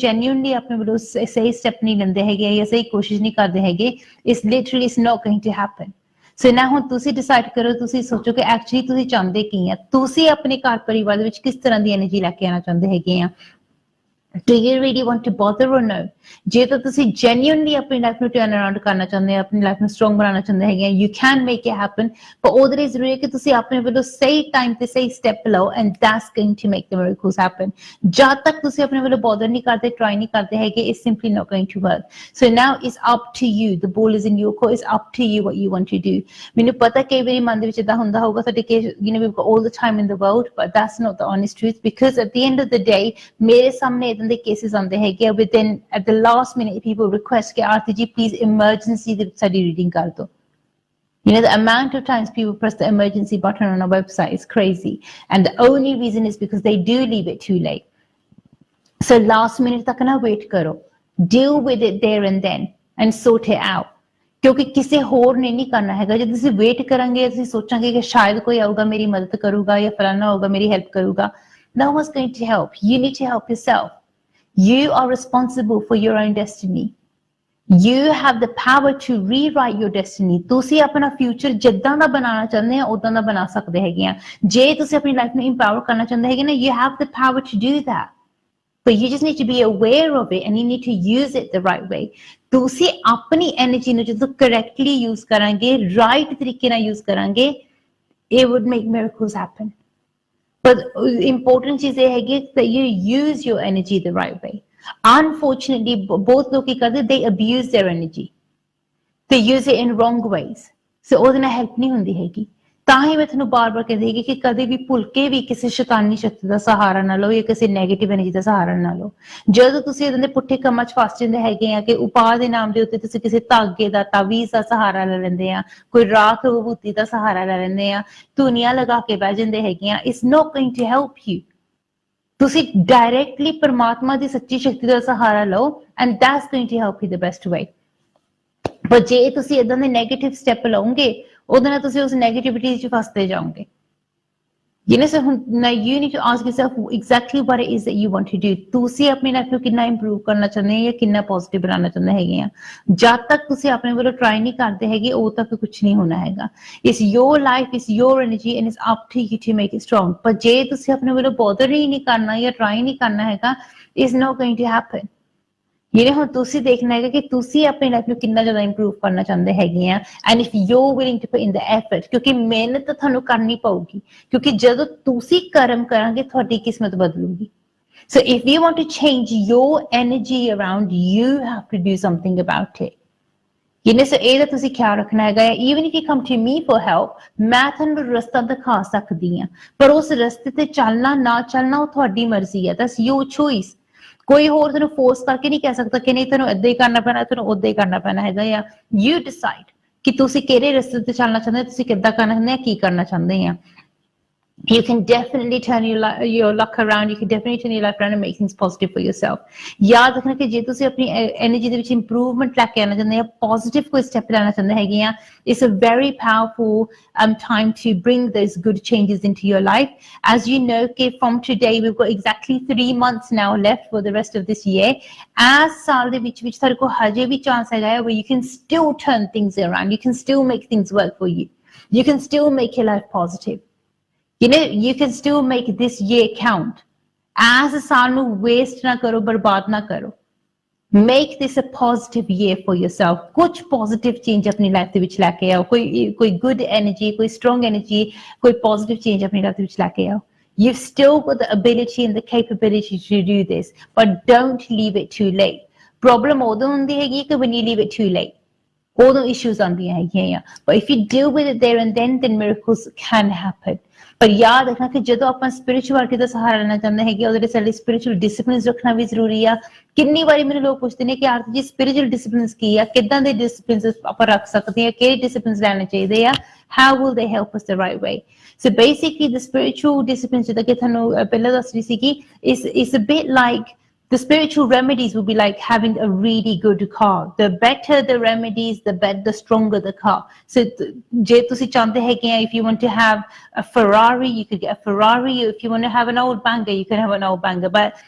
genuinely ਆਪਣੇ ਵੱਲੋਂ ਸਹੀ step ਨਹੀਂ ਲੈਂਦੇ ਹੈਗੇ ਜਾਂ ਸਹੀ ਕੋਸ਼ਿਸ਼ ਨਹੀਂ ਕਰਦੇ ਹੈਗੇ, it's literally it's not going to happen. So now ਹੁਣ ਤੁਸੀਂ decide ਕਰੋ, ਤੁਸੀਂ ਸੋਚੋ ਕਿ actually ਤੁਸੀਂ ਚਾਹੁੰਦੇ ਕੀ ਆ, ਤੁਸੀਂ ਆਪਣੇ ਘਰ ਪਰਿਵਾਰ ਦੇ ਵਿੱਚ ਕਿਸ ਤਰ੍ਹਾਂ ਦੀ એનર્ਜੀ ਲੈ ਕੇ ਆਉਣਾ ਚਾਹੁੰਦੇ ਹੈਗੇ ਆ. Do you really want to bother or no? ਜੇ ਤਾਂ ਤੁਸੀਂ genuinely ਆਪਣੀ ਲਾਈਫ ਨੂੰ ਟਰਨ ਅਰਾਊਂਡ ਕਰਨਾ ਚਾਹੁੰਦੇ ਹੋ, ਆਪਣੀ ਲਾਈਫ ਨੂੰ ਸਟਰੋਂਗ ਬਣਾਉਣਾ ਚਾਹੁੰਦੇ ਹੈਗੇ, you can make it happen, ਪਰ ਉਹਦੇ ਲਈ ਜ਼ਰੂਰੀ ਹੈ ਕਿ ਤੁਸੀਂ ਆਪਣੇ ਵੱਲੋਂ ਸਹੀ ਟਾਈਮ ਤੇ ਸਹੀ ਸਟੈਪ ਲਓ, and that's going to make the miracles happen. ਜਦ ਤੱਕ ਤੁਸੀਂ ਆਪਣੇ ਵੱਲੋਂ bother ਨਹੀਂ ਕਰਦੇ, try ਨਹੀਂ ਕਰਦੇ ਹੈਗੇ, it's simply not going to work. So now it's up to you. The ball is in your court. It's up to you what you want to do. ਮੈਨੂੰ ਪਤਾ ਕਈ ਵਾਰੀ ਮਨ ਦੇ ਵਿੱਚ ਇਦਾਂ ਹੁੰਦਾ ਹੋਊਗਾ ਸਾਡੇ ਕਿ we've got all the time in the world, but that's not the honest truth, because at the end of the day ਮੇਰੇ ਸਾਹਮਣੇ ਇਦਾਂ ਦੇ ਕੇਸਿਸ ਆਉਂਦੇ ਹੈਗੇ within at the last minute people request ਕਿ ਆਰਤੀ ਜੀ please emergency ਦੇ ਵਿੱਚ ਸਾਡੀ ਰੀਡਿੰਗ ਕਰ ਦਿਓ. You know, the amount of times people press the emergency button on a website is crazy, and the only reason is because they do leave it too late. So last minute ਤੱਕ ਨਾ wait ਕਰੋ, deal with it there and then and sort it out. ਕਿਉਂਕਿ ਕਿਸੇ ਹੋਰ ਨੇ ਨਹੀਂ ਕਰਨਾ ਹੈਗਾ. ਜੇ ਤੁਸੀਂ ਵੇਟ ਕਰਾਂਗੇ, ਤੁਸੀਂ ਸੋਚਾਂਗੇ ਕਿ ਸ਼ਾਇਦ ਕੋਈ ਆਊਗਾ ਮੇਰੀ ਮਦਦ ਕਰੂਗਾ ਜਾਂ ਫਲਾਣਾ ਹੋਊਗਾ ਮੇਰੀ ਹੈਲਪ ਕਰੂਗਾ, no one's going to help. You need to help yourself. You are responsible for your own destiny. You have the power to rewrite your destiny. ਤੁਸੀਂ ਆਪਣਾ ਫਿਊਚਰ ਜਿੱਦਾਂ ਦਾ ਬਣਾਉਣਾ ਚਾਹੁੰਦੇ ਆ ਉਦਾਂ ਦਾ ਬਣਾ ਸਕਦੇ ਹੈਗੇ ਆ. ਜੇ ਤੁਸੀਂ ਆਪਣੀ ਲਾਈਫ ਨੂੰ ਇੰਪਾਵਰ ਕਰਨਾ ਚਾਹੁੰਦੇ ਹੈਗੇ ਨਾ, you have the power to do that. But you just need to be aware of it and you need to use it the right way. ਤੁਸੀਂ ਆਪਣੀ એનર્ਜੀ ਨੂੰ ਜਦੋਂ correctly use ਕਰਾਂਗੇ, right ਤਰੀਕੇ ਨਾਲ use ਕਰਾਂਗੇ, it would make miracles happen. But important ਚੀਜ਼ ਇਹ ਹੈਗੀ that you use your energy the right way. Unfortunately, both ਲੋਕੀ ਕਰਦੇ, they abuse their energy. They use it in wrong ways. So ਉਹਦੇ ਨਾਲ help ਨਹੀਂ ਹੁੰਦੀ ਹੈਗੀ. ਤਾਂ ਹੀ ਮੈਂ ਤੁਹਾਨੂੰ ਬਾਰ-ਬਾਰ ਕਹਿੰਦੀ ਹੈਗੀ ਕਿ ਕਦੇ ਵੀ ਭੁੱਲ ਕੇ ਵੀ ਕਿਸੇ ਸ਼ੈਤਾਨੀ ਸ਼ਕਤੀ ਦਾ ਸਹਾਰਾ ਨਾ ਲਓ ਜਾਂ ਕਿਸੇ ਨੈਗੇਟਿਵ એનર્ਜੀ ਦਾ ਸਹਾਰਾ ਨਾ ਲਓ. ਜਦੋਂ ਤੁਸੀਂ ਇਹਨਾਂ ਦੇ ਪੁੱਠੇ ਕੰਮਾਂ 'ਚ ਫਸ ਜਾਂਦੇ ਹੈਗੇ ਆ ਕਿ ਉਪਾਅ ਦੇ ਨਾਮ ਦੇ ਉੱਤੇ ਤੁਸੀਂ ਕਿਸੇ ਧਾਗੇ ਦਾ, ਤਾਵੀਜ਼ ਦਾ ਸਹਾਰਾ ਲੈ ਲੈਂਦੇ ਆ, ਕੋਈ ਰਾਖ ਵਿਭੂਤੀ ਦਾ ਸਹਾਰਾ ਲੈ ਲੈਂਦੇ ਆ, ਧੁਨੀਆਂ ਲਗਾ ਕੇ ਬਹਿ ਜਾਂਦੇ ਹੈਗੇ ਆ, it's not going to help you. ਤੁਸੀਂ ਡਾਇਰੈਕਟਲੀ ਪਰਮਾਤਮਾ ਦੀ ਸੱਚੀ ਸ਼ਕਤੀ ਦਾ ਸਹਾਰਾ ਲਓ and that's going to help you the best way. ਪਰ ਜੇ ਤੁਸੀਂ ਇਦਾਂ ਦੇ ਨੈਗੇਟਿਵ ਸਟੈਪ ਲਓਗੇ, ਉਹਦੇ ਨਾਲ ਤੁਸੀਂ ਉਸ ਨੈਗੇਟਿਵਿਟੀ 'ਚ ਫਸਦੇ ਜਾਓਗੇ. You know, so now you need to ask yourself exactly what it is that you want to do. ਤੁਸੀਂ ਆਪਣੀ ਲਾਈਫ ਨੂੰ ਕਿੰਨਾ ਇੰਪਰੂਵ ਕਰਨਾ ਚਾਹੁੰਦੇ ਹੋ ਜਾਂ ਕਿੰਨਾ ਪੋਜ਼ਿਟਿਵ ਬਣਾਉਣਾ ਚਾਹੁੰਦੇ ਹੈਗੇ ਆ. ਜਦ ਤੱਕ ਤੁਸੀਂ ਆਪਣੇ ਵੱਲੋਂ ਟਰਾਈ ਨਹੀਂ ਕਰਦੇ ਹੈਗੇ, ਉਦੋਂ ਤੱਕ ਕੁਝ ਨਹੀਂ ਹੋਣਾ ਹੈਗਾ. It's your life, it's your energy and it's up to you to make it strong. ਪਰ ਜੇ ਤੁਸੀਂ ਆਪਣੇ ਵੱਲੋਂ bother ਹੀ ਨਹੀਂ ਕਰਨਾ ਜਾਂ ਟਰਾਈ ਨਹੀਂ ਕਰਨਾ ਹੈਗਾ, it's not going to happen. ਜਿਹੜੇ ਹੁਣ ਤੁਸੀਂ ਦੇਖਣਾ ਹੈਗਾ ਕਿ ਤੁਸੀਂ ਆਪਣੀ ਲਾਈਫ ਨੂੰ ਕਿੰਨਾ ਜ਼ਿਆਦਾ ਇੰਪਰੂਵ ਕਰਨਾ ਚਾਹੁੰਦੇ ਹੈਗੇ ਆ, and if you willing to put in the effort, ਕਿਉਂਕਿ ਮਿਹਨਤ ਤਾਂ ਤੁਹਾਨੂੰ ਕਰਨੀ ਪਊਗੀ, ਕਿਉਂਕਿ ਜਦੋਂ ਤੁਸੀਂ ਕਰਮ ਕਰਾਂਗੇ ਤੁਹਾਡੀ ਕਿਸਮਤ ਬਦਲੂਗੀ. So if you want to change your energy around, you have to do something about it. You know, so ਇਹਦਾ ਤੁਸੀਂ ਖਿਆਲ ਰੱਖਣਾ ਹੈਗਾ ਹੈ. Even if you come to me for help, ਮੈਂ ਤੁਹਾਨੂੰ ਰਸਤਾ ਦਿਖਾ ਸਕਦੀ ਹਾਂ, ਪਰ ਉਸ ਰਸਤੇ ਤੇ ਚੱਲਣਾ ਨਾ ਚੱਲਣਾ ਉਹ ਤੁਹਾਡੀ ਮਰਜ਼ੀ ਹੈ. That's your choice. ਕੋਈ ਹੋਰ ਤੈਨੂੰ ਫੋਰਸ ਕਰਕੇ ਨਹੀਂ ਕਹਿ ਸਕਦਾ ਕਿ ਨਹੀਂ ਤੈਨੂੰ ਏਦਾਂ ਹੀ ਕਰਨਾ ਪੈਣਾ, ਤੈਨੂੰ ਓਦਾਂ ਹੀ ਕਰਨਾ ਪੈਣਾ ਹੈਗਾ ਆ. ਯੂ ਡਿਸਾਈਡ ਕਿ ਤੁਸੀਂ ਕਿਹੜੇ ਰਸਤੇ ਤੇ ਚੱਲਣਾ ਚਾਹੁੰਦੇ, ਤੁਸੀਂ ਕਿੱਦਾਂ ਕਰਨਾ ਚਾਹੁੰਦੇ ਆ, ਕੀ ਕਰਨਾ ਚਾਹੁੰਦੇ ਆ. You can definitely turn your luck around. You can definitely turn your life around and make things positive for yourself. याद रखना कि जे तुसी अपनी एनर्जी दे विच इंप्रूवमेंट लेके आना चाहते हैं, पॉजिटिव कोई स्टेप लेना चाहते हैं, it's a very powerful time to bring those good changes into your life. As you know, from today we've got exactly 3 months now left for the rest of this year. As साल दे विच थारे को हजे भी chance है where you can still turn things around. You can still make things work for you. You can still make your life positive. You know, you can still make this year count. As a ਸਾਲ ਨੂੰ waste ਨਾ ਕਰੋ, ਬਰਬਾਦ ਨਾ ਕਰੋ. Make this a positive year for yourself. ਕੁਝ positive change ਆਪਣੀ life ਦੇ ਵਿੱਚ ਲੈ ਕੇ ਆਓ. ਕੋਈ good energy, ਕੋਈ strong energy, ਕੋਈ positive change ਆਪਣੀ ਲਾਈਫ ਦੇ ਵਿੱਚ ਲੈ ਕੇ ਆਓ. You've still got the ability and the capability to do this, but don't leave it too late. Problem ਉਦੋਂ ਹੁੰਦੀ ਹੈਗੀ ਕਿ when you leave it too late. ਉਦੋਂ issues ਆਉਂਦੀਆਂ ਹੈਗੀਆਂ. But if you deal with it there and then miracles can happen. ਪਰ ਯਾਦ ਰੱਖਣਾ ਕਿ ਜਦੋਂ ਆਪਾਂ ਸਪਿਰਿਚੁਅਲਿਟੀ ਦਾ ਸਹਾਰਾ ਲੈਣਾ ਚਾਹੁੰਦੇ ਹੈਗੇ, ਉਹਦੇ ਲਈ ਸਾਡੇ ਸਪਿਰਿਚੁਅਲ ਡਿਸਿਪਲਿਨਸ ਰੱਖਣਾ ਵੀ ਜ਼ਰੂਰੀ ਆ. ਕਿੰਨੀ ਵਾਰੀ ਮੈਨੂੰ ਲੋਕ ਪੁੱਛਦੇ ਨੇ ਕਿ ਆਰਤੀ ਜੀ ਸਪਿਰਿਚੁਅਲ ਡਿਸਿਪਲਿਨਸ ਕੀ ਆ, ਕਿੱਦਾਂ ਦੇ ਡਿਸਿਪਲਿਨਸ ਆਪਾਂ ਰੱਖ ਸਕਦੇ ਆ, ਕਿਹੜੇ ਡਿਸਿਪਲਿਨਸ ਲੈਣੇ ਚਾਹੀਦੇ ਆ, how will they help us the right way. So basically the spiritual disciplines ਜਿੱਦਾਂ ਕਿ ਤੁਹਾਨੂੰ ਪਹਿਲਾਂ ਦੱਸ ਰਹੀ ਸੀਗੀ, is a bit like the spiritual remedies will be like having a really good car. The better the remedies, the stronger the car. So ਜੇ ਤੁਸੀਂ ਚਾਹੁੰਦੇ ਹੈਗੇ ਆ, if you want to have a Ferrari, you could get a Ferrari. If you want to have an old banger, you can have an old banger. But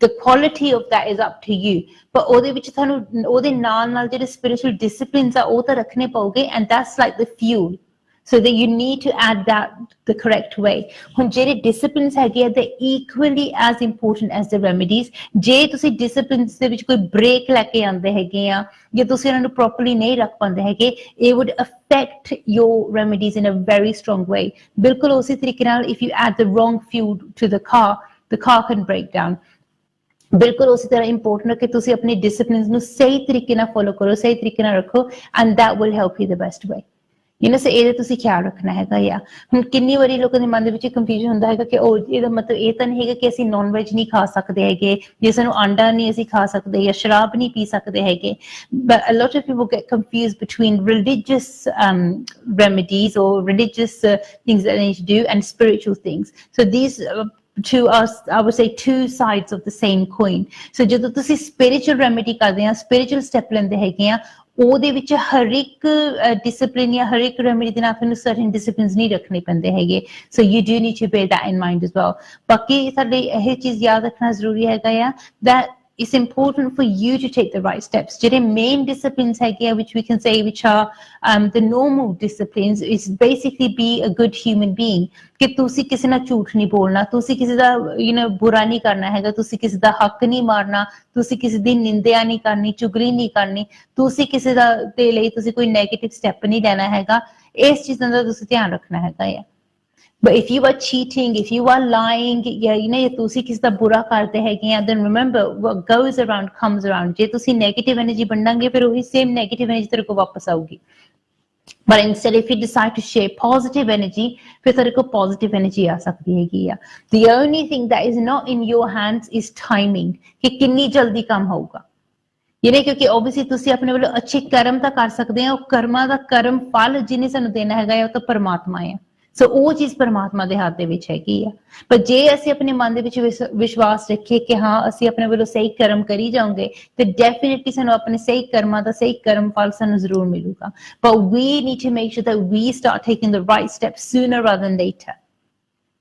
the quality of that is up to you. ਪਰ ਉਹਦੇ ਵਿੱਚ ਤੁਹਾਨੂੰ ਉਹਦੇ ਨਾਲ ਜਿਹੜੇ spiritual disciplines ਆ ਉਹ ਤਾਂ ਰੱਖਣੇ ਪਊਗੇ, and that's like the fuel. so that you need to add that the correct way. ਹੁਣ ਜਿਹੜੇ disciplines ਹੈਗੇ ਆ they equally as important as the remedies. ਜੇ ਤੁਸੀਂ disciplines ਦੇ ਵਿੱਚ ਕੋਈ break ਲੈ ਕੇ ਆਉਂਦੇ ਹੈਗੇ ਆ ਜਾਂ ਤੁਸੀਂ ਇਹਨਾਂ ਨੂੰ properly ਨਹੀਂ ਰੱਖ ਪਾਉਂਦੇ ਹੈਗੇ, it would affect your remedies in a very strong way. ਬਿਲਕੁਲ ਉਸੇ ਤਰੀਕੇ ਨਾਲ if you add the wrong fuel to the car can break down. ਬਿਲਕੁਲ ਉਸੇ ਤਰ੍ਹਾਂ ਇੰਪੋਰਟੈਂਟ ਹੈ ਕਿ ਤੁਸੀਂ ਆਪਣੇ ਡਿਸਪਲਿਨਸ ਨੂੰ ਸਹੀ ਤਰੀਕੇ ਨਾਲ ਫੋਲੋ ਕਰੋ, ਸਹੀ ਤਰੀਕੇ ਨਾਲ ਰੱਖੋ, and that will help you the best way. ਸੋ ਇਹਦੇ ਤੁਸੀਂ ਖਿਆਲ ਰੱਖਣਾ ਹੈਗਾ ਆ। ਹੁਣ ਕਿੰਨੀ ਵਾਰੀ ਲੋਕਾਂ ਦੇ ਮਨ ਦੇ ਵਿੱਚ ਕੰਫਿਊਜ਼ਨ ਹੁੰਦਾ ਹੈਗਾ ਕਿ ਉਹ ਇਹਦਾ ਮਤਲਬ ਇਹ ਤਾਂ ਨਹੀਂ ਹੈਗਾ ਕਿ ਅਸੀਂ ਨੌਨ ਵੈਜ ਨਹੀਂ ਖਾ ਸਕਦੇ ਹੈਗੇ, ਜੇ ਸਾਨੂੰ ਆਂਡਾ ਨਹੀਂ ਅਸੀਂ ਖਾ ਸਕਦੇ ਜਾਂ ਸ਼ਰਾਬ ਨਹੀਂ ਪੀ ਸਕਦੇ ਹੈਗੇ। But a lot of people get confused between religious remedies or religious things that they need to do and spiritual things. So these two are, I would say, two sides of the same coin. So ਜਦੋਂ ਤੁਸੀਂ spiritual remedy ਕਰਦੇ ਆ, spiritual step ਲੈਂਦੇ ਹੈਗੇ ਆ, ਉਹਦੇ ਵਿੱਚ ਹਰ ਇੱਕ ਡਿਸਪਲਿਨ ਜਾਂ ਹਰ ਇੱਕ ਰੈਮੇਡੀ ਦੇ ਨਾਲ ਤੁਹਾਨੂੰ ਸਰਟਨ ਡਿਸਪਲਿਨਸ ਨਹੀਂ ਰੱਖਣੇ ਪੈਂਦੇ ਹੈਗੇ। So you do need to bear that in mind as well. ਬਾਕੀ ਸਾਡੇ ਇਹ ਚੀਜ਼ ਯਾਦ ਰੱਖਣਾ ਜ਼ਰੂਰੀ ਹੈਗਾ ਆ that it's important for you to take the right steps. ਜਿਹੜੇ main disciplines ਹੈਗੇ ਆ which we can say which are the normal disciplines is basically be a good human being. ਕਿ ਤੁਸੀਂ ਕਿਸੇ ਨਾਲ ਝੂਠ ਨਹੀਂ ਬੋਲਣਾ, ਤੁਸੀਂ ਕਿਸੇ ਦਾ ਬੁਰਾ ਨਹੀਂ ਕਰਨਾ ਹੈਗਾ, ਤੁਸੀਂ ਕਿਸੇ ਦਾ ਹੱਕ ਨਹੀਂ ਮਾਰਨਾ, ਤੁਸੀਂ ਕਿਸੇ ਦੀ ਨਿੰਦਿਆ ਨਹੀਂ ਕਰਨੀ, ਚੁਗਲੀ ਨਹੀਂ ਕਰਨੀ, ਤੁਸੀਂ ਕਿਸੇ ਦੇ ਲਈ ਤੁਸੀਂ ਕੋਈ ਨੈਗੇਟਿਵ ਸਟੈਪ ਨਹੀਂ ਲੈਣਾ ਹੈਗਾ। ਇਸ ਚੀਜ਼ਾਂ ਦਾ ਤੁਸੀਂ ਧਿਆਨ ਰੱਖਣਾ ਹੈਗਾ ਆ। But if you are cheating, if you are lying, ਜਾਂ ਤੁਸੀਂ ਕਿਸੇ ਦਾ ਬੁਰਾ ਕਰਦੇ ਹੈਗੇ ਆ, then remember what goes around comes around. ਜੇ ਤੁਸੀਂ negative energy ਬਣਾਂਗੇ ਫਿਰ ਉਹੀ same negative energy ਤੇਰੇ ਕੋਲ ਵਾਪਸ ਆਊਗੀ। But instead if you decide to share positive energy, ਫਿਰ ਤੇਰੇ ਕੋਲ positive energy ਆ ਸਕਦੀ ਹੈਗੀ ਆ। The only thing that is not in your hands is timing, ਕਿ ਕਿੰਨੀ ਜਲਦੀ ਕੰਮ ਹੋਊਗਾ। ਕਿਉਂਕਿ obviously ਤੁਸੀਂ ਆਪਣੇ ਵੱਲੋਂ ਅੱਛੇ ਕਰਮ ਤਾਂ ਕਰ ਸਕਦੇ ਆ, ਉਹ ਕਰਮਾਂ ਦਾ ਕਰਮ ਫਲ ਜਿਹਨੇ ਸਾਨੂੰ ਦੇਣਾ ਹੈਗਾ ਉਹ ਤਾਂ ਪਰਮਾਤਮਾ ਆ। ਸੋ ਉਹ ਚੀਜ਼ ਪਰਮਾਤਮਾ ਦੇ ਹੱਥ ਦੇ ਵਿੱਚ ਹੈਗੀ ਆ। ਪਰ ਜੇ ਅਸੀਂ ਆਪਣੇ ਮਨ ਦੇ ਵਿੱਚ ਵਿਸ਼ਵਾਸ ਰੱਖੀਏ ਕਿ ਹਾਂ ਅਸੀਂ ਆਪਣੇ ਵੱਲੋਂ ਸਹੀ ਕਰਮ ਕਰੀ ਜਾਵਾਂਗੇ ਤੇ ਡੈਫੀਨਿਟਲੀ ਸਾਨੂੰ ਆਪਣੇ ਸਹੀ ਕਰਮਾਂ ਦਾ ਸਹੀ ਕਰਮ ਫਲ ਸਾਨੂੰ ਜ਼ਰੂਰ ਮਿਲੂਗਾ। But we need to make sure that we start taking the right steps sooner rather than later.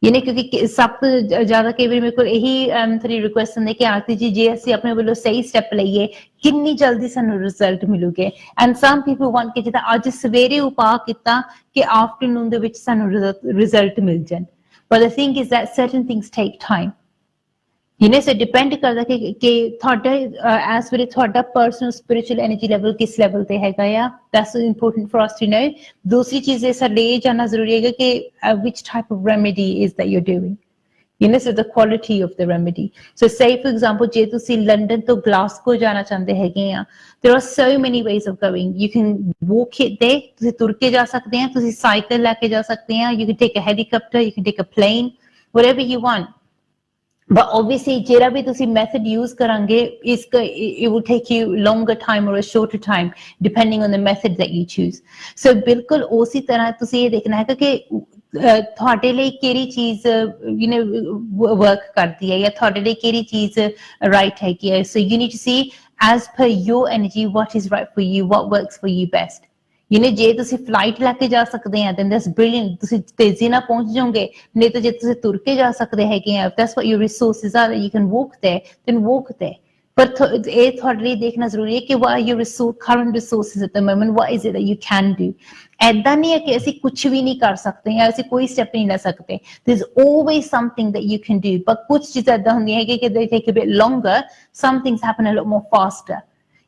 ਕਿਉਂਕਿ ਸਭ ਤੋਂ ਜ਼ਿਆਦਾ ਕਈ ਵਾਰੀ ਮੇਰੇ ਕੋਲ ਇਹੀ ਥੋੜੀ ਰਿਕੁਐਸਟ ਹੁੰਦੀ ਕਿ ਆਰਤੀ ਜੀ ਜੇ ਅਸੀਂ ਆਪਣੇ ਵੱਲੋਂ ਸਹੀ ਸਟੈਪ ਲਈਏ ਕਿੰਨੀ ਜਲਦੀ ਸਾਨੂੰ ਰਿਜ਼ਲਟ ਮਿਲੂਗੇ। ਐਂਡ ਸਮ ਪੀਪਲ ਵਾਂਟ ਕਿ ਜਿੱਦਾਂ ਅੱਜ ਸਵੇਰੇ ਉਪਾਅ ਕੀਤਾ ਕਿ ਆਫਟਰਨੂਨ ਦੇ ਵਿੱਚ ਸਾਨੂੰ ਰਿਜ਼ਲਟ ਮਿਲ ਜਾਣ। But the thing is that certain things take time. So depend ਕਰਦਾ ਕਿ ਤੁਹਾਡਾ ਐਸ ਵੇਲੇ ਤੁਹਾਡਾ ਪਰਸਨਲ ਸਪਿਰਿਚੁਅਲ ਐਨਰਜੀ ਲੈਵਲ ਕਿਸ ਲੈਵਲ ਤੇ ਹੈਗਾ ਆ। That's important for us to know. ਦੂਸਰੀ ਚੀਜ਼ ਇਹ ਸਾਡੇ ਇਹ ਜਾਣਨਾ ਜ਼ਰੂਰੀ ਹੈਗਾ ਕਿ which type of remedy is that you're doing. So the quality of the remedy. So say for example ਜੇ ਤੁਸੀਂ ਲੰਡਨ ਤੋਂ ਗਲਾਸਗੋ ਜਾਣਾ ਚਾਹੁੰਦੇ ਹੈਗੇ ਆ, there are so many ways of going. You can walk it there, ਤੁਸੀਂ ਤੁਰ ਕੇ ਜਾ ਸਕਦੇ ਆ, ਤੁਸੀਂ ਸਾਈਕਲ ਲੈ ਕੇ ਜਾ ਸਕਦੇ ਆ, you can take a helicopter, you can take a plane, whatever you want. But obviously ਜਿਹੜਾ ਵੀ ਤੁਸੀਂ method use ਕਰਾਂਗੇ it will take you longer time or a shorter time depending on the method that you choose. So ਬਿਲਕੁਲ ਉਸੇ ਤਰ੍ਹਾਂ ਤੁਸੀਂ ਇਹ ਦੇਖਣਾ ਹੈਗਾ ਕਿ ਤੁਹਾਡੇ ਲਈ ਕਿਹੜੀ ਚੀਜ਼ ਵਰਕ ਕਰਦੀ ਹੈ ਜਾਂ ਤੁਹਾਡੇ ਲਈ ਕਿਹੜੀ ਚੀਜ਼ ਰਾਈਟ ਹੈਗੀ ਹੈ। So you need to see as per your energy what is right for you, what works for you best. ਜੇ ਤੁਸੀਂ ਫਲਾਈਟ ਲੈ ਕੇ ਜਾ ਸਕਦੇ ਆ then that's brilliant, ਤੁਸੀਂ ਤੇਜ਼ੀ ਨਾਲ ਪਹੁੰਚ ਜਾਓਗੇ। ਨਹੀਂ ਤਾਂ ਜੇ ਤੁਸੀਂ ਤੁਰ ਕੇ ਜਾ ਸਕਦੇ ਹੈਗੇ ਆ, if that's what your resources are that you can walk there, then walk there. ਪਰ ਇਹ ਤੁਹਾਡੇ ਲਈ ਦੇਖਣਾ ਜ਼ਰੂਰੀ ਹੈ ਕਿ what are your current resources at the moment, what is it that you can do. ਏਦਾਂ ਨਹੀਂ ਹੈ ਕਿ ਅਸੀਂ ਕੁਛ ਵੀ ਨਹੀਂ ਕਰ ਸਕਦੇ ਜਾਂ ਅਸੀਂ ਕੋਈ ਸਟੈਪ ਨਹੀਂ ਲੈ ਸਕਦੇ। There's always something that you can do. but ਕੁਛ ਚੀਜ਼ਾਂ ਏਦਾਂ ਹੁੰਦੀਆਂ ਹੈਗੀਆਂ ਕਿ they take a bit longer, some things happen a lot more faster.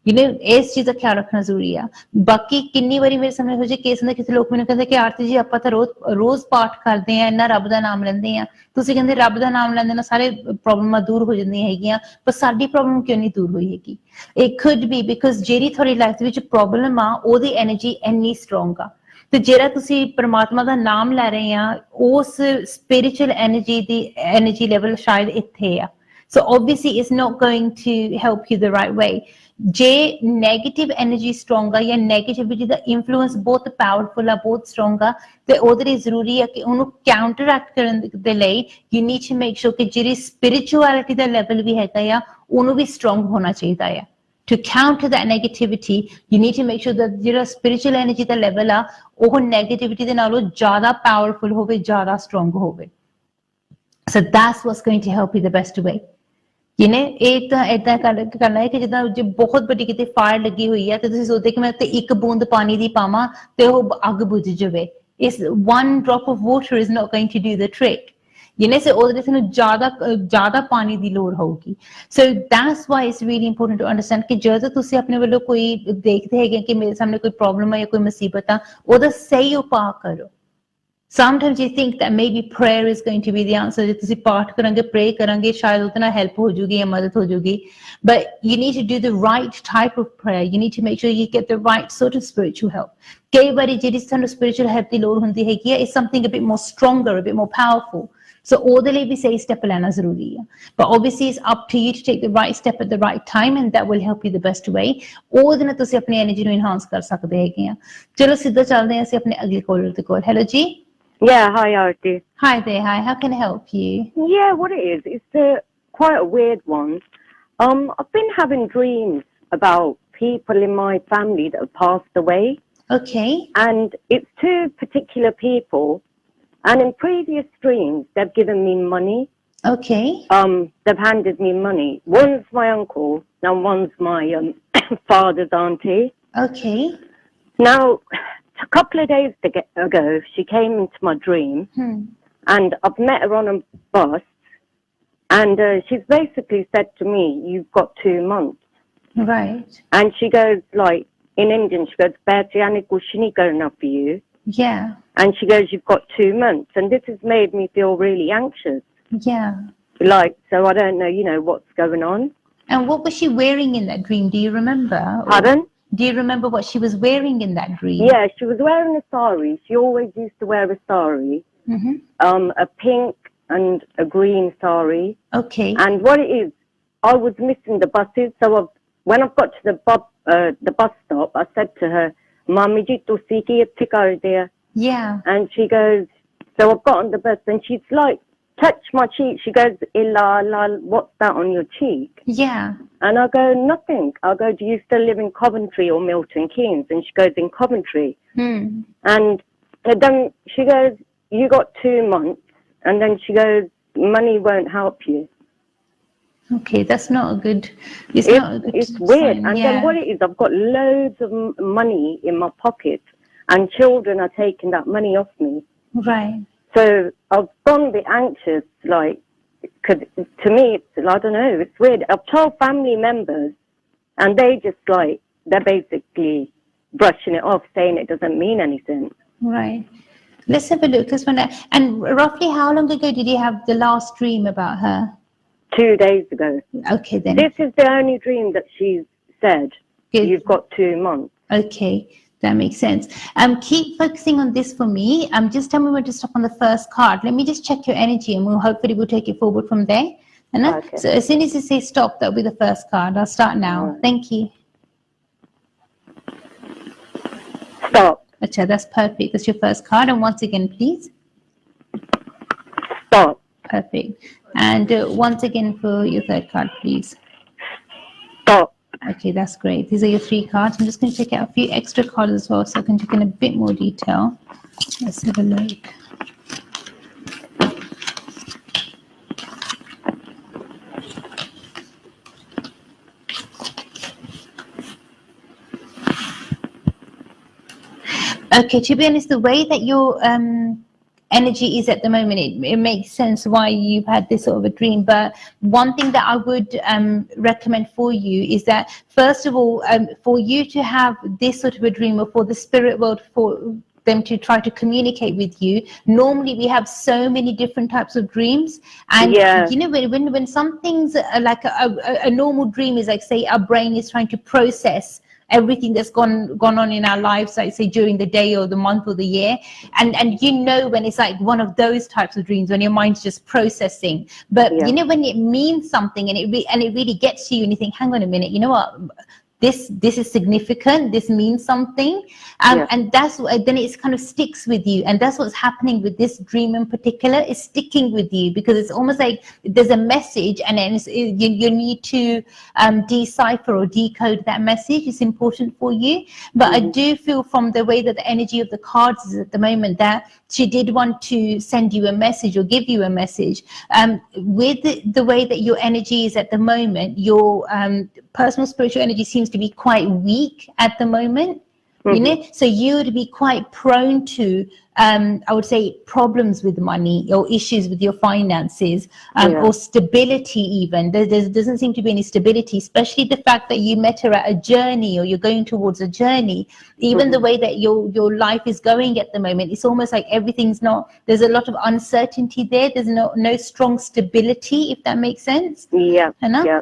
ਇਸ ਚੀਜ਼ ਦਾ ਖਿਆਲ ਰੱਖਣਾ ਜ਼ਰੂਰੀ ਆ। ਬਾਕੀ ਕਿੰਨੀ ਵਾਰੀ ਮੇਰੇ ਸਾਹਮਣੇ ਇਹੋ ਜਿਹੇ ਕੇਸ ਹੁੰਦੇ ਕਿਸੇ ਲੋਕ ਮੈਨੂੰ ਕਹਿੰਦੇ ਕਿ ਆਰਤੀ ਜੀ ਆਪਾਂ ਤਾਂ ਰੋਜ਼ ਪਾਠ ਕਰਦੇ ਆ, ਇੰਨਾ ਰੱਬ ਦਾ ਨਾਮ ਲੈਂਦੇ ਆ, ਤੁਸੀਂ ਕਹਿੰਦੇ ਰੱਬ ਦਾ ਨਾਮ ਲੈਂਦੇ ਨਾਲ ਸਾਰੇ ਪ੍ਰੋਬਲਮਾਂ ਦੂਰ ਹੋ ਜਾਂਦੀਆਂ ਹੈਗੀਆਂ, ਪਰ ਸਾਡੀ ਪ੍ਰੋਬਲਮ ਕਿਉਂ ਨਹੀਂ ਦੂਰ ਹੋਈ ਹੈਗੀ? It could be because ਜਿਹੜੀ ਤੁਹਾਡੀ ਲਾਈਫ ਦੇ ਵਿੱਚ ਪ੍ਰੋਬਲਮ ਆ ਉਹਦੀ ਐਨਰਜੀ ਇੰਨੀ ਸਟਰੋਂਗ ਆ ਤੇ ਜਿਹੜਾ ਤੁਸੀਂ ਪਰਮਾਤਮਾ ਦਾ ਨਾਮ ਲੈ ਰਹੇ ਆ ਉਸ ਸਪਿਰਿਚੁਅਲ ਐਨਰਜੀ ਦੀ ਐਨਰਜੀ ਲੈਵਲ ਸ਼ਾਇਦ ਇੱਥੇ ਆ। So obviously it's not going to help you the right way. ਜੇ ਨੈਗੇਟਿਵ ਐਨਰਜੀ ਸਟਰੋਂਗ ਆ ਜਾਂ ਨੈਗੇਟਿਵਿਟੀ ਦਾ ਇਨਫਲੂਐਂਸ ਬਹੁਤ ਪਾਵਰਫੁਲ ਆ, ਬਹੁਤ ਸਟਰੋਂਗ ਆ, ਤੇ ਉਹਦੇ ਲਈ ਜ਼ਰੂਰੀ ਆ ਕਿ ਉਹਨੂੰ ਕਾਊਂਟਰਐਕਟ ਕਰਨ ਦੇ ਲਈ you need to make sure ਕਿ ਜਿਹੜੀ ਸਪਿਰਿਚੁਅਲਿਟੀ ਦਾ ਲੈਵਲ ਵੀ ਹੈਗਾ ਆ ਉਹਨੂੰ ਵੀ ਸਟਰੋਂਗ ਹੋਣਾ ਚਾਹੀਦਾ ਆ। To counter that negativity, you need to make sure that ਜਿਹੜਾ spiritual energy ਦਾ level ਆ ਉਹ negativity ਦੇ ਨਾਲੋਂ ਜ਼ਿਆਦਾ powerful ਹੋਵੇ, ਜ਼ਿਆਦਾ strong ਹੋਵੇ। So that's what's going to help you the best way. ਇਹ ਤਾਂ ਏਦਾਂ ਕਰਨਾ ਹੈ ਕਿ ਜਿੱਦਾਂ ਜੇ ਬਹੁਤ ਵੱਡੀ ਕਿਤੇ ਫਾਇਰ ਲੱਗੀ ਹੋਈ ਹੈ ਤੇ ਤੁਸੀਂ ਸੋਚਦੇ ਕਿ ਮੈਂ ਤੇ ਇੱਕ ਬੂੰਦ ਪਾਣੀ ਦੀ ਪਾਵਾਂ ਤੇ ਉਹ ਅੱਗ ਬੁਝ ਜਾਵੇ। is one drop of water is not going to do the trick. So ਉਹਦੇ ਸਾਨੂੰ ਜ਼ਿਆਦਾ ਪਾਣੀ ਦੀ ਲੋੜ ਹੋਊਗੀ. So that's why it's really important to understand ਕਿ ਜਦੋਂ ਤੁਸੀਂ ਆਪਣੇ ਵੱਲੋਂ ਕੋਈ ਦੇਖਦੇ ਹੈਗੇ ਕਿ ਮੇਰੇ ਸਾਹਮਣੇ ਕੋਈ ਪ੍ਰੋਬਲਮ ਹੈ ਜਾਂ ਕੋਈ ਮੁਸੀਬਤ ਆ, ਉਹਦਾ ਸਹੀ ਉਪਾਅ ਕਰੋ. Sometimes you think that maybe prayer is going to be the answer. ਜੇ ਤੁਸੀਂ ਪਾਠ ਕਰਾਂਗੇ, pray ਕਰਾਂਗੇ, ਸ਼ਾਇਦ ਉਹਦੇ ਨਾਲ help ਹੋ ਜੂਗੀ ਜਾਂ ਮਦਦ ਹੋ ਜੂਗੀ. But you need to do the right type of prayer. You need to make sure you get the right sort of spiritual help. ਕਈ ਵਾਰੀ ਜਿਹੜੀ ਸਾਨੂੰ spiritual help ਦੀ ਲੋੜ ਹੁੰਦੀ ਹੈਗੀ ਹੈ, is something a bit more stronger, a bit more powerful. So ਉਹਦੇ ਲਈ ਵੀ ਸਹੀ step ਲੈਣਾ ਜ਼ਰੂਰੀ ਹੈ. But obviously it's up to you to take the right step at the right time, and that will help you the best way. ਉਹਦੇ ਨਾਲ ਤੁਸੀਂ ਆਪਣੀ energy ਨੂੰ enhance ਕਰ ਸਕਦੇ ਹੈਗੇ ਆ. ਚਲੋ ਸਿੱਧਾ ਚੱਲਦੇ ਹਾਂ ਅਸੀਂ ਆਪਣੇ ਅਗਲੇ caller ਦੇ ਕੋਲ. Hello ਜੀ. Yeah, hi Arti. Hi there, hi. How can I help you? Yeah, what it is, it's quite a weird one. I've been having dreams about people in my family that have passed away. Okay. And it's two particular people. And in previous dreams, they've given me money. Okay. They've handed me money. One's my uncle, and one's my father's auntie. Okay. Now, a couple of days ago, she came into my dream, and I've met her on a bus, and she's basically said to me, "You've got 2 months." Right. And she goes, like, in Indian, she goes, "Baitiani kushni karna for you." Yeah. And she goes, "You've got 2 months." And this has made me feel really anxious. Yeah. Like, so I don't know, what's going on. And what was she wearing in that dream? Do you remember? Pardon? Do you remember what she was wearing in that dream? Yeah, she was wearing a sari. She always used to wear a sari. A pink and a green sari. Okay. And what it is, I was missing the buses. So when I got to the bus stop, I said to her, "Mami ji, tu siki itthe kar diya." Yeah. And she goes, so I've got on the bus, and she's like, touch my cheek. She goes, "Illa, la, what's that on your cheek?" Yeah. And I go, "Nothing." I go, "Do you still live in Coventry or Milton Keynes?" And she goes, "In Coventry." And then she goes, "You got 2 months." And then she goes, "Money won't help you." Okay, that's not a good. It's not a good. It's weird. sign. And Yeah. then what it is, I've got loads of money in my pocket, and children are taking that money off me. Right. So I've gone a bit anxious, like, because to me, it's, I don't know, it's weird. I've told family members, and they just, like, they're basically brushing it off, saying it doesn't mean anything. Right. Let's have a look. And roughly how long ago did you have the last dream about her? 2 days ago. Okay, then. This is the only dream that she's said. Good. You've got 2 months. Okay, that makes sense. Keep focusing on this for me. Just tell me when to stop on the first card. Let me just check your energy, and we'll take it forward from there. Okay. So as soon as you say stop, that'll be the first card. I'll start now. Right. Thank you. Stop. Acha, that's perfect. That's your first card. And once again, please. Stop. Perfect. And once again for your third card, please. Stop. Okay, that's great. These are your 3 cards. I'm just going to take out a few extra cards as well, so I can check in a bit more detail. Let's have a look. Okay, to be honest, the way that your energy is at the moment, it makes sense why you've had this sort of a dream. But one thing that I would recommend for you is that, first of all, for you to have this sort of a dream, or for the spirit world, for them to try to communicate with you, normally we have so many different types of dreams. And Yeah. When something's like a normal dream is like, say, our brain is trying to process everything that's gone on in our lives, like say during the day or the month or the year, and when it's like one of those types of dreams, when your mind's just processing. But Yeah. when it means something, and it really gets to you, and you think, hang on a minute, you know what, this is significant, this means something, and that's what, then it kind of sticks with you. And that's what's happening with this dream in particular. It's sticking with you because it's almost like there's a message, and then you need to decipher or decode that message. It's important for you. But I do feel, from the way that the energy of the cards is at the moment, that she did want to send you a message or give you a message. With the way that your energy is at the moment, your personal spiritual energy seems to be quite weak at the moment. You know, so you would be quite prone to, I would say, problems with money or issues with your finances, or stability even. There doesn't seem to be any stability, especially the fact that you met her at a journey or you're going towards a journey. Even the way that your life is going at the moment, it's almost like everything's not, there's a lot of uncertainty there. There's no strong stability, if that makes sense. Yeah, You know? yeah.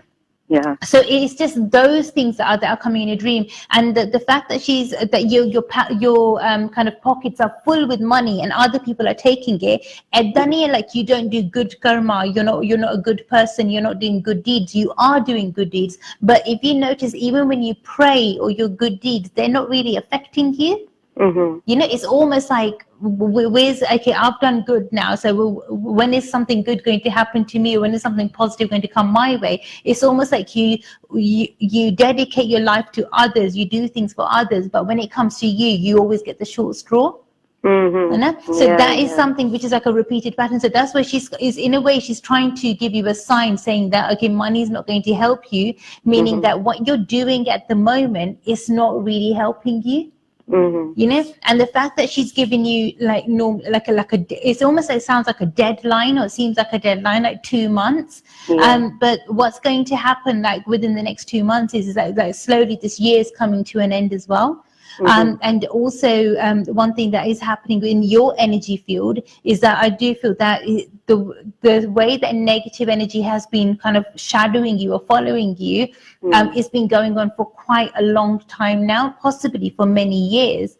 Yeah. So it's just those things that are coming in a dream, and the fact that your kind of pockets are full with money and other people are taking it. Edani, like you don't do good karma. You're not a good person. You're not doing good deeds. You are doing good deeds, but if you notice, even when you pray or your good deeds, they're not really affecting you. You know, it's almost like, where's, okay, I've done good now, so when is something good going to happen to me, or when is something positive going to come my way? It's almost like you dedicate your life to others, you do things for others, but when it comes to you, you always get the short straw. You know? So that is something which is like a repeated pattern. So that's why she's in a way, she's trying to give you a sign saying that, okay, money is not going to help you, meaning that what you're doing at the moment is not really helping you. You know, and the fact that she's giving you it's almost like, sounds like a deadline, or it seems like a deadline, like 2 months. But what's going to happen like within the next 2 months is like slowly this year is coming to an end as well. And also one thing that is happening in your energy field is that I do feel that the way that negative energy has been kind of shadowing you or following you, it's been going on for quite a long time now, possibly for many years.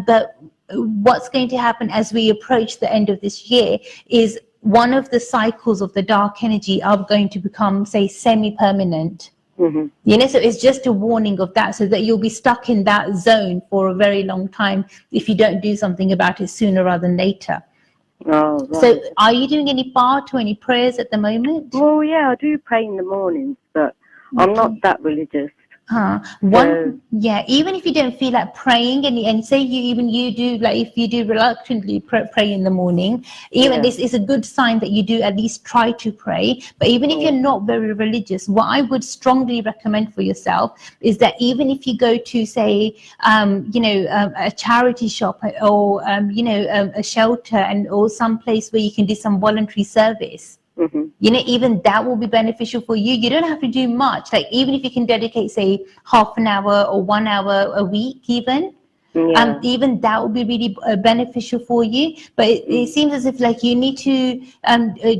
But what's going to happen as we approach the end of this year is one of the cycles of the dark energy are going to become, say, semi-permanent. You know, so it's just a warning of that, so that you'll be stuck in that zone for a very long time if you don't do something about it sooner rather than later. Oh, right. So are you doing any part or any prayers at the moment? Well, yeah, I do pray in the mornings, but I'm not that religious. Even if you don't feel like praying, and say you do, like if you do reluctantly pray in the morning, even this is a good sign that you do at least try to pray. But even if you're not very religious, what I would strongly recommend for yourself is that even if you go to, say, a charity shop, or a shelter, or some place where you can do some voluntary service. You know, even that will be beneficial for you. You don't have to do much. Like, even if you can dedicate, say, half an hour or 1 hour a week, even that will be really beneficial for you. But it seems as if like you need to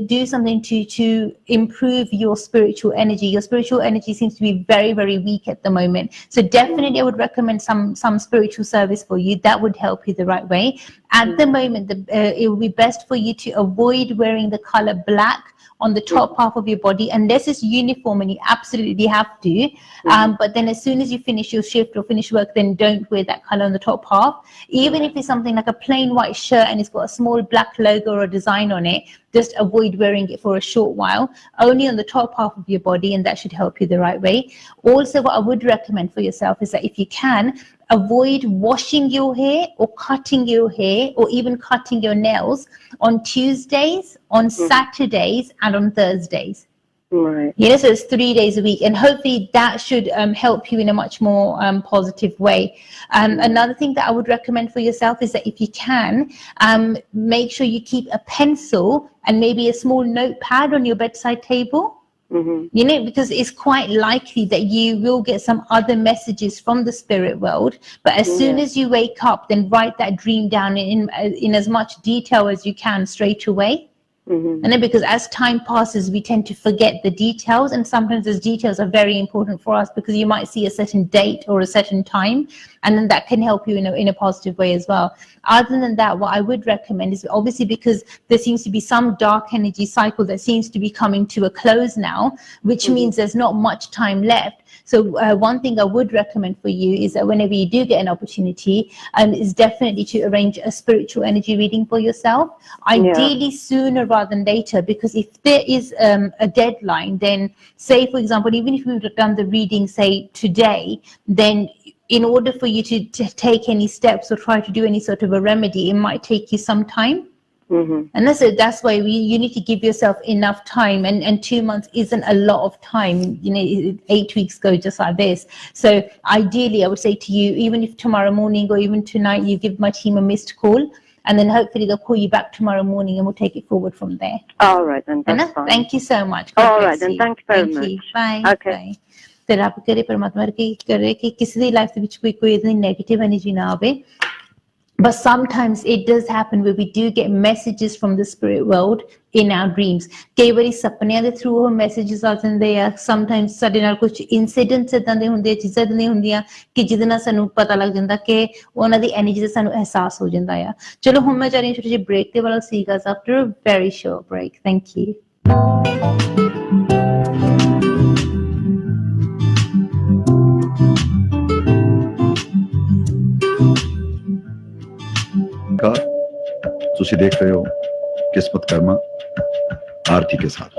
do something to improve your spiritual energy. Your spiritual energy seems to be very, very weak at the moment. So definitely I would recommend some spiritual service for you. That would help you the right way. At the moment, it would be best for you to avoid wearing the color black on the top half of your body, unless it's uniform and you absolutely have to. But then as soon as you finish your shift or finish work, then don't wear that color on the top half. Even if it's something like a plain white shirt and it's got a small black logo or a design on it, just avoid wearing it for a short while, only on the top half of your body, and that should help you the right way. Also, what I would recommend for yourself is that if you can, avoid washing your hair or cutting your hair or even cutting your nails on Tuesdays, on Saturdays, and on Thursdays. Right. You know, so it's 3 days a week, and hopefully that should help you in a much more positive way. Another thing that I would recommend for yourself is that if you can, make sure you keep a pencil and maybe a small notepad on your bedside table. You know, because it's quite likely that you will get some other messages from the spirit world. But as soon as you wake up, then write that dream down in as much detail as you can straight away. And then, because as time passes, we tend to forget the details, and sometimes those details are very important for us, because you might see a certain date or a certain time, and then that can help you in a positive way as well. Other than that, what I would recommend is, obviously, because there seems to be some dark energy cycle that seems to be coming to a close now, which means there's not much time left. So one thing I would recommend for you is that whenever you do get an opportunity, is definitely to arrange a spiritual energy reading for yourself, ideally sooner rather than later, because if there is a deadline, then say, for example, even if we would have done the reading, say, today, then in order for you to take any steps or try to do any sort of a remedy, it might take you some time. And that's why you need to give yourself enough time, and 2 months isn't a lot of time. 8 weeks go just like this. So ideally, I would say to you, even if tomorrow morning or even tonight you give my team a missed call, and then hopefully they'll call you back tomorrow morning and we'll take it forward from there. All right, then. That's fine. Thank you so much. God All bless right, then. you. Thank you very Thank much. you. Bye. Okay. Bye. ਤੇ ਰੱਬ ਕਰੇ ਪਰਮਾਤਮਾ ਕੀ ਕਰੇ ਕਿ ਕਿਸੇ ਦੀ life ਦੇ ਵਿੱਚ ਕੋਈ ਇਤਨੀ ਨੈਗੇਟਿਵ એનર્ਜੀ ਨਾ ਆਵੇ. But sometimes it does happen where we do get messages from the spirit world in our dreams. ਕਈ ਵਾਰੀ ਸੁਪਨਿਆਂ ਦੇ ਥਰੂ ਉਹ ਮੈਸੇजेस ਆ ਜਾਂਦੇ ਆ. Sometimes ਸਾਡੇ ਨਾਲ ਕੁਝ ਇਨਸੀਡੈਂਟਸ ਇਦਾਂ ਦੇ ਹੁੰਦੇ ਆ, ਚੀਜ਼ਾਂ ਨਹੀਂ ਹੁੰਦੀਆਂ ਕਿ ਜਿਹਦੇ ਨਾਲ ਸਾਨੂੰ ਪਤਾ ਲੱਗ ਜਾਂਦਾ ਕਿ ਉਹਨਾਂ ਦੀ ਐਨਰਜੀ ਦਾ ਸਾਨੂੰ ਅਹਿਸਾਸ ਹੋ ਜਾਂਦਾ ਆ. ਚਲੋ ਹੁਣ ਮੈਂ ਜਾ ਰਹੀ ਹਾਂ ਛੋਟੇ ਜਿਹੇ ਬ੍ਰੇਕ ਦੇ ਵੱਲ. See you guys after a very short break. Thank you. ਤੁਸੀਂ ਦੇਖ ਰਹੇ ਹੋ किस्मत कर्मा आरती के साथ।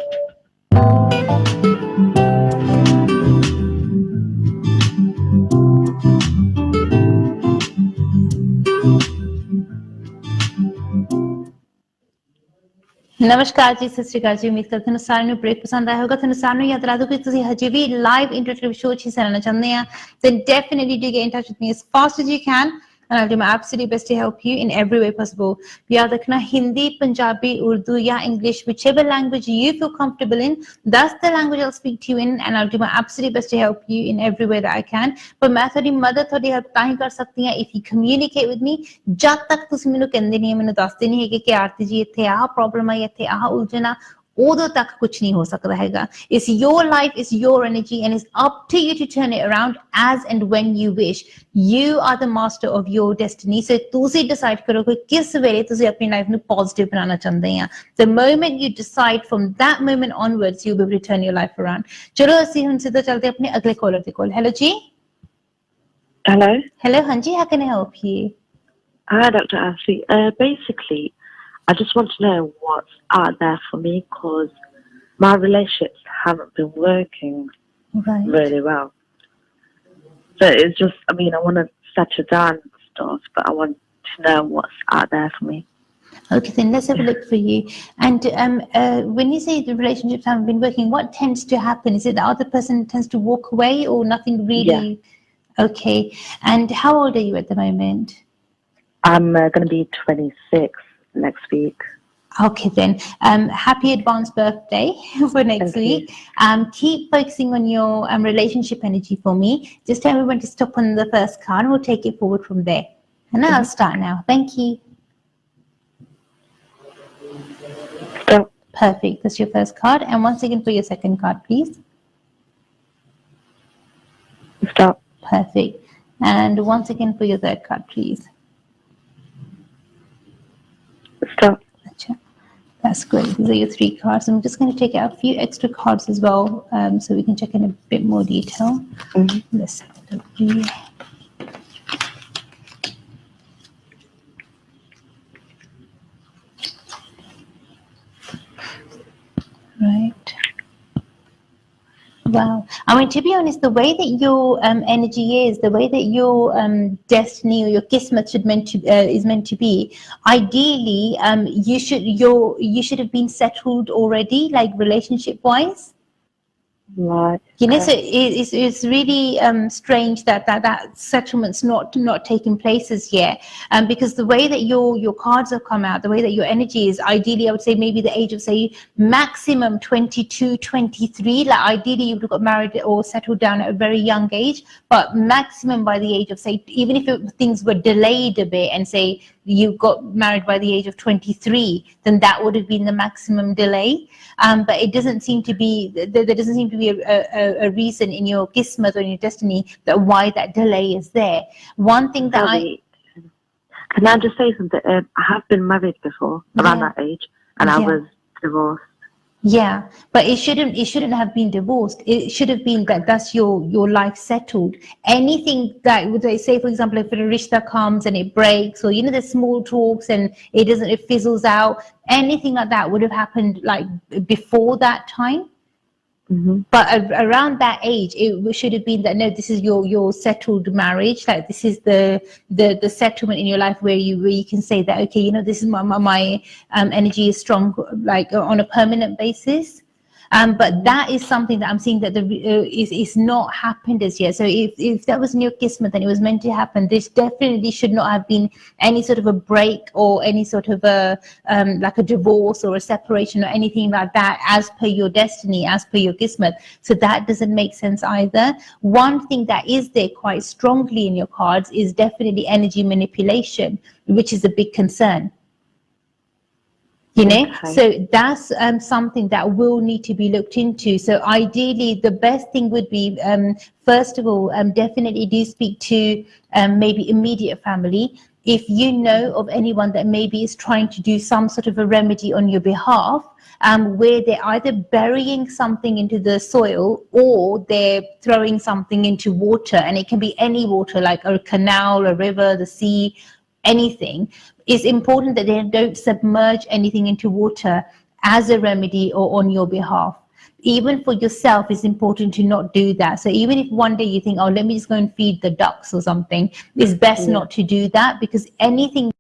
ਨਮਸਕਾਰ ਜੀ, ਸਤਿ ਸ਼੍ਰੀ ਅਕਾਲ ਜੀ। ਉਮੀਦ ਕਰਦੀ ਤੁਹਾਨੂੰ ਸਾਰਿਆਂ ਨੂੰ ਬ੍ਰੇਕ ਪਸੰਦ ਆਇਆ ਹੋਗਾ। ਤੁਹਾਨੂੰ ਸਾਰਿਆਂ ਨੂੰ ਯਾਦ ਰੱਖੋ ਕਿ ਤੁਸੀਂ ਹਜੇ ਵੀ ਲਾਈਵ ਇੰਟਰੈਕਟਿਵ ਸ਼ੋਅ 'ਚ ਹਿੱਸਾ ਲੈਣਾ ਚਾਹੁੰਦੇ ਆ then definitely do get in touch with me as fast as you can. And I'll do my absolute best to help you in every way possible. याद रखना, हिंदी, पंजाबी, उर्दू या English, whichever language you feel comfortable in, that's the language I'll speak to you in, and I'll do my absolute best to help you in every way that I can. But मैं थोड़ी मदद, थोड़ी help ਤਾਂ ਹੀ ਕਰ ਸਕਦੀ ਹਾਂ if you communicate with me. जब तक ਤੁਸੀਂ ਮੈਨੂੰ ਕਹਿੰਦੇ ਨਹੀਂ, ਮੈਨੂੰ ਦੱਸਦੇ ਨਹੀਂ ਹੈਗੇ ਕਿ ਆਰਤੀ ਜੀ ਇੱਥੇ ਆਹ ਪ੍ਰੋਬਲਮ ਹੈ, ਇੱਥੇ ਆਹ ਉਲਝਣ ਆ, ਉਦੋਂ ਤੱਕ ਕੁਝ ਨਹੀਂ ਹੋ ਸਕਦਾ ਹੈਗਾ. It's your life, it's your energy, and it's up to you to turn it around as and when you wish. You are the master of your destiny. So ਤੁਸੀਂ decide ਕਰੋ ਕਿ ਕਿਸ ਵੇਲੇ ਤੁਸੀਂ ਆਪਣੀ ਲਾਈਫ ਨੂੰ ਪੋਜ਼ਿਟਿਵ ਬਣਾਉਣਾ ਚਾਹੁੰਦੇ ਆ. The moment you decide, from that moment onwards, you'll be able to turn your life around. ਚਲੋ ਅਸੀਂ ਹੁਣ ਸਿੱਧਾ ਚੱਲਦੇ ਆਪਣੇ ਅਗਲੇ ਕਾਲਰ ਦੇ ਕੋਲ. ਹੈਲੋ ਜੀ. Hello. Hello, ਹਾਂਜੀ, how can I help you? Hi, Dr. Arti. Basically, I just want to know what's out there for me because my relationships haven't been working really well. So it's just, I mean, I want to settle down and stuff, but I want to know what's out there for me. Okay, then let's have a look for you. And when you say the relationships haven't been working, what tends to happen? Is it the other person tends to walk away or nothing really? Yeah. Okay. And how old are you at the moment? I'm going to be 26 next week. Okay, then. Happy advanced birthday for next Thank week. Keep focusing on your relationship energy for me. Just tell me when to stop on the first card and we'll take it forward from there. And I'll start now. Thank you. Stop. Perfect. That's your first card. And once again for your second card, please. Stop. Perfect. And once again for your third card, please. Stop. That's great. These are your three cards. I'm just going to take out a few extra cards as well, so we can check in a bit more detail. Let's have a look here. Right. Wow. I mean, to be honest, the way that your energy is, the way that your destiny or your kismet is meant to be, ideally, you should have been settled already, like relationship wise. Right. You know, so it's really strange that settlement's not taking place as yet, because the way that your cards have come out, the way that your energy is, ideally I would say maybe the age of, say, maximum 22, 23. Like ideally you would have got married or settled down at a very young age, but maximum by the age of, say, even if things were delayed a bit and say you got married by the age of 23, then that would have been the maximum delay. But it doesn't seem to be, there doesn't seem to be a reason in your kismet or in your destiny that why that delay is there. One thing that Can I just say something? I have been married before, around that age, and I was divorced. Yeah, but it shouldn't have been divorced. It should have been that's your life settled. Anything that would, say, for example, if a rishta comes and it breaks, or there's small talks and it fizzles out, anything like that would have happened like before that time. But around that age, it should have been that no, this is your settled marriage. Like this is the settlement in your life where you can say that okay, you know, this is my energy is strong, like on a permanent basis. But that is something that I'm seeing that is not happened as yet. So if that was in your kismet and it was meant to happen, this definitely should not have been any sort of a break or any sort of a like a divorce or a separation or anything like that as per your destiny, as per your kismet. So that doesn't make sense either. One thing that is there quite strongly in your cards is definitely energy manipulation, which is a big concern. You know, so that's something that will need to be looked into. So ideally, the best thing would be, first of all, definitely do speak to maybe immediate family. If you know of anyone that maybe is trying to do some sort of a remedy on your behalf, where they're either burying something into the soil or they're throwing something into water, and it can be any water, like a canal, a river, the sea, anything. It's important that they don't submerge anything into water as a remedy or on your behalf. Even for yourself, it's important to not do that. So even if one day you think, oh, let me just go and feed the ducks or something, it's best not to do that, because anything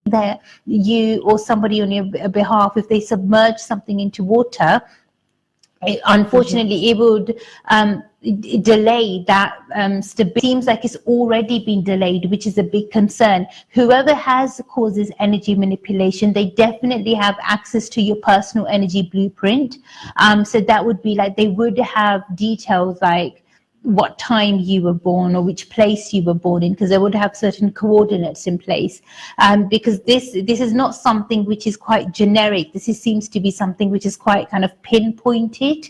that you or somebody on your behalf, if they submerge something into water, unfortunately, it would delay that stability. Seems like it's already been delayed, which is a big concern. Whoever causes energy manipulation, they definitely have access to your personal energy blueprint. So that would be like they would have details like what time you were born or which place you were born in, because they would have certain coordinates in place. Because this is not something which is quite generic. This seems to be something which is quite kind of pinpointed,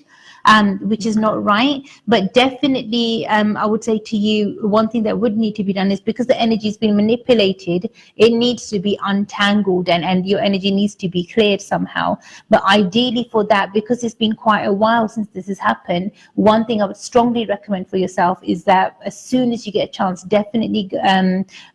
which is not right. But definitely, I would say to you, one thing that would need to be done is, because the energy has been manipulated, it needs to be untangled and your energy needs to be cleared somehow. But ideally for that, because it's been quite a while since this has happened, one thing I would strongly recommend for yourself is that as soon as you get a chance, definitely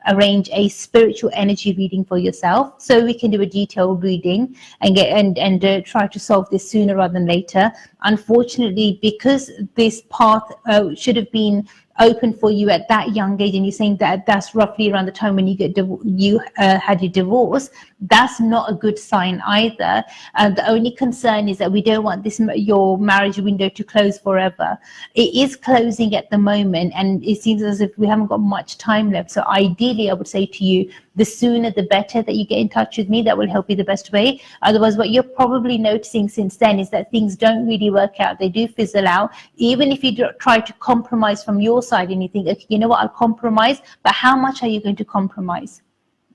arrange a spiritual energy reading for yourself, so we can do a detailed reading and get and try to solve this sooner rather than later. Unfortunately, because this path should have been open for you at that young age, and you're saying that that's roughly around the time when you had your divorce, that's not a good sign either. The only concern is that we don't want your marriage window to close forever. It is closing at the moment, and it seems as if we haven't got much time left. So ideally, I would say to you, the sooner the better that you get in touch with me. That will help you the best way. Otherwise, what you're probably noticing since then is that things don't really work out. They do fizzle out. Even if you try to compromise from your side and you think, okay, you know what, I'll compromise, but how much are you going to compromise?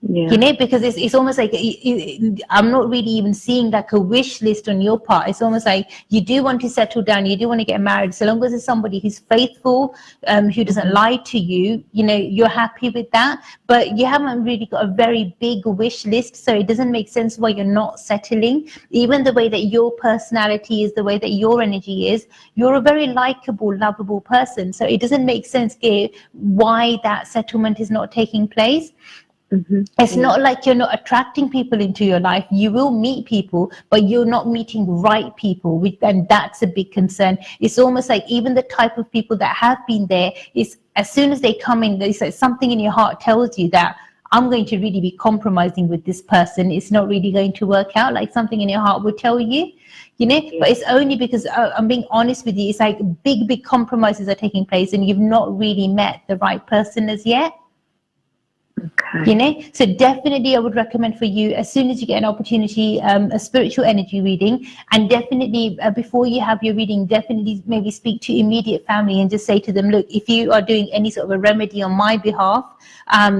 You know, because it's almost like I'm not really even seeing like a wish list on your part. It's almost like you do want to settle down, you do want to get married, so long as it's somebody who's faithful, who doesn't lie to you, you know, you're happy with that. But you haven't really got a very big wish list, so it doesn't make sense why you're not settling. Even the way that your personality is, the way that your energy is, you're a very likable, lovable person, so it doesn't make sense why that settlement is not taking place. It's not like you're not attracting people into your life. You will meet people, but you're not meeting right people, and that's a big concern. It's almost like even the type of people that have been there, is as soon as they come in, they say something in your heart tells you that I'm going to really be compromising with this person. It's not really going to work out, like something in your heart would tell you. You know, but it's only because I'm being honest with you. It's like big compromises are taking place, and you've not really met the right person as yet. You know, so definitely I would recommend for you, as soon as you get an opportunity, a spiritual energy reading, and definitely before you have your reading, definitely maybe speak to immediate family and just say to them, look, if you are doing any sort of a remedy on my behalf,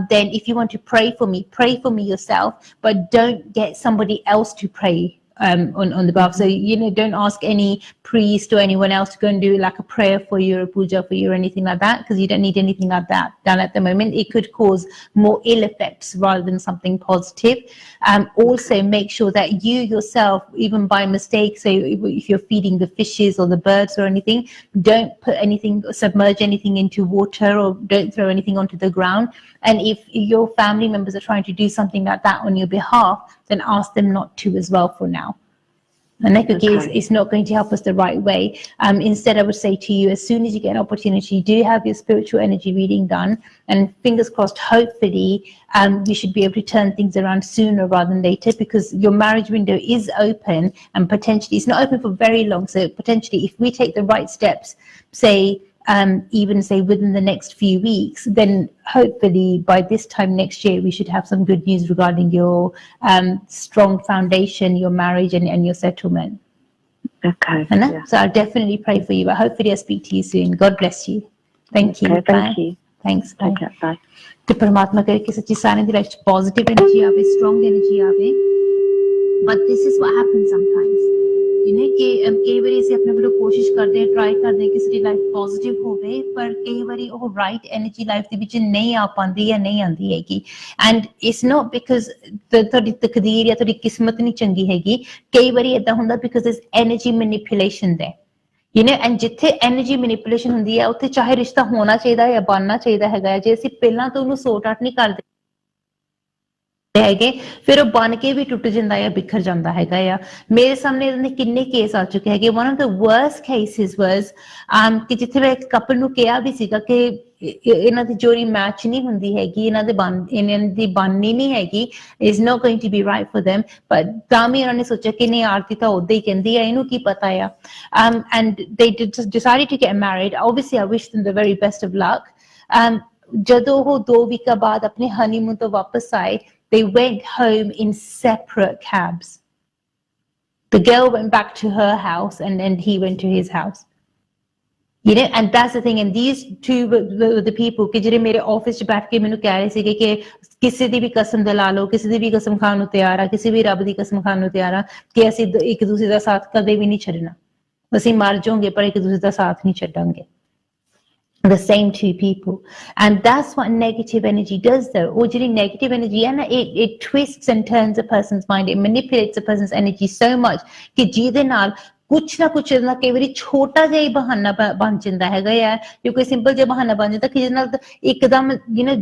then if you want to pray for me yourself, but don't get somebody else to pray on the behalf. So, you know, don't ask any priest or anyone else to go and do like a prayer for you or a puja for you or anything like that, because you don't need anything like that done at the moment. It could cause more ill effects rather than something positive. Also make sure that you yourself, even by mistake, so if you're feeding the fishes or the birds or anything, don't submerge anything into water, or don't throw anything onto the ground. And if your family members are trying to do something like that on your behalf, then ask them not to as well for now. Because Okay. it's not going to help us the right way. Instead, I would say to you, as soon as you get an opportunity, do have your spiritual energy reading done, and fingers crossed, hopefully, we should be able to turn things around sooner rather than later, because your marriage window is open, and potentially it's not open for very long. So potentially, if we take the right steps, say, even say within the next few weeks, then hopefully by this time next year we should have some good news regarding your strong foundation, your marriage, and your settlement. Okay. Anna? Yeah. So I'll definitely pray for you, but hopefully I'll speak to you soon. God bless you. Thank you. Okay, thank Bye. you. Thanks. Bye. Okay, bye. ਤੇ ਪਰਮਾਤਮਾ ਕਰੇ ਕਿ ਸੱਚੀ ਸਾਰਿਆਂ ਦੀ life 'ਚ positive energy ਆਵੇ, strong energy ਆਵੇ। But this is what happens sometimes, ਕਿ ਕਈ ਵਾਰੀ ਅਸੀਂ ਆਪਣੇ ਵੱਲੋਂ ਕੋਸ਼ਿਸ਼ ਕਰਦੇ ਹਾਂ, ਟਰਾਈ ਕਰਦੇ ਹਾਂ ਕਿ ਸਾਡੀ ਲਾਈਫ ਪੋਜ਼ਿਟਿਵ ਹੋਵੇ, ਪਰ ਕਈ ਵਾਰੀ ਉਹ ਰਾਈਟ ਐਨਰਜੀ ਲਾਈਫ ਦੇ ਵਿੱਚ ਨਹੀਂ ਆ ਪਾਉਂਦੀ ਜਾਂ ਨਹੀਂ ਆਉਂਦੀ ਹੈਗੀ। ਐਂਡ ਇਟਸ ਨੋਟ ਬਿਕਾਜ਼ ਤੁਹਾਡੀ ਤਕਦੀਰ ਜਾਂ ਤੁਹਾਡੀ ਕਿਸਮਤ ਨਹੀਂ ਚੰਗੀ ਹੈਗੀ, ਕਈ ਵਾਰੀ ਏਦਾਂ ਹੁੰਦਾ ਬਿਕਾਜ਼ ਦਿਸ ਐਨਰਜੀ ਮੈਨੀਪੂਲੇਸ਼ਨ ਦੇ, ਐਂਡ ਜਿੱਥੇ ਐਨਰਜੀ ਮੈਨੀਪੂਲੇਸ਼ਨ ਹੁੰਦੀ ਹੈ ਉੱਥੇ ਚਾਹੇ ਰਿਸ਼ਤਾ ਹੋਣਾ ਚਾਹੀਦਾ ਜਾਂ ਬਣਨਾ ਚਾਹੀਦਾ ਹੈਗਾ, ਜੇ ਅਸੀਂ ਪਹਿਲਾਂ ਤੋਂ ਉਹਨੂੰ ਸੋਰਟ ਆਊਟ ਨਹੀਂ ਕਰਦੇ ਹੈਗੇ, ਫਿਰ ਉਹ ਬਣ ਕੇ ਵੀ ਟੁੱਟ ਜਾਂਦਾ ਜਾਂ ਬਿਖਰ ਜਾਂਦਾ ਹੈਗਾ ਆ। ਮੇਰੇ ਸਾਹਮਣੇ ਇਹਦੇ ਕਿੰਨੇ ਕੇਸ ਆ ਚੁੱਕੇ ਹੈਗੇ। One of the worst cases was ਕਿ ਜਿੱਥੇ ਮੈਂ ਇੱਕ ਕਪਲ ਨੂੰ ਕਿਹਾ ਵੀ ਸੀਗਾ ਕਿ ਇਹਨਾਂ ਦੀ ਜੋੜੀ ਮੈਚ ਨਹੀਂ ਹੁੰਦੀ ਹੈਗੀ, ਇਹਨਾਂ ਦੀ ਬਣਨੀ ਨਹੀਂ ਹੈਗੀ, is not going to be right for them, but ਤਾਂ ਵੀ ਉਹਨਾਂ ਨੇ ਸੋਚਿਆ ਕਿ ਨਹੀਂ, ਆਰਤੀ ਤਾਂ ਉਦਾਂ ਹੀ ਕਹਿੰਦੀ ਆ, ਇਹਨੂੰ ਕੀ ਪਤਾ ਆ। And they decided to get married. Obviously I wish them the very best of luck. ਜਦੋਂ ਉਹ 2 ਵੀਕਾਂ ਬਾਅਦ ਆਪਣੇ ਹਨੀਮੂਨ ਤੋਂ ਵਾਪਸ ਆਏ, they went home in separate cabs. The girl went back to her house and then he went to his house. And that's the thing. And these two were the people ਕਿ ਜਿਹੜੇ ਮੇਰੇ office 'ਚ ਬੈਠ ਕੇ ਮੈਨੂੰ ਕਹਿ ਰਹੇ ਸੀਗੇ ਕਿ ਕਿਸੇ ਦੀ ਵੀ ਕਸਮ ਦਿਲਾ ਲਓ, ਕਿਸੇ ਦੀ ਵੀ ਕਸਮ ਖਾਣ ਨੂੰ ਤਿਆਰ ਆ, ਕਿਸੇ ਵੀ ਰੱਬ ਦੀ ਕਸਮ ਖਾਣ ਨੂੰ ਤਿਆਰ ਆ ਕਿ ਅਸੀਂ ਇੱਕ ਦੂਸਰੇ ਦਾ ਸਾਥ ਕਦੇ ਵੀ ਨਹੀਂ ਛੱਡਣਾ, ਅਸੀਂ ਮਰ ਜਾਵਾਂਗੇ ਪਰ ਇੱਕ ਦੂਸਰੇ ਦਾ ਸਾਥ ਨਹੀਂ ਛੱਡਾਂਗੇ। The same two people. And that's what negative energy does though. Or negative energy, and it twists and turns a person's mind, it manipulates a person's energy so much ਕਿ ਜਿਹਦੇ ਨਾਲ ਕੁਛ ਨਾ ਕੁਛ ਨਾ ਕਈ ਵਾਰੀ ਛੋਟਾ ਜਿਹਾ ਹੀ ਬਹਾਨਾ ਬਣ ਜਾਂਦਾ ਹੈਗਾ ਆ, ਜਾਂ ਕੋਈ ਸਿੰਪਲ ਜਿਹਾ ਬਹਾਨਾ ਬਣ ਜਾਂਦਾ ਕਿ ਜਿਹਦੇ ਨਾਲ ਇੱਕਦਮ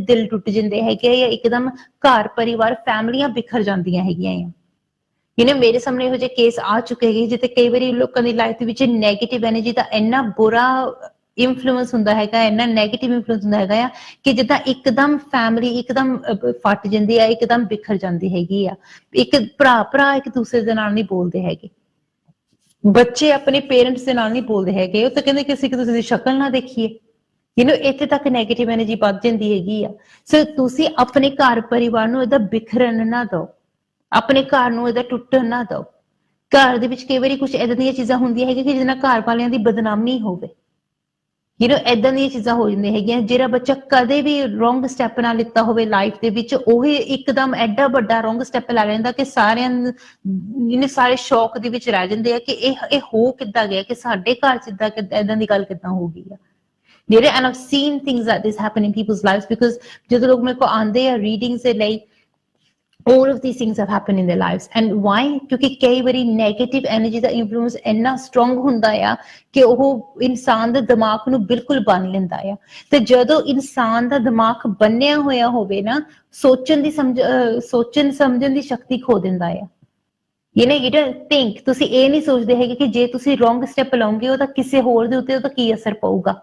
ਦਿਲ ਟੁੱਟ ਜਾਂਦੇ ਹੈਗੇ, ਜਾਂ ਇੱਕਦਮ ਘਰ ਪਰਿਵਾਰ ਫੈਮਲੀਆਂ ਬਿਖਰ ਜਾਂਦੀਆਂ ਹੈਗੀਆਂ ਆ। ਮੇਰੇ ਸਾਹਮਣੇ ਇਹੋ ਜਿਹੇ ਕੇਸ ਆ ਚੁੱਕੇ ਹੈਗੇ ਜਿੱਥੇ ਕਈ ਵਾਰੀ ਲੋਕਾਂ ਦੀ ਲਾਈਫ ਦੇ ਵਿੱਚ ਨੈਗੇਟਿਵ ਐਨਰਜੀ ਦਾ ਇੰਨਾ ਬੁਰਾ ਇਨਫਲੂਐਂਸ ਹੁੰਦਾ ਹੈਗਾ, ਇੰਨਾ ਨੈਗੇਟਿਵ ਇਨਫਲੂਐਂਸ ਹੁੰਦਾ ਹੈਗਾ ਆ ਕਿ ਜਿੱਦਾਂ ਇੱਕਦਮ ਫੈਮਿਲੀ ਇੱਕਦਮ ਫਟ ਜਾਂਦੀ ਆ, ਇੱਕਦਮ ਬਿਖਰ ਜਾਂਦੀ ਹੈਗੀ ਆ। ਇੱਕ ਭਰਾ ਇੱਕ ਦੂਸਰੇ ਦੇ ਨਾਲ ਨਹੀਂ ਬੋਲਦੇ ਹੈਗੇ, ਬੱਚੇ ਆਪਣੇ ਪੇਰੈਂਟਸ ਦੇ ਨਾਲ ਨਹੀਂ ਬੋਲਦੇ ਹੈਗੇ, ਉਹ ਤਾਂ ਕਹਿੰਦੇ ਕਿ ਅਸੀਂ ਇੱਕ ਦੂਸਰੇ ਦੀ ਸ਼ਕਲ ਨਾ ਦੇਖੀਏ। ਇੱਥੇ ਤੱਕ ਨੈਗੇਟਿਵ ਐਨਰਜੀ ਵੱਧ ਜਾਂਦੀ ਹੈਗੀ ਆ। ਸੋ ਤੁਸੀਂ ਆਪਣੇ ਘਰ ਪਰਿਵਾਰ ਨੂੰ ਇਹਦਾ ਬਿਖਰਨ ਨਾ ਦਿਓ, ਆਪਣੇ ਘਰ ਨੂੰ ਇਹਦਾ ਟੁੱਟਣ ਨਾ ਦਿਓ। ਘਰ ਦੇ ਵਿੱਚ ਕਈ ਵਾਰੀ ਕੁਛ ਏਦਾਂ ਦੀਆਂ ਚੀਜ਼ਾਂ ਹੁੰਦੀਆਂ ਹੈਗੀਆਂ ਕਿ ਜਿਹਦੇ ਨਾਲ ਘਰ ਵਾਲਿਆਂ ਦੀ ਬਦਨਾਮੀ ਹੋਵੇ, ਏਦਾਂ ਦੀਆਂ ਚੀਜ਼ਾਂ ਹੋ ਜਾਂਦੀਆਂ ਹੈਗੀਆਂ। ਜਿਹੜਾ ਬੱਚਾ ਕਦੇ ਵੀ ਰੋਂਗ ਸਟੈਪ ਨਾ ਲਿੱਤਾ ਹੋਵੇ ਲਾਈਫ ਦੇ ਵਿੱਚ, ਉਹ ਇੱਕਦਮ ਐਡਾ ਵੱਡਾ ਰੋਂਗ ਸਟੈਪ ਲੈ ਲੈਂਦਾ ਕਿ ਸਾਰੇ ਸ਼ੌਕ ਦੇ ਵਿੱਚ ਰਹਿ ਜਾਂਦੇ ਆ ਕਿ ਇਹ ਹੋ ਕਿੱਦਾਂ ਗਿਆ, ਕਿ ਸਾਡੇ ਘਰ ਚ ਏਦਾਂ ਦੀ ਗੱਲ ਕਿੱਦਾਂ ਹੋ ਗਈ ਆ। And I've seen things like this happen in people's lives because ਜਦੋਂ ਲੋਕ ਮੇਰੇ ਕੋਲ ਆਉਂਦੇ ਆ ਰੀਡਿੰਗਸ ਦੇ ਲਈ, all of these things have happened in their lives. And why? ਕਿਉਂਕਿ ਕਈ ਵਾਰੀ ਨੈਗੇਟਿਵ ਐਨਰਜੀ ਦਾ ਇਨਫਲੂਐਂਸ ਇੰਨਾ ਸਟਰੋਂਗ ਹੁੰਦਾ ਆ ਕਿ ਉਹ ਇਨਸਾਨ ਦੇ ਦਿਮਾਗ ਨੂੰ ਬਿਲਕੁਲ ਬੰਨ ਲੈਂਦਾ ਆ। ਤੇ ਜਦੋਂ ਇਨਸਾਨ ਦਾ ਦਿਮਾਗ ਬੰਨਿਆ ਹੋਇਆ ਹੋਵੇ ਨਾ, ਸੋਚਣ ਸਮਝਣ ਦੀ ਸ਼ਕਤੀ ਖੋ ਦਿੰਦਾ ਆ। you don't think, ਤੁਸੀਂ ਇਹ ਨਹੀਂ ਸੋਚਦੇ ਹੈਗੇ ਕਿ ਜੇ ਤੁਸੀਂ ਰੋਂਗ ਸਟੈਪ ਲਾਉਂਗੇ ਉਹਦਾ ਕਿਸੇ ਹੋਰ ਦੇ ਉੱਤੇ ਉਹਦਾ ਕੀ ਅਸਰ ਪਊਗਾ।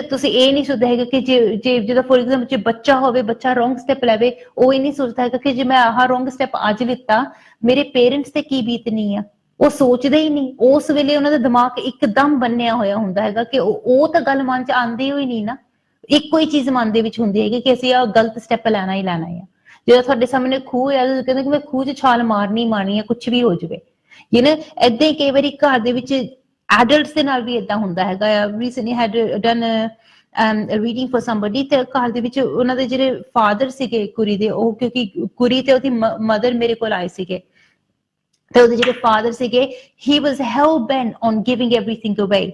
ਤੁਸੀਂ ਇਹ ਨਹੀਂ ਸੋਚਦੇ ਹੈਗੇ ਕਿ ਜੇ ਜਦੋਂ ਫੋਰ ਐਗਜ਼ਾਮਪਲ ਜੇ ਬੱਚਾ ਹੋਵੇ, ਬੱਚਾ ਰੋਂਗ ਸਟੈਪ ਲੈਵੇ, ਉਹ ਇਹ ਨਹੀਂ ਸੋਚਦਾ ਹੈਗਾ ਕਿ ਜੇ ਮੈਂ ਆਹ ਰੋਂਗ ਸਟੈਪ ਅੱਜ ਲਿੱਤਾ ਮੇਰੇ ਪੇਰੈਂਟਸ ਤੇ ਕੀ ਬੀਤਣੀ ਆ। ਉਹ ਸੋਚਦੇ ਹੀ ਨਹੀਂ, ਉਸ ਵੇਲੇ ਉਹਨਾਂ ਦਾ ਦਿਮਾਗ ਇੱਕਦਮ ਬੰਨਿਆ ਹੋਇਆ ਹੁੰਦਾ ਹੈਗਾ ਕਿ ਉਹ ਤਾਂ ਗੱਲ ਮਨ ਚ ਆਉਂਦੀ ਹੋਈ ਨਹੀਂ ਨਾ। ਇੱਕੋ ਹੀ ਚੀਜ਼ ਮਨ ਦੇ ਵਿੱਚ ਹੁੰਦੀ ਹੈਗੀ ਕਿ ਅਸੀਂ ਆਹ ਗਲਤ ਸਟੈਪ ਲੈਣਾ ਹੀ ਲੈਣਾ ਆ। ਜਦੋਂ ਤੁਹਾਡੇ ਸਾਹਮਣੇ ਖੂਹ ਆ, ਕਹਿੰਦੇ ਕਿ ਮੈਂ ਖੂਹ ਚ ਛਾਲ ਮਾਰਨੀ ਆ, ਕੁਛ ਵੀ ਹੋ ਜਾਵੇ। ਏਦਾਂ ਹੀ ਕਈ ਵਾਰੀ ਘਰ ਦੇ ਵਿੱਚ ਐਡਲਟਸ ਦੇ ਨਾਲ ਵੀ ਏਦਾਂ ਹੁੰਦਾ ਹੈਗਾ ਆ। Recently had done reading for somebody, ਤੇ ਘਰ ਦੇ ਵਿੱਚ ਉਹਨਾਂ ਦੇ ਜਿਹੜੇ ਫਾਦਰ ਸੀਗੇ ਕੁੜੀ ਦੇ, ਉਹ ਕਿਉਂਕਿ ਕੁੜੀ ਤੇ ਉਹਦੀ ਮਦਰ ਮੇਰੇ ਕੋਲ ਆਏ ਸੀਗੇ, ਤੇ ਉਹਦੇ ਜਿਹੜੇ ਫਾਦਰ ਸੀਗੇ, he was hell bent on giving everything away.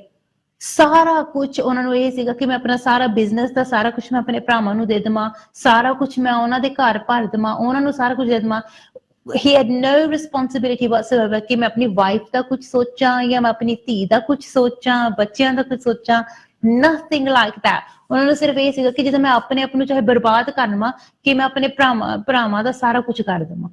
ਸਾਰਾ ਕੁਝ ਉਹਨਾਂ ਨੂੰ ਇਹ ਸੀਗਾ ਕਿ ਮੈਂ ਆਪਣਾ ਸਾਰਾ ਬਿਜ਼ਨਸ ਦਾ ਸਾਰਾ ਕੁਝ ਮੈਂ ਆਪਣੇ ਭਰਾਵਾਂ ਨੂੰ ਦੇ ਦੇਵਾਂ, ਸਾਰਾ ਕੁਝ ਮੈਂ ਉਹਨਾਂ ਦੇ ਘਰ ਭਰ ਦੇਵਾਂ, ਉਹਨਾਂ ਨੂੰ ਸਾਰਾ ਕੁਝ ਦੇ ਦੇਵਾਂ। he had no responsibility whatsoever ਕਿ ਮੈਂ ਆਪਣੀ ਵਾਈਫ ਦਾ ਕੁਝ ਸੋਚਾਂ ਜਾਂ ਮੈਂ ਆਪਣੀ ਧੀ ਦਾ ਕੁਝ ਸੋਚਾਂ, ਬੱਚਿਆਂ ਦਾ ਕੁਝ ਸੋਚਾਂ, nothing like that. ਉਹਨਾਂ ਨੂੰ ਸਿਰਫ ਇਹ ਸੀਗਾ ਕਿ ਜਦੋਂ ਮੈਂ ਆਪਣੇ ਆਪ ਨੂੰ ਚਾਹੇ ਬਰਬਾਦ ਕਰ ਲਵਾਂ, ਕਿ ਮੈਂ ਆਪਣੇ ਭਰਾਵਾਂ ਦਾ ਸਾਰਾ ਕੁਝ ਕਰ ਦੇਵਾਂ।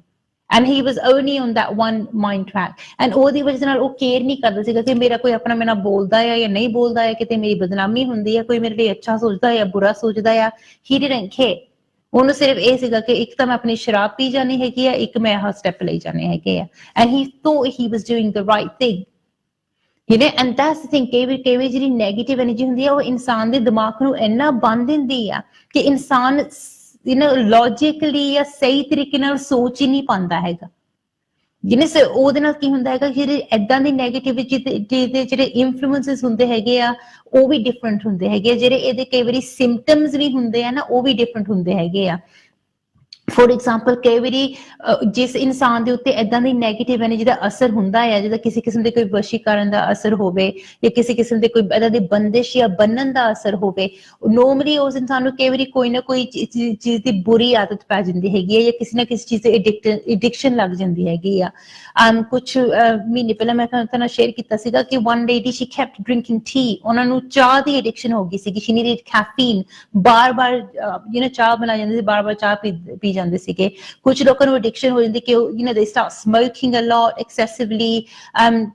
and he was only on that one mind track, and ਉਹਦੀ ਵਜ੍ਹਾ ਨਾਲ ਉਹ ਕੇਅਰ ਨਹੀਂ ਕਰਦਾ ਸੀਗਾ ਕਿ ਮੇਰਾ ਕੋਈ ਆਪਣਾ ਮੇਰੇ ਨਾਲ ਬੋਲਦਾ ਆ ਜਾਂ ਨਹੀਂ ਬੋਲਦਾ ਆ, ਕਿਤੇ ਮੇਰੀ ਬਦਨਾਮੀ ਹੁੰਦੀ ਆ, ਕੋਈ ਮੇਰੇ ਲਈ ਅੱਛਾ ਸੋਚਦਾ ਜਾਂ ਬੁਰਾ ਸੋਚਦਾ ਆ। he didn't care, ਉਹਨੂੰ ਸਿਰਫ ਇਹ ਸੀਗਾ ਕਿ ਇੱਕ ਤਾਂ ਮੈਂ ਆਪਣੀ ਸ਼ਰਾਬ ਪੀ ਜਾਣੀ ਹੈਗੀ ਆ, ਇੱਕ ਮੈਂ ਆਹ ਸਟੈਪ ਲਈ ਜਾਣੇ ਹੈਗੇ ਆ, and he thought he was doing the right thing, you know, and that's the thing, ਕਈ ਵਾਰੀ ਜਿਹੜੀ ਨੈਗੇਟਿਵ ਐਨਰਜੀ ਹੁੰਦੀ ਆ ਉਹ ਇਨਸਾਨ ਦੇ ਦਿਮਾਗ ਨੂੰ ਇੰਨਾ ਬੰਨ੍ਹ ਦਿੰਦੀ ਆ ਕਿ ਇਨਸਾਨ ਲੌਜਿਕਲੀ ਜਾਂ ਸਹੀ ਤਰੀਕੇ ਨਾਲ ਸੋਚ ਹੀ ਨਹੀਂ ਪਾਉਂਦਾ ਹੈਗਾ। ਜਿਹਨੇ ਉਹਦੇ ਨਾਲ ਕੀ ਹੁੰਦਾ ਹੈਗਾ, ਜਿਹੜੇ ਏਦਾਂ ਦੀ ਨੈਗੇਟਿਵਿਟੀ ਦੇ ਜਿਹੜੇ ਇਨਫਲੂਐਂਸਸ ਹੁੰਦੇ ਹੈਗੇ ਆ ਉਹ ਵੀ ਡਿਫਰੈਂਟ ਹੁੰਦੇ ਹੈਗੇ ਆ, ਜਿਹੜੇ ਇਹਦੇ ਕਈ ਵਾਰੀ ਸਿੰਪਟਮਸ ਵੀ ਹੁੰਦੇ ਆ ਨਾ ਉਹ ਵੀ ਡਿਫਰੈਂਟ ਹੁੰਦੇ ਹੈਗੇ ਆ। ਫੋਰ ਐਗਜ਼ਾਮਪਲ ਕਈ ਵਾਰੀ ਜਿਸ ਇਨਸਾਨ ਦੇ ਉੱਤੇ ਏਦਾਂ ਦੀ ਨੈਗੇਟਿਵ ਐਨਰਜੀ ਦਾ ਅਸਰ ਹੁੰਦਾ ਹੈ, ਜਿੱਦਾਂ ਕਿਸੇ ਕਿਸਮ ਦੇ ਕੋਈ ਵਸ਼ੀਕਰਨ ਦਾ ਅਸਰ ਹੋਵੇ ਜਾਂ ਕਿਸੇ ਕਿਸਮ ਦੇ ਕੋਈ ਏਦਾਂ ਦੀ ਬੰਦਿਸ਼ ਜਾਂ ਬੰਨਣ ਦਾ ਅਸਰ ਹੋਵੇ, ਨੋਰਮਲੀ ਉਸ ਇਨਸਾਨ ਨੂੰ ਕਈ ਵਾਰੀ ਕੋਈ ਨਾ ਕੋਈ ਚੀਜ਼ ਦੀ ਬੁਰੀ ਆਦਤ ਪੈ ਜਾਂਦੀ ਹੈਗੀ ਹੈ ਜਾਂ ਕਿਸੇ ਨਾ ਕਿਸੇ ਚੀਜ਼ ਦੀ ਐਡਿਕਸ਼ਨ ਲੱਗ ਜਾਂਦੀ ਹੈਗੀ ਆ। ਕੁਛ ਮਹੀਨੇ ਪਹਿਲਾਂ ਮੈਂ ਤੁਹਾਨੂੰ ਨਾਲ ਸ਼ੇਅਰ ਕੀਤਾ ਸੀਗਾ ਕਿ one lady she kept drinking tea, ਉਹਨਾਂ ਨੂੰ ਚਾਹ ਦੀ ਐਡਿਕਸ਼ਨ ਹੋ ਗਈ ਸੀਗੀ, ਸ਼ੀ ਨੀਡਡ ਕੈਫੀਨ, ਬਾਰ-ਬਾਰ ਚਾਹ ਬਣਾਈ ਜਾਂਦੀ ਸੀ, ਬਾਰ-ਬਾਰ ਚਾਹ ਪੀ ਜਾਂਦੇ ਸੀਗੇ। ਕੁਝ ਲੋਕਾਂ ਨੂੰ ਐਡਿਕਸ਼ਨ ਹੋ ਜਾਂਦੀ ਕਿ they start smoking a lot excessively,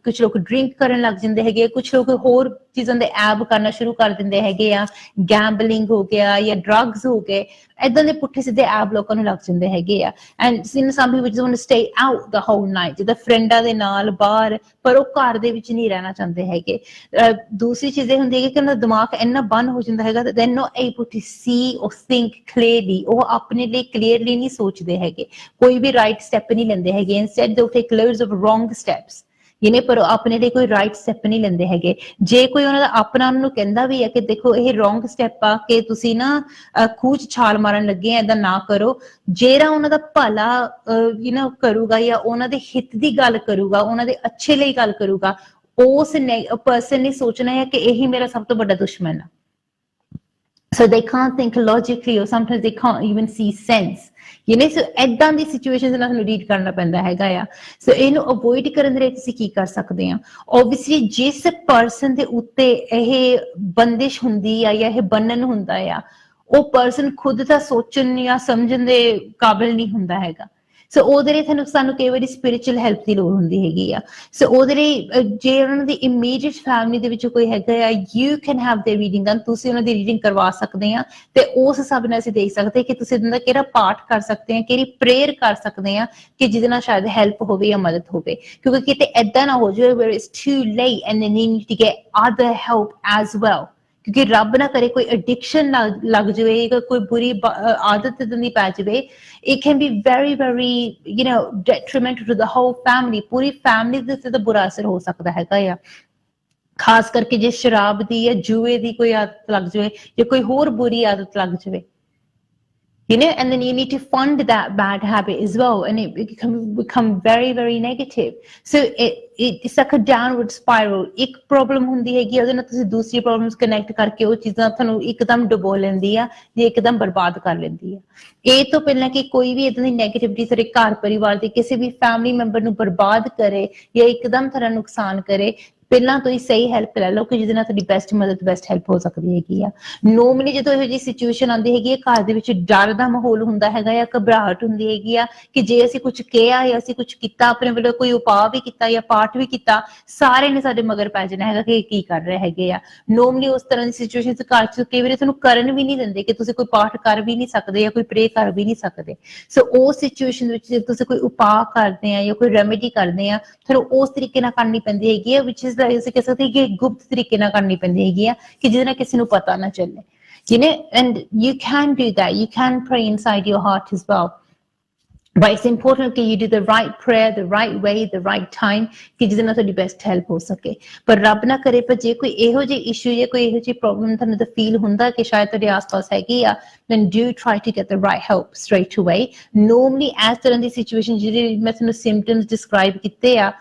ਕੁਝ ਲੋਕ ਡਰਿੰਕ ਕਰਨ ਲੱਗ ਜਾਂਦੇ ਹੈਗੇ, ਕੁਝ ਲੋਕ ਹੋਰ ਚੀਜ਼ਾਂ ਦੇ ਐਬ ਕਰਨਾ ਸ਼ੁਰੂ ਕਰ ਦਿੰਦੇ ਹੈਗੇ ਆ, ਗੈਂਬਲਿੰਗ ਹੋ ਗਿਆ ਜਾਂ ਡਰੱਗਸ ਹੋ ਗਏ, ਏਦਾਂ ਦੇ ਪੁੱਠੇ ਸਿੱਧੇ ਐਬ ਲੋਕਾਂ ਨੂੰ ਲੱਗ ਜਾਂਦੇ ਹੈਗੇ ਆ। And some people just want to stay out the whole night, ਜਿੱਦਾਂ ਫਰੈਂਡਾਂ ਦੇ ਨਾਲ ਬਾਹਰ, ਪਰ ਉਹ ਘਰ ਦੇ ਵਿੱਚ ਨਹੀਂ ਰਹਿਣਾ ਚਾਹੁੰਦੇ ਹੈਗੇ। ਦੂਸਰੀ ਚੀਜ਼ ਇਹ ਹੁੰਦੀ ਹੈ ਕਿ ਉਹਨਾਂ ਦਾ ਦਿਮਾਗ ਇੰਨਾ ਬੰਦ ਹੋ ਜਾਂਦਾ ਹੈਗਾ that they're not able to see or think clearly, ਉਹ ਆਪਣੇ ਲਈ ਕਲੀਅਰਲੀ ਨਹੀਂ ਸੋਚਦੇ ਹੈਗੇ, ਕੋਈ ਵੀ ਰਾਈਟ ਸਟੈਪ ਨਹੀਂ ਲੈਂਦੇ ਹੈਗੇ, instead they'll take loads of wrong steps, ਪਰ ਆਪਣੇ ਲਈ ਕੋਈ ਰਾਈਟ ਸਟੈਪ ਨਹੀਂ ਲੈਂਦੇ ਹੈਗੇ। ਜੇ ਕੋਈ ਉਹਨਾਂ ਦਾ ਆਪਣਾ ਉਹਨਾਂ ਨੂੰ ਕਹਿੰਦਾ ਵੀ ਹੈ ਕਿ ਦੇਖੋ ਇਹ ਰੋਂਗ ਸਟੈਪ ਆ ਕਿ ਤੁਸੀਂ ਨਾ ਖੂਹ 'ਚ ਛਾਲ ਮਾਰਨ ਲੱਗੇ ਆ, ਏਦਾਂ ਨਾ ਕਰੋ, ਜਿਹੜਾ ਉਹਨਾਂ ਦਾ ਭਲਾ ਕਰੂਗਾ ਜਾਂ ਉਹਨਾਂ ਦੇ ਹਿੱਤ ਦੀ ਗੱਲ ਕਰੂਗਾ, ਉਹਨਾਂ ਦੇ ਅੱਛੇ ਲਈ ਗੱਲ ਕਰੂਗਾ, ਉਸ ਪਰਸਨ ਨੇ ਸੋਚਣਾ ਹੈ ਕਿ ਇਹੀ ਮੇਰਾ ਸਭ ਤੋਂ ਵੱਡਾ ਦੁਸ਼ਮਣ ਆ। So they can't think logically, or sometimes they can't even see sense. So ਏਦਾਂ ਦੀ ਸਿਚੁਏਸ਼ਨਸ ਨਾਲ ਸਾਨੂੰ ਡੀਲ ਕਰਨਾ ਪੈਂਦਾ ਹੈਗਾ ਆ। ਸੋ ਇਹਨੂੰ ਅਵੋਇਡ ਕਰਨ ਦੇ ਲਈ ਤੁਸੀਂ ਕੀ ਕਰ ਸਕਦੇ ਆ? ਓਬਵੀਅਸਲੀ ਜਿਸ ਪਰਸਨ ਦੇ ਉੱਤੇ ਇਹ ਬੰਦਿਸ਼ ਹੁੰਦੀ ਆ ਜਾਂ ਇਹ ਬੰਨਣ ਹੁੰਦਾ ਆ, ਉਹ ਪਰਸਨ ਖੁਦ ਤਾਂ ਸੋਚਣ ਜਾਂ ਸਮਝਣ ਦੇ ਕਾਬਿਲ ਨਹੀਂ ਹੁੰਦਾ ਹੈਗਾ। ਸੋ ਉਹਦੇ ਲਈ ਸਾਨੂੰ ਕਈ ਵਾਰੀ ਸਪਿਰਿਚੁਅਲ ਹੈਲਪ ਦੀ ਲੋੜ ਹੁੰਦੀ ਹੈਗੀ ਆ। ਸੋ ਉਹਦੇ ਲਈ ਜੇ ਉਹਨਾਂ ਦੀ ਇਮੀਡੀਏਟ ਫੈਮਿਲੀ ਦੇ ਵਿੱਚ ਕੋਈ ਹੈਗਾ ਆ, you can have there reading done, ਤੁਸੀਂ ਉਹਨਾਂ ਦੀ ਰੀਡਿੰਗ ਕਰਵਾ ਸਕਦੇ ਆ ਤੇ ਉਸ ਹਿਸਾਬ ਨਾਲ ਅਸੀਂ ਦੇਖ ਸਕਦੇ ਕਿ ਤੁਸੀਂ ਉਹਨਾਂ ਦਾ ਕਿਹੜਾ ਪਾਠ ਕਰ ਸਕਦੇ ਆ, ਕਿਹੜੀ ਪ੍ਰੇਅਰ ਕਰ ਸਕਦੇ ਆ ਕਿ ਜਿਹਦੇ ਨਾਲ ਸ਼ਾਇਦ ਹੈਲਪ ਹੋਵੇ ਜਾਂ ਮਦਦ ਹੋਵੇ। ਕਿਉਂਕਿ ਕਿਤੇ ਏਦਾਂ ਨਾ ਹੋ ਜਾਵੇ where it's too late and then you need to get other help as well, ਕਿਉਂਕਿ ਰੱਬ ਨਾ ਕਰੇ ਕੋਈ ਐਡਿਕਸ਼ਨ ਲੱਗ ਜਾਵੇ, ਕੋਈ ਬੁਰੀ ਆਦਤ ਦੀ ਪੈ ਜਾਵੇ, it can be very very detrimental to the whole family, Puri family ਦੇ ਉੱਤੇ ਤਾਂ ਬੁਰਾ ਅਸਰ ਹੋ ਸਕਦਾ ਹੈਗਾ ਆ। ਖਾਸ ਕਰਕੇ ਜੇ ਸ਼ਰਾਬ ਦੀ ਜਾਂ ਜੂਏ ਦੀ ਕੋਈ ਆਦਤ ਲੱਗ ਜਾਵੇ ਜਾਂ ਕੋਈ ਹੋਰ ਬੁਰੀ ਆਦਤ ਲੱਗ ਜਾਵੇ, and then you need to fund that bad habit as well, and it can become very very negative. So it's like a downward spiral. ਇੱਕ ਪ੍ਰੋਬਲਮ ਹੁੰਦੀ ਹੈਗੀ, ਉਹਦੇ ਨਾਲ ਤੁਸੀਂ ਦੂਸਰੀ ਪ੍ਰੋਬਲਮਸ ਕਨੈਕਟ ਕਰਕੇ ਉਹ ਚੀਜ਼ਾਂ ਤੁਹਾਨੂੰ ਇੱਕਦਮ ਡੁਬੋ ਲੈਂਦੀ ਆ ਜਾਂ ਇੱਕਦਮ ਬਰਬਾਦ ਕਰ ਲੈਂਦੀ ਆ। ਇਹ ਤੋਂ ਪਹਿਲਾਂ ਕਿ ਕੋਈ ਵੀ ਏਦਾਂ ਦੀ ਨੈਗੇਟਿਵਿਟੀ ਤੁਹਾਡੇ ਘਰ ਪਰਿਵਾਰ ਦੇ ਕਿਸੇ ਵੀ ਫੈਮਿਲੀ ਮੈਂਬਰ ਨੂੰ ਬਰਬਾਦ ਕਰੇ ਜਾਂ ਇੱਕਦਮ ਤੁਹਾਡਾ ਨੁਕਸਾਨ ਕਰੇ, ਪਹਿਲਾਂ ਤੋਂ ਹੀ ਸਹੀ ਹੈਲਪ ਲੈ ਲਓ ਕਿ ਜਿਹਦੇ ਨਾਲ ਤੁਹਾਡੀ ਬੈਸਟ ਮਦਦ, ਬੈਸਟ ਹੈਲਪ ਹੋ ਸਕਦੀ ਹੈਗੀ ਆ। ਨੋਰਮਲੀ ਜਦੋਂ ਇਹੋ ਜਿਹੀ ਸਿਚੁਏਸ਼ਨ ਆਉਂਦੀ ਹੈਗੀ ਹੈ, ਘਰ ਦੇ ਵਿੱਚ ਡਰ ਦਾ ਮਾਹੌਲ ਹੁੰਦਾ ਹੈਗਾ ਜਾਂ ਘਬਰਾਹਟ ਹੁੰਦੀ ਹੈਗੀ ਆ ਕਿ ਜੇ ਅਸੀਂ ਕੁਝ ਕਿਹਾ ਜਾਂ ਅਸੀਂ ਕੁਝ ਕੀਤਾ, ਆਪਣੇ ਵੱਲੋਂ ਕੋਈ ਉਪਾਅ ਵੀ ਕੀਤਾ ਜਾਂ ਪਾਠ ਵੀ ਕੀਤਾ, ਸਾਰੇ ਨੇ ਸਾਡੇ ਮਗਰ ਪੈ ਜਾਣਾ ਹੈਗਾ ਕਿ ਕੀ ਕਰ ਰਹੇ ਹੈਗੇ ਆ। ਨੋਰਮਲੀ ਉਸ ਤਰ੍ਹਾਂ ਦੀ ਸਿਚੁਏਸ਼ਨ ਘਰ 'ਚ ਕਈ ਵਾਰੀ ਤੁਹਾਨੂੰ ਕਰਨ ਵੀ ਨਹੀਂ ਦਿੰਦੇ ਕਿ ਤੁਸੀਂ ਕੋਈ ਪਾਠ ਕਰ ਵੀ ਨਹੀਂ ਸਕਦੇ ਜਾਂ ਕੋਈ ਪ੍ਰੇ ਕਰ ਵੀ ਨਹੀਂ ਸਕਦੇ। ਸੋ ਉਸ ਸਿਚੁਏਸ਼ਨ ਵਿੱਚ ਜੇ ਤੁਸੀਂ ਕੋਈ ਉਪਾਅ ਕਰਦੇ ਆ ਜਾਂ ਕੋਈ ਰੈਮੇਡੀ ਕਰਦੇ ਆ, ਤੁਹਾਨੂੰ ਉਸ ਤਰੀਕੇ ਨਾਲ ਕਰਨੀ ਪੈਂਦੀ ਹੈਗੀ ਆ, which is ਅਸੀਂ ਕਹਿ ਸਕਦੇ ਕਿ ਗੁਪਤ ਤਰੀਕੇ ਨਾਲ ਕਰਨੀ ਪੈਂਦੀ ਹੈਗੀ ਆ ਕਿ ਜਿਹਦੇ ਨਾਲ ਕਿਸੇ ਨੂੰ ਪਤਾ ਨਾ ਚੱਲੇ। And you can do that. You can pray inside your heart as well. But it's important that you do the right prayer, the right way, the right time, ਕਿ ਜਿਹਦੇ ਨਾਲ ਤੁਹਾਡੀ ਬੈਸਟ ਹੈਲਪ ਹੋ ਸਕੇ। ਪਰ ਰੱਬ ਨਾ ਕਰੇ, ਪਰ ਜੇ ਕੋਈ ਇਹੋ ਜਿਹੀ ਇਸ਼ੂ ਜਾਂ ਕੋਈ ਇਹੋ ਜਿਹੀ ਪ੍ਰੋਬਲਮ ਤੁਹਾਨੂੰ ਤਾਂ ਫੀਲ ਹੁੰਦਾ ਕਿ ਸ਼ਾਇਦ ਤੁਹਾਡੇ ਆਸ-ਪਾਸ ਹੈਗੀ ਆ, then do try to get the right help straight away. Normally ਇਸ ਤਰ੍ਹਾਂ ਦੀ ਸਿਚੁਏਸ਼ਨ ਜਿਹੜੇ ਮੈਂ ਤੁਹਾਨੂੰ ਸਿੰਪਟਮਸ ਡਿਸਕ੍ਰਾਈਬ ਕੀਤੇ ਆ,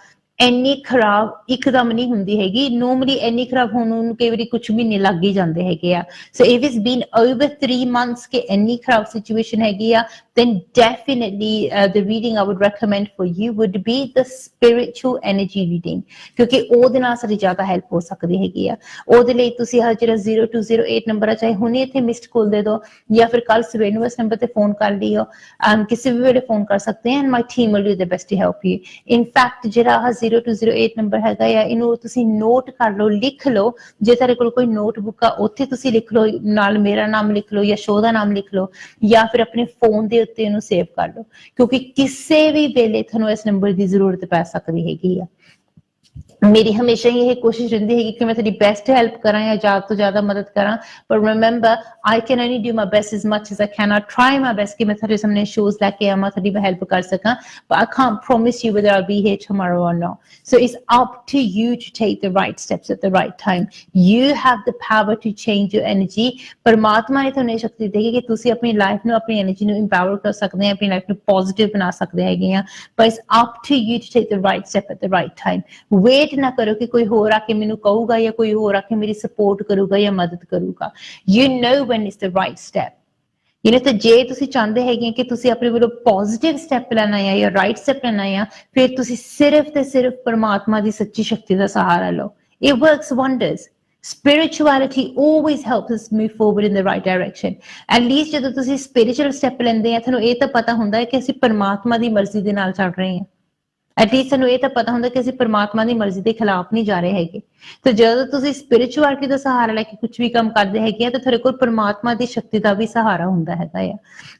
ਇੰਨੀ ਖਰਾਬ ਇੱਕਦਮ ਨਹੀਂ ਹੁੰਦੀ ਹੈਗੀ, ਨੋਰਮਲੀ ਇੰਨੀ ਖਰਾਬ ਹੋਣ ਨੂੰ ਕਈ ਵਾਰੀ ਕੁਝ ਮਹੀਨੇ ਲੱਗ ਹੀ ਜਾਂਦੇ ਹੈਗੇ ਆ। ਸੋ if it's been over 3 months ਕਿ ਇੰਨੀ ਖਰਾਬ ਸਿਚੁਏਸ਼ਨ ਹੈਗੀ ਆ, then definitely the reading I would recommend for you would be the spiritual energy reading, ਕਿਉਂਕਿ ਉਹਦੇ ਨਾਲ ਸਾਡੀ ਜ਼ਿਆਦਾ ਹੈਲਪ ਹੋ ਸਕਦੀ ਹੈਗੀ ਆ। ਉਹਦੇ ਲਈ ਤੁਸੀਂ ਆਹ ਜਿਹੜਾ 0208 ਨੰਬਰ ਆ, ਚਾਹੇ ਹੁਣੇ ਇੱਥੇ ਮਿਸਡ ਕਾਲ ਦੇ ਦਿਓ ਜਾਂ ਫਿਰ ਕੱਲ ਸਵੇਰ ਨੂੰ ਇਸ ਨੰਬਰ ਤੇ ਫੋਨ ਕਰ ਲਿਓ, ਕਿਸੇ ਵੀ ਵੇਲੇ ਫੋਨ ਕਰ ਸਕਦੇ ਆ, and my team will do their best to help you. In fact ਜਿਹੜਾ ਆਹ 0208 ਨੰਬਰ ਹੈਗਾ ਆ, ਇਹਨੂੰ ਤੁਸੀਂ ਨੋਟ ਕਰ ਲਓ, ਲਿਖ ਲਓ। ਜੇ ਤੁਹਾਡੇ ਕੋਲ ਕੋਈ ਨੋਟਬੁੱਕ ਆ ਉੱਥੇ ਤੁਸੀਂ ਲਿਖ ਲਓ, ਨਾਲ ਮੇਰਾ ਨਾਮ ਲਿਖ ਲਓ ਜਾਂ ਸ਼ੋਅ ਦਾ ਨਾਮ ਲਿਖ ਲਓ, ਜਾਂ ਫਿਰ ਆਪਣੇ ਫੋਨ ਦੇ ਉੱਤੇ ਇਹਨੂੰ ਸੇਵ ਕਰ ਲਓ, ਕਿਉਂਕਿ ਕਿਸੇ ਵੀ ਵੇਲੇ ਤੁਹਾਨੂੰ ਇਸ ਨੰਬਰ ਦੀ ਜ਼ਰੂਰਤ ਪੈ ਸਕਦੀ ਹੈਗੀ ਆ। ਮੇਰੀ ਹਮੇਸ਼ਾ ਹੀ ਇਹ ਕੋਸ਼ਿਸ਼ ਰਹਿੰਦੀ ਹੈਗੀ ਕਿ ਮੈਂ ਤੁਹਾਡੀ ਬੈਸਟ ਹੈਲਪ ਕਰਾਂ ਜਾਂ ਜ਼ਿਆਦਾ ਤੋਂ ਜ਼ਿਆਦਾ ਮਦਦ ਕਰਾਂ, ਪਰ remember I can only do my best as much as I can. I try my best ਕਿ ਮੈਂ ਤੁਹਾਡੇ ਸਾਹਮਣੇ ਸ਼ੋਜ਼ ਲੈ ਕੇ ਆਵਾਂ, ਤੁਹਾਡੀ ਮੈਂ ਹੈਲਪ ਕਰ ਸਕਾਂ, but I can't promise you whether I'll be here tomorrow or not. So it's up to you to take the right steps at the right time. You have the power to change your energy. ਪਰਮਾਤਮਾ ਨੇ ਤੁਹਾਨੂੰ ਇਹ ਸ਼ਕਤੀ ਦਿੱਤੀ ਕਿ ਤੁਸੀਂ ਆਪਣੀ life ਨੂੰ, ਆਪਣੀ ਐਨਰਜੀ ਨੂੰ ਇੰਪਾਵਰ ਕਰ ਸਕਦੇ ਆ, ਆਪਣੀ ਲਾਈਫ ਨੂੰ ਪੋਜ਼ਿਟਿਵ ਬਣਾ ਸਕਦੇ ਹੈਗੇ ਆ, but it's up to you to take the right step at the right time. Wait ਨਾ ਕਰੋ ਕਿ ਕੋਈ ਹੋਰ ਆ ਕੇ ਮੈਨੂੰ ਕਹੂਗਾ ਜਾਂ ਕੋਈ ਹੋਰ ਆ ਕੇ ਮੇਰੀ ਸਪੋਰਟ ਕਰੂਗਾ ਜਾਂ ਮਦਦ ਕਰੂਗਾ। You know when it's the right step. ਤਾਂ ਜੇ ਤੁਸੀਂ ਚਾਹੁੰਦੇ ਹੈਗੇ ਕਿ ਤੁਸੀਂ ਆਪਣੇ ਵੱਲੋਂ ਪੋਜ਼ਿਟਿਵ ਸਟੈਪ ਲੈਣਾ ਆ ਜਾਂ ਰਾਈਟ ਸਟੈਪ ਲੈਣਾ ਆ, ਫਿਰ ਤੁਸੀਂ ਸਿਰਫ ਤੇ ਸਿਰਫ ਪਰਮਾਤਮਾ ਦੀ ਸੱਚੀ ਸ਼ਕਤੀ ਦਾ ਸਹਾਰਾ ਲਓ। It works wonders. Spirituality always helps us move forward in the right direction. At least ਜਦੋਂ ਤੁਸੀਂ spiritual step ਲੈਂਦੇ ਆ, ਤੁਹਾਨੂੰ ਇਹ ਤਾਂ ਪਤਾ ਹੁੰਦਾ ਹੈ ਕਿ ਅਸੀਂ ਪਰਮਾਤਮਾ ਦੀ ਮਰਜ਼ੀ ਦੇ ਨਾਲ ਚੱਲ ਰਹੇ ਹਾਂ। ਐਟਲੀਸਟ ਸਾਨੂੰ ਇਹ ਤਾਂ ਪਤਾ ਹੁੰਦਾ ਕਿ ਅਸੀਂ ਪਰਮਾਤਮਾ ਦੀ ਮਰਜ਼ੀ ਦੇ ਖਿਲਾਫ ਨਹੀਂ ਜਾ ਰਹੇ ਹੈਗੇ। ਤੇ ਜਦੋਂ ਤੁਸੀਂ ਸਪਿਰਿਚੁਅਲਿਟੀ ਦਾ ਸਹਾਰਾ ਲੈ ਕੇ ਕੁਝ ਵੀ ਕੰਮ ਕਰਦੇ ਹੈਗੇ ਆ, ਤਾਂ ਤੁਹਾਡੇ ਕੋਲ ਪਰਮਾਤਮਾ ਦੀ ਸ਼ਕਤੀ ਦਾ ਵੀ ਸਹਾਰਾ ਹੁੰਦਾ ਹੈਗਾ ਆ।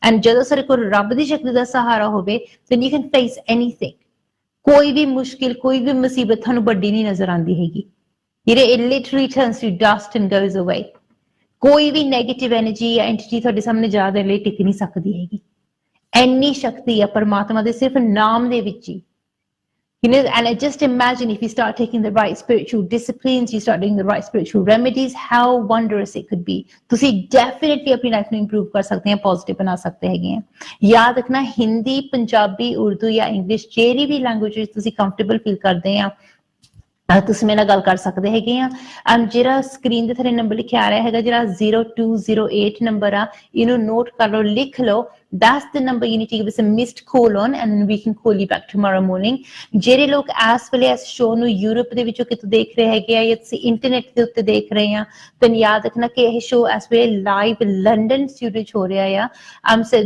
ਐਂਡ ਜਦੋਂ ਸਾਡੇ ਕੋਲ ਰੱਬ ਦੀ ਸ਼ਕਤੀ ਦਾ ਸਹਾਰਾ ਹੋਵੇ, then you can face anything. ਕੋਈ ਵੀ ਮੁਸ਼ਕਿਲ, ਕੋਈ ਵੀ ਮੁਸੀਬਤ ਤੁਹਾਨੂੰ ਵੱਡੀ ਨਹੀਂ ਨਜ਼ਰ ਆਉਂਦੀ ਹੈਗੀ। It literally turns to dust and goes away. ਕੋਈ ਵੀ ਨੈਗੇਟਿਵ ਐਨਰਜੀ ਜਾਂ ਐਂਟੀਟੀ ਤੁਹਾਡੇ ਸਾਹਮਣੇ ਜ਼ਿਆਦਾ ਲਈ ਟਿਕ ਨਹੀਂ ਸਕਦੀ ਹੈਗੀ। ਇੰਨੀ ਸ਼ਕਤੀ ਆ ਪਰਮਾਤਮਾ ਦੇ ਸਿਰਫ ਨਾਮ ਦੇ ਵਿੱਚ ਹੀ। And I just imagine if you start taking the right spiritual disciplines, you start doing the right spiritual remedies, how wondrous it could be. ਤੁਸੀਂ definitely ਆਪਣੀ ਲਾਈਫ ਨੂੰ ਇੰਪਰੂਵ ਕਰ ਸਕਦੇ ਆ, ਪੋਜ਼ਿਟਿਵ ਬਣਾ ਸਕਦੇ ਹੈਗੇ ਆ। ਯਾਦ ਰੱਖਣਾ, ਹਿੰਦੀ, ਪੰਜਾਬੀ, ਉਰਦੂ ਜਾਂ ਇੰਗਲਿਸ਼ ਜਿਹੜੀ ਵੀ ਲੈਂਗੁਏਜ ਵਿੱਚ ਤੁਸੀਂ ਕੰਫਰਟੇਬਲ ਫੀਲ ਕਰਦੇ ਆ, ਤੁਸੀਂ ਮੇਰੇ ਨਾਲ ਗੱਲ ਕਰ ਸਕਦੇ ਹੈਗੇ ਆ। ਜਿਹੜਾ ਸਕਰੀਨ ਦੇ ਥੱਲੇ ਨੰਬਰ ਲਿਖਿਆ ਆ ਰਿਹਾ ਹੈਗਾ, ਜਿਹੜਾ 0208 ਨੰਬਰ ਆ, ਇਹਨੂੰ ਨੋਟ ਕਰ ਲਓ, ਲਿਖ ਲਓ। That's the number you need to give us a missed call on, and then we can call you back tomorrow morning. ਜਿਹੜੇ ਲੋਕ ਇਸ ਵੇਲੇ ਇਸ ਸ਼ੋਅ ਨੂੰ ਯੂਰਪ ਦੇ ਵਿੱਚੋਂ ਕਿਤੋਂ ਦੇਖ ਰਹੇ ਹੈਗੇ ਆ ਜਾਂ ਤੁਸੀਂ ਇੰਟਰਨੈਟ ਦੇ ਉੱਤੇ ਦੇਖ ਰਹੇ ਆ, ਤਾਂ ਯਾਦ ਰੱਖਣਾ ਕਿ ਇਹ ਸ਼ੋਅ ਇਸ ਵੇਲੇ ਲਾਈਵ ਲੰਡਨ ਸਟੂਡੀਓ 'ਚ ਹੋ ਰਿਹਾ ਆ। So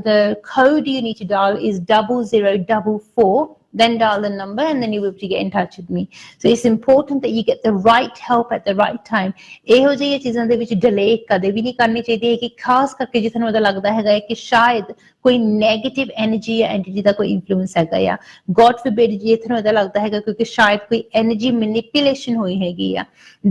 the code you need to dial is 0044. Then dial the number and then you will be able to get in touch with me. So it's important that you get the right help at the right time. ਇਹੋ ਜਿਹੀਆਂ ਚੀਜ਼ਾਂ ਦੇ ਵਿੱਚ delay ਕਦੇ ਵੀ ਨਹੀਂ ਕਰਨੀ ਚਾਹੀਦੀ ਹੈ, ਕਿ ਖਾਸ ਕਰਕੇ ਜੇ ਤੁਹਾਨੂੰ ਲੱਗਦਾ ਹੈਗਾ ਕਿ ਸ਼ਾਇਦ ਕੋਈ ਨੈਗੇਟਿਵ ਐਨਰਜੀ ਜਾਂ ਐਂਟੀਟੀ ਦਾ ਕੋਈ ਇਨਫਲੂਐਂਸ ਹੈਗਾ ਆ। ਗੋਡ ਫੋਰਬਿਡ, ਜੇ ਤੁਹਾਨੂੰ ਲੱਗਦਾ ਹੈਗਾ ਕਿਉਂਕਿ ਸ਼ਾਇਦ ਕੋਈ ਐਨਰਜੀ ਮੈਨੀਪੂਲੇਸ਼ਨ ਹੋਈ ਹੈਗੀ ਆ,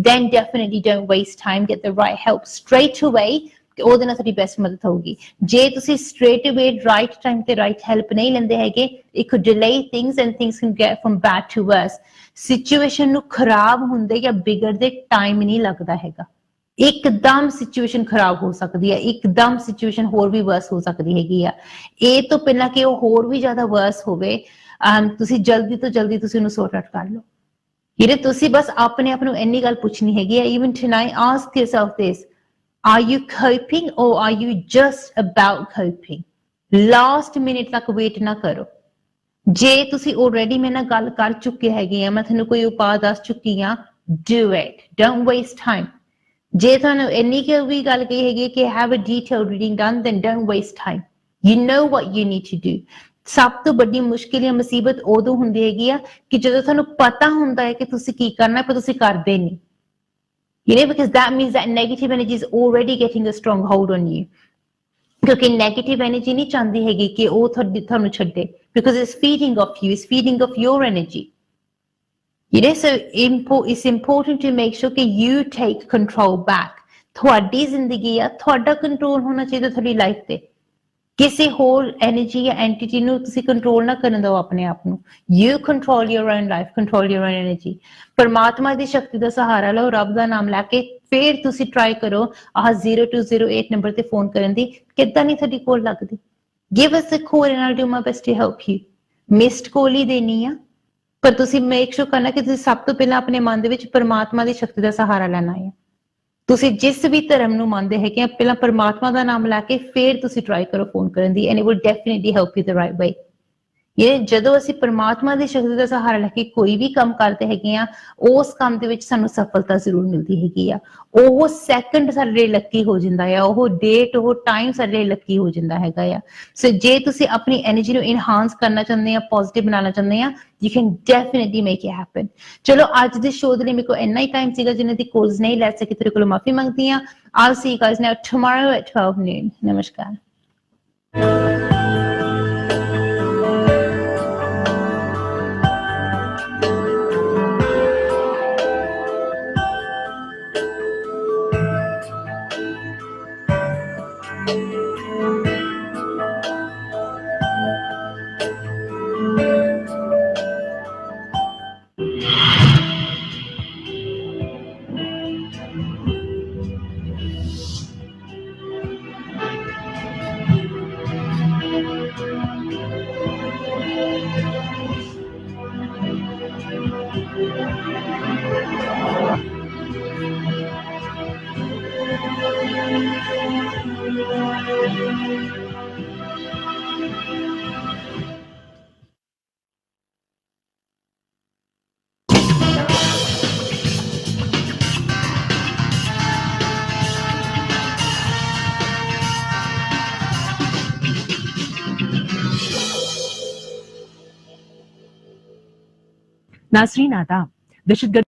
then definitely don't waste time. Get the right help straight away. ਉਹਦੇ ਨਾਲ ਤੁਹਾਡੀ ਬੈਸਟ ਮਦਦ ਹੋਊਗੀ। ਜੇ ਤੁਸੀਂ ਸਟ੍ਰੇਟ ਅਵੇ ਰਾਈਟ ਟਾਈਮ ਤੇ ਰਾਈਟ ਹੈਲਪ ਨਹੀਂ ਲੈਂਦੇ ਹੈਗੇ, it could delay things and things can get from bad to worse. Situation ਨੂੰ ਖਰਾਬ ਹੁੰਦੇ ਜਾਂ ਬਿਗੜਦੇ ਟਾਈਮ ਨਹੀਂ ਲੱਗਦਾ ਹੈਗਾ। ਇੱਕਦਮ ਸਿਚੁਏਸ਼ਨ ਖਰਾਬ ਹੋ ਸਕਦੀ ਹੈ, ਇੱਕਦਮ ਸਿਚੁਏਸ਼ਨ ਹੋਰ ਵੀ ਵਰਸ ਹੋ ਸਕਦੀ ਹੈਗੀ ਆ। ਇਹ ਤੋਂ ਪਹਿਲਾਂ ਕਿ ਉਹ ਹੋਰ ਵੀ ਜ਼ਿਆਦਾ ਵਰਸ ਹੋਵੇ, ਤੁਸੀਂ ਜਲਦੀ ਤੋਂ ਜਲਦੀ ਤੁਸੀਂ ਉਹਨੂੰ ਸੌਰਟ ਆਊਟ ਕਰ ਲਓ। ਤੁਸੀਂ ਬਸ ਆਪਣੇ ਆਪ ਨੂੰ ਇੰਨੀ ਗੱਲ ਪੁੱਛਣੀ ਹੈਗੀ ਆ, even tonight ask yourself this. Are you coping or are you just about coping? Last minute ਤੱਕ ਵੇਟ ਨਾ ਕਰੋ। ਜੇ ਤੁਸੀਂ already ਮੇਰੇ ਨਾਲ ਗੱਲ ਕਰ ਚੁੱਕੇ ਹੈਗੇ ਆ, ਮੈਂ ਤੁਹਾਨੂੰ ਕੋਈ ਉਪਾਅ ਦੱਸ ਚੁੱਕੀ ਆ, do it. Don't waste time. ਜੇ ਤੁਹਾਨੂੰ ਇੰਨੀ ਕਿ ਵੀ ਗੱਲ ਕਹੀ ਹੈਗੀ ਕਿ have a detailed reading done, then don't waste time. You know what you need to do. ਸਭ ਤੋਂ ਵੱਡੀ ਮੁਸ਼ਕਿਲ ਜਾਂ ਮੁਸੀਬਤ ਉਦੋਂ ਹੁੰਦੀ ਹੈਗੀ ਆ ਕਿ ਜਦੋਂ ਤੁਹਾਨੂੰ ਪਤਾ ਹੁੰਦਾ ਹੈ ਕਿ ਤੁਸੀਂ ਕੀ ਕਰਨਾ, ਪਰ ਤੁਸੀਂ ਕਰਦੇ ਨਹੀਂ। Because that means that negative energy is already getting a strong hold on you. ਕਿਉਂਕਿ ਨੈਗੇਟਿਵ ਐਨਰਜੀ ਨਹੀਂ ਚਾਹੁੰਦੀ ਹੈਗੀ ਕਿ ਉਹ ਤੁਹਾਨੂੰ ਛੱਡੇ, because it's feeding off you, it's feeding off your energy. So it's important to make sure that you take control back. ਤੁਹਾਡੀ ਜ਼ਿੰਦਗੀ ਆ, ਤੁਹਾਡਾ ਕੰਟਰੋਲ ਹੋਣਾ ਚਾਹੀਦਾ ਤੁਹਾਡੀ ਲਾਈਫ ਤੇ। ਕਿਸੇ ਹੋਰ ਐਨਰਜੀ ਜਾਂ ਐਂਟੀਟੀ ਨੂੰ ਤੁਸੀਂ ਕੰਟਰੋਲ ਨਾ ਕਰਨ ਦਿਓ ਆਪਣੇ ਆਪ ਨੂੰ। You control your own life, control your own energy. ਪਰਮਾਤਮਾ ਦੀ ਸ਼ਕਤੀ ਦਾ ਸਹਾਰਾ ਲਓ, ਰੱਬ ਦਾ ਨਾਮ ਲੈ ਕੇ ਫਿਰ ਤੁਸੀਂ ਟਰਾਈ ਕਰੋ ਆਹ 0208 ਨੰਬਰ ਤੇ ਫੋਨ ਕਰਨ ਦੀ। ਕਿੱਦਾਂ ਨਹੀਂ ਤੁਹਾਡੀ ਕੋਲ ਲੱਗਦੀ? Give us a call and I'll do my best to help you. Missed ਕੋਲ ਹੀ ਦੇਣੀ ਆ, ਪਰ ਤੁਸੀਂ ਮੇਕ ਸ਼ੋਰ ਕਰਨਾ ਕਿ ਤੁਸੀਂ ਸਭ ਤੋਂ ਪਹਿਲਾਂ ਆਪਣੇ ਮਨ ਦੇ ਵਿੱਚ ਪਰਮਾਤਮਾ ਦੀ ਸ਼ਕਤੀ ਦਾ ਸਹਾਰਾ ਲੈਣਾ ਹੈ। ਤੁਸੀਂ ਜਿਸ ਵੀ ਧਰਮ ਨੂੰ ਮੰਨਦੇ ਹੈਗੇ ਆ ਪਹਿਲਾਂ ਪਰਮਾਤਮਾ ਦਾ ਨਾਮ ਲੈ ਕੇ ਫਿਰ ਤੁਸੀਂ ਟਰਾਈ ਕਰੋ ਫੋਨ ਕਰਨ ਦੀ and it will definitely help you the right way. ਇਹ ਜਦੋਂ ਅਸੀਂ ਪਰਮਾਤਮਾ ਦੀ ਸ਼ਕਤੀ ਦਾ ਸਹਾਰਾ ਲੈ ਕੇ ਕੋਈ ਵੀ ਕੰਮ ਕਰਦੇ ਹੈਗੇ ਆ ਉਸ ਕੰਮ ਦੇ ਵਿੱਚ ਸਾਨੂੰ ਸਫਲਤਾ ਜ਼ਰੂਰ ਮਿਲਦੀ ਹੈਗੀ ਆ। ਉਹ ਸੈਕਿੰਡ ਸਾਡੇ ਲਈ ਲੱਕੀ ਹੋ ਜਾਂਦਾ ਆ, ਉਹ ਡੇਟ ਉਹ ਟਾਈਮ ਸਾਡੇ ਲਈ ਲੱਕੀ ਹੋ ਜਾਂਦਾ ਹੈਗਾ ਆ। ਸੋ ਜੇ ਤੁਸੀਂ ਆਪਣੀ એનર્ਜੀ ਨੂੰ ਇਨਹਾਂਸ ਕਰਨਾ ਚਾਹੁੰਦੇ ਆ, ਪੋਜ਼ਿਟਿਵ ਬਣਾਉਣਾ ਚਾਹੁੰਦੇ ਆ, you can definitely make it happen. ਚਲੋ ਅੱਜ ਦੇ ਸ਼ੋਅ ਦੇ ਲਈ ਮੇਰੇ ਕੋਲ ਇੰਨਾ ਹੀ ਟਾਈਮ ਸੀਗਾ ਜਿਨ੍ਹਾਂ ਦੀ ਕੋਲਸ ਨਹੀਂ ਲੈ ਸਕੀ, ਤੇਰੇ ਕੋਲ ਮਾਫੀ ਮੰਗਦੀ ਆ। I'll see you guys now tomorrow at 12 noon. ਨਮਸਕਾਰ। नाज़रीन आदाब, दहशतगर्दी